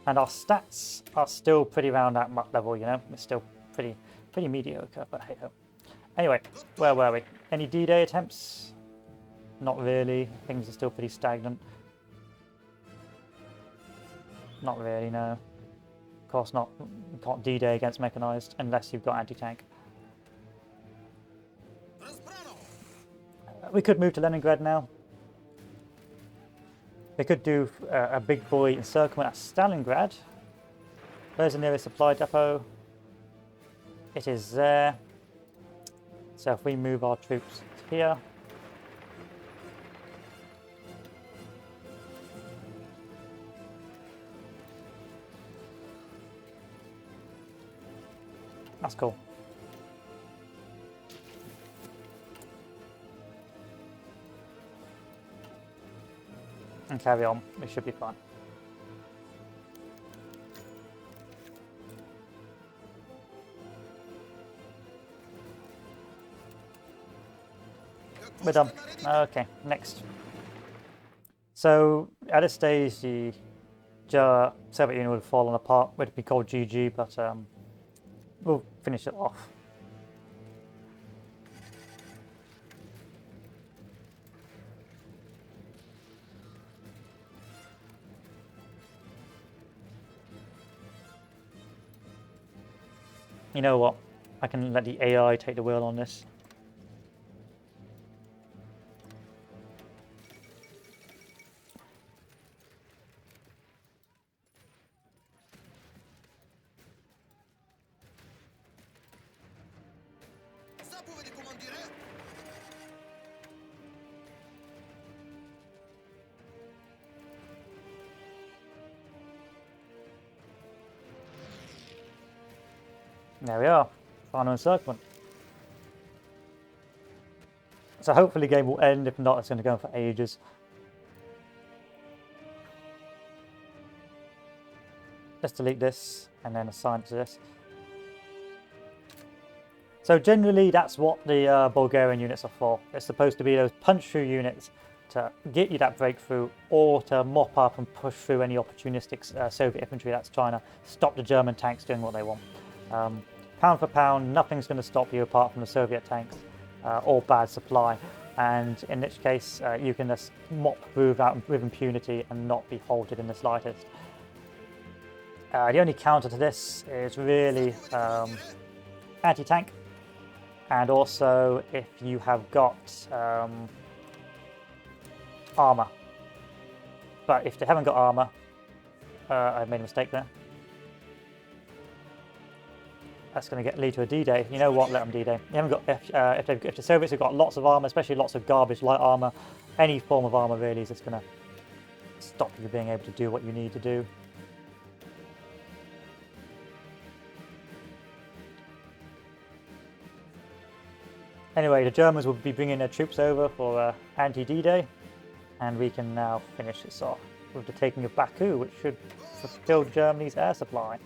And our stats are still pretty around that level, you know? It's still pretty mediocre, but hey ho. Anyway, where were we? Any D-Day attempts? Not really. Things are still pretty stagnant. Not really, no. Of course not. You can't D-Day against mechanized unless you've got anti-tank. We could move to Leningrad now. We could do a big boy encirclement at Stalingrad. Where's the nearest supply depot? It is there. So if we move our troops here. That's cool. And carry on, we should be fine. We're done. Okay, next. So at this stage, the Soviet Union would have fallen apart. Would be called GG, but we'll finish it off. You know what? I can let the AI take the wheel on this. There we are, final encirclement. So hopefully the game will end, if not it's going to go on for ages. Let's delete this and then assign it to this. So generally that's what the Bulgarian units are for. It's supposed to be those punch-through units to get you that breakthrough or to mop up and push through any opportunistic Soviet infantry that's trying to stop the German tanks doing what they want. Pound for pound, nothing's going to stop you apart from the Soviet tanks or bad supply. And in which case, you can just mop through that with impunity and not be halted in the slightest. The only counter to this is really anti-tank. And also if you have got armor. But if they haven't got armor, I made a mistake there. That's going to lead to a D-Day. You know what? Let them D-Day. You haven't got if the Soviets have got lots of armor, especially lots of garbage light armor, any form of armor really is just going to stop you being able to do what you need to do. Anyway, the Germans will be bringing their troops over for anti-D-Day, and we can now finish this off with the taking of Baku, which should fulfill Germany's air supply.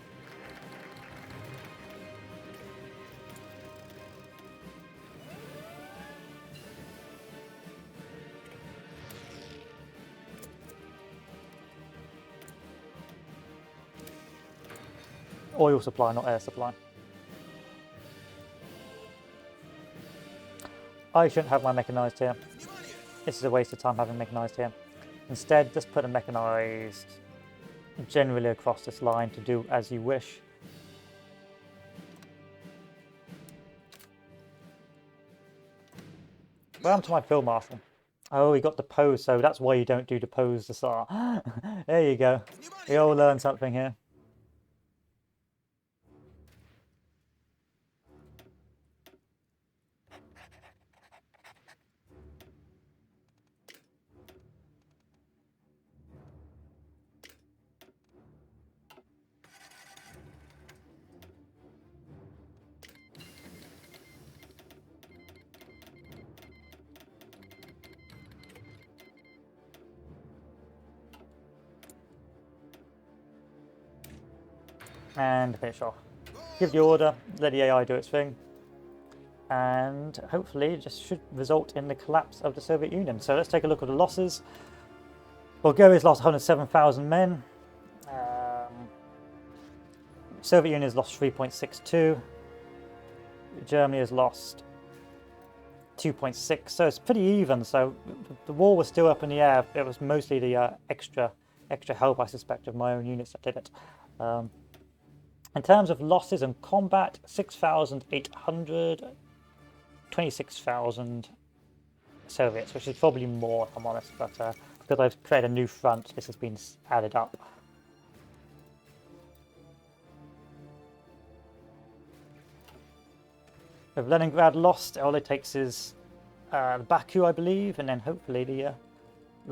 Oil supply, not air supply. I shouldn't have my mechanized here. This is a waste of time having mechanized here. Instead, just put a mechanized generally across this line to do as you wish. What happened to my field marshal? Oh, he got deposed, so that's why you don't do depose the Tsar. There you go. We all learned something here. And finish off. Give the order, let the AI do its thing, and hopefully it just should result in the collapse of the Soviet Union. So let's take a look at the losses. Bulgaria's lost 107,000 men. Soviet Union has lost 3.62. Germany has lost 2.6. So it's pretty even. So the war was still up in the air. It was mostly the extra help, I suspect, of my own units that did it. In terms of losses and combat, 6,800, 26,000 Soviets, which is probably more if I'm honest, but because I've created a new front, this has been added up. If Leningrad lost, all it takes is Baku, I believe, and then hopefully the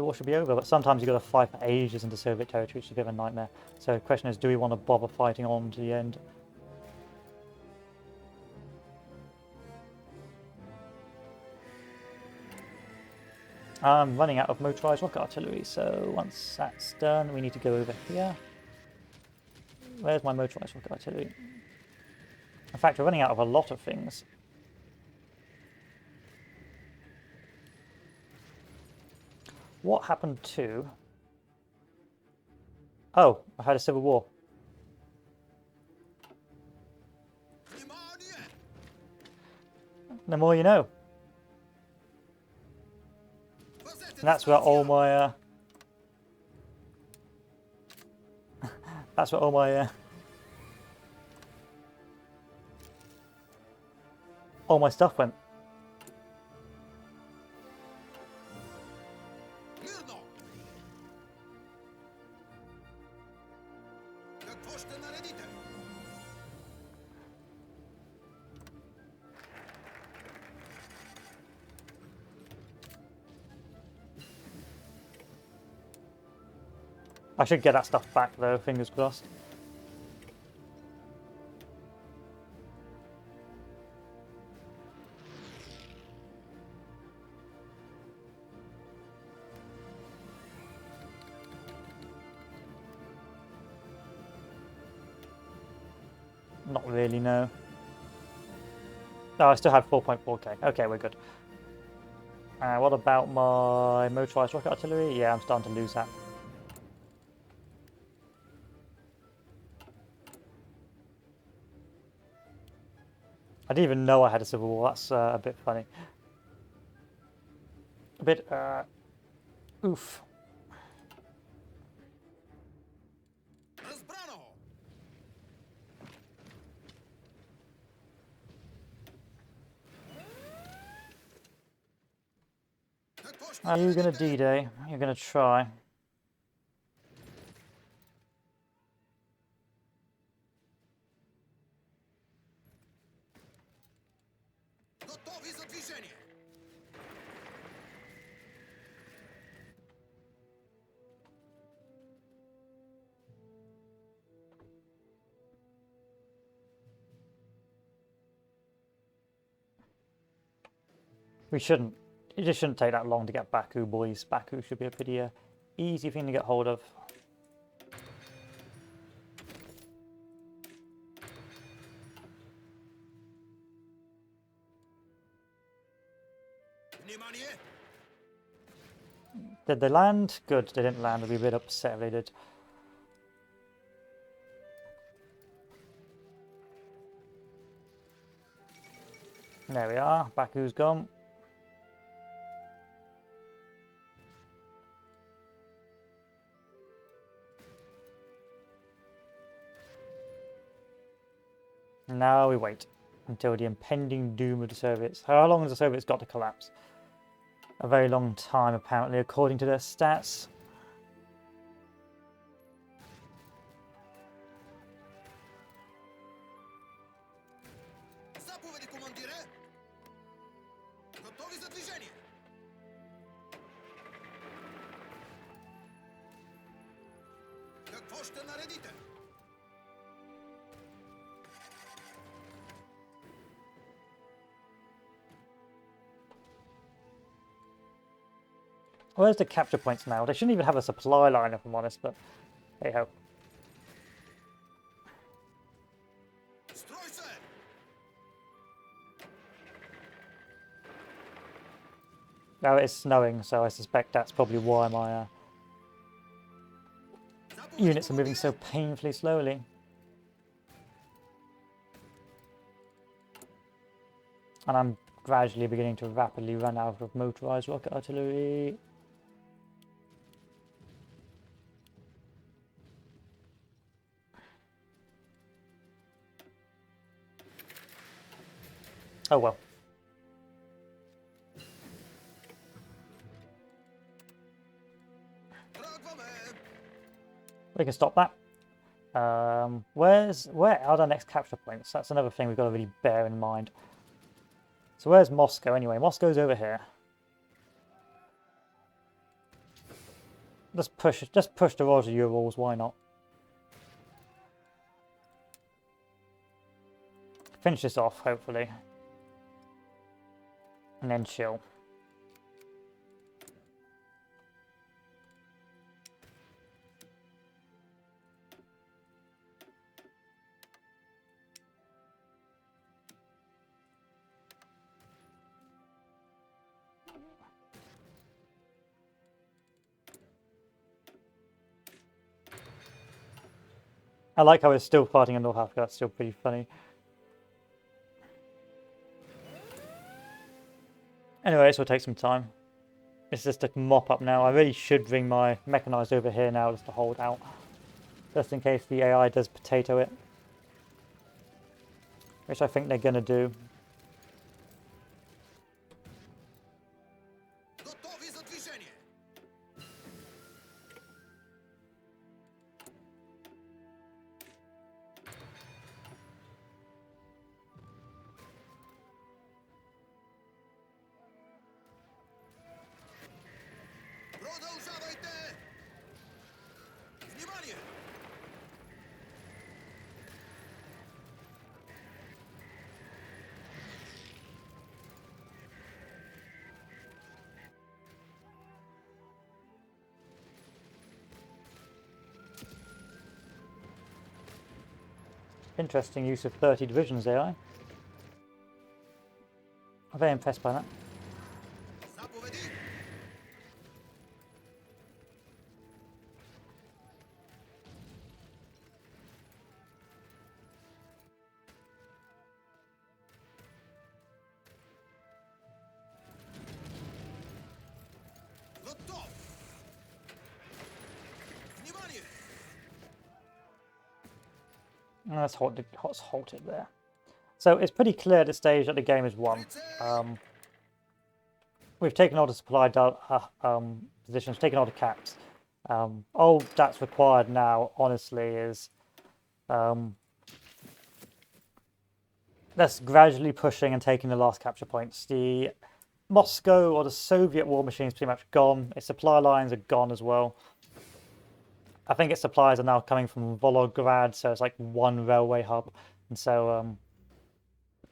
war should be over. But sometimes you've got to fight for ages into Soviet territory, which is a bit of a nightmare. So the question is, do we want to bother fighting on to the end? I'm running out of motorized rocket artillery, so once that's done, we need to go over here. Where's my motorized rocket artillery? In fact, we're running out of a lot of things. What happened to... Oh, I had a civil war. The more you know. And that's where all my... that's where all my... all my stuff went. I should get that stuff back though, fingers crossed. Not really, no. Oh, I still had 4.4k. Okay, we're good. What about my motorized rocket artillery? Yeah, I'm starting to lose that. I didn't even know I had a civil war. That's a bit funny. A bit, oof. Are you gonna D-Day? You're gonna try. We shouldn't. It just shouldn't take that long to get Baku, boys. Baku should be a pretty easy thing to get hold of. Did they land? Good, they didn't land. I'd be a bit upset if they did. There we are. Baku's gone. Now we wait until the impending doom of the Soviets. How long has the Soviets got to collapse? A very long time, apparently, according to their stats. Where's the capture points now? They shouldn't even have a supply line, if I'm honest, but hey ho. Now it's snowing, so I suspect that's probably why my units are moving so painfully slowly. And I'm gradually beginning to rapidly run out of motorized rocket artillery. Oh well. We can stop that. Where are the next capture points? That's another thing we've got to really bear in mind. So where's Moscow anyway? Moscow's over here. Just push the Roger Urals, why not? Finish this off, hopefully. And then chill. I like how we're still fighting in North Africa, that's still pretty funny. Anyway, this will take some time. It's just a mop up now. I really should bring my mechanized over here now just to hold out. Just in case the AI does potato it. Which I think they're going to do. Interesting use of 30 divisions AI. I'm very impressed by that. Let's halt it there. So it's pretty clear at this stage that the game is won. We've taken all the supply positions, taken all the caps. All that's required now, honestly, is that's gradually pushing and taking the last capture points. The Moscow or the Soviet war machine is pretty much gone. Its supply lines are gone as well. I think its supplies are now coming from Volgograd, so it's like one railway hub. And so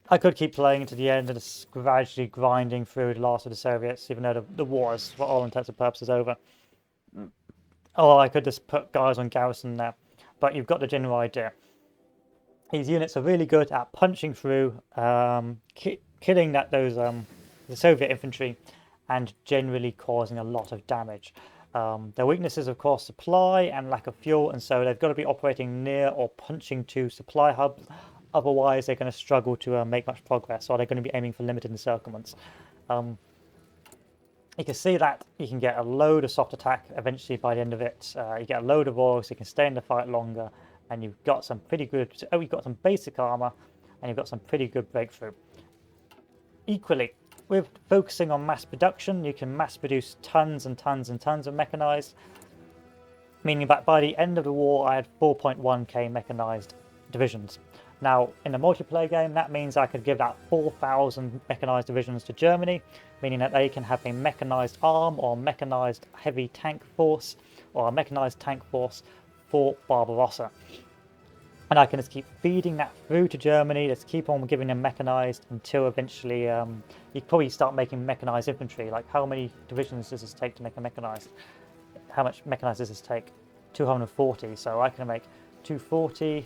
I could keep playing to the end and just gradually grinding through the last of the Soviets, even though the war is, for all intents and purposes, over. Or I could just put guys on garrison there. But you've got the general idea. These units are really good at punching through, killing the Soviet infantry, and generally causing a lot of damage. Their weakness is, of course, supply and lack of fuel, and so they've got to be operating near or punching to supply hubs. Otherwise, they're going to struggle to make much progress, or they're going to be aiming for limited encirclements. You can see that you can get a load of soft attack eventually by the end of it. You get a load of ore, so you can stay in the fight longer, and you've got some pretty good. Oh, you've got some basic armor, and you've got some pretty good breakthrough. Equally, with focusing on mass production, you can mass produce tons and tons and tons of mechanized, meaning that by the end of the war, I had 4.1k mechanized divisions. Now, in a multiplayer game, that means I could give that 4,000 mechanized divisions to Germany, meaning that they can have a mechanized arm or mechanized heavy tank force or a mechanized tank force for Barbarossa. And I can just keep feeding that through to Germany, just keep on giving them mechanized until eventually you probably start making mechanized infantry. Like, how many divisions does this take to make a mechanized? How much mechanized does this take? 240, so I can make 240.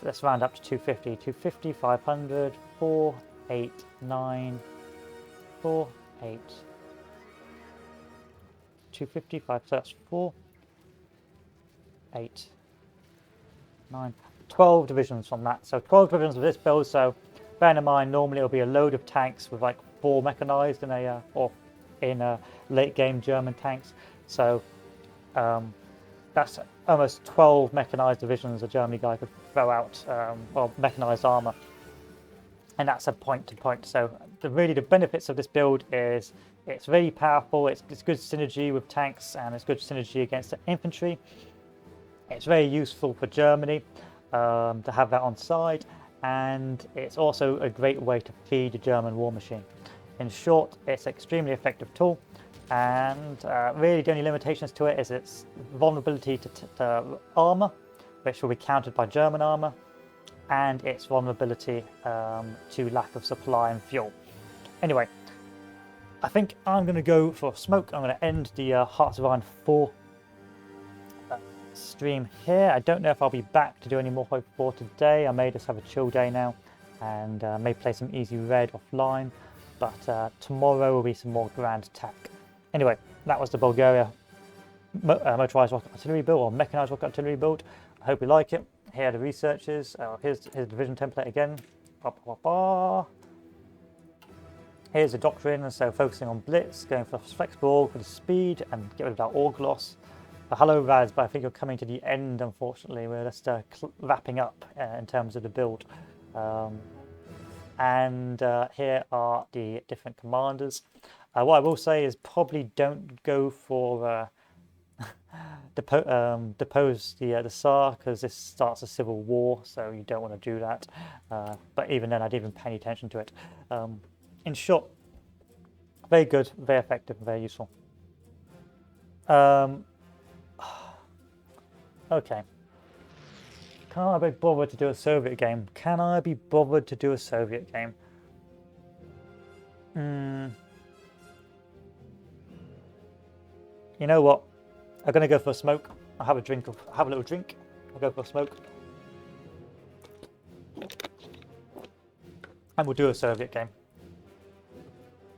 let's round up to 250. 250, 500, 4, 8, 9, 4, 8, 255, so that's 4, 8, 9, 12 divisions from that. So 12 divisions of this build. So bearing in mind, normally it'll be a load of tanks with like 4 mechanized in a late game German tanks. So that's almost 12 mechanized divisions a Germany guy could throw out, well, mechanized armor, and that's a point to point. So the benefits of this build is it's really powerful. It's good synergy with tanks, and it's good synergy against the infantry. It's very useful for Germany to have that on side, and it's also a great way to feed the German war machine. In short, it's an extremely effective tool, and really the only limitations to it is its vulnerability to armor, which will be countered by German armor, and its vulnerability to lack of supply and fuel. Anyway, I think I'm going to go for smoke. I'm going to end the Hearts of Iron 4 stream here. I don't know if I'll be back to do any more Hope 4 today. I may just have a chill day now, and may play some easy red offline, but tomorrow will be some more grand attack. Anyway, that was the Bulgaria motorized rocket artillery build, or mechanized rocket artillery build. I hope you like it. Here are the researches. Here's the division template again. Here's the doctrine, and so focusing on blitz, going for flexible org for the speed and get rid of that org loss. Hello Raz, but I think you're coming to the end, unfortunately. We're just wrapping up in terms of the build. Here are the different commanders. What I will say is probably don't go for depose the Tsar, because this starts a civil war, so you don't want to do that. But even then, I didn't even pay any attention to it. In short, very good, very effective, very useful. Okay. Can I be bothered to do a Soviet game? Can I be bothered to do a Soviet game? You know what? I'm gonna go for a smoke. I'll have a drink. Have a little drink. I'll go for a smoke, and we'll do a Soviet game.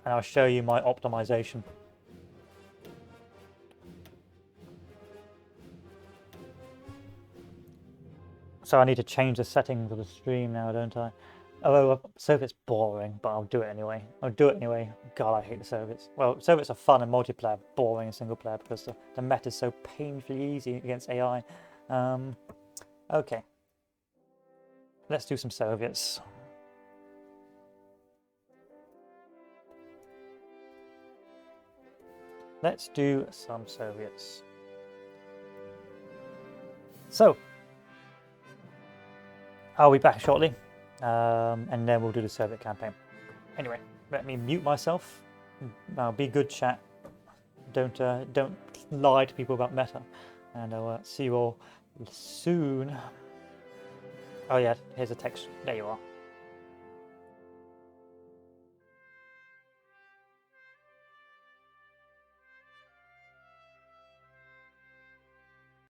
And I'll show you my optimization. So I need to change the settings of the stream now, don't I? Although Soviet's boring, but I'll do it anyway. I'll do it anyway. God, I hate the Soviets. Well, Soviets are fun in multiplayer, boring in single player because the meta is so painfully easy against AI. Okay. Let's do some Soviets. Let's do some Soviets. So, I'll be back shortly, and then we'll do the Soviet campaign. Anyway, let me mute myself. Now, be good, chat. Don't lie to people about meta, and I'll see you all soon. Oh yeah, here's a text. There you are.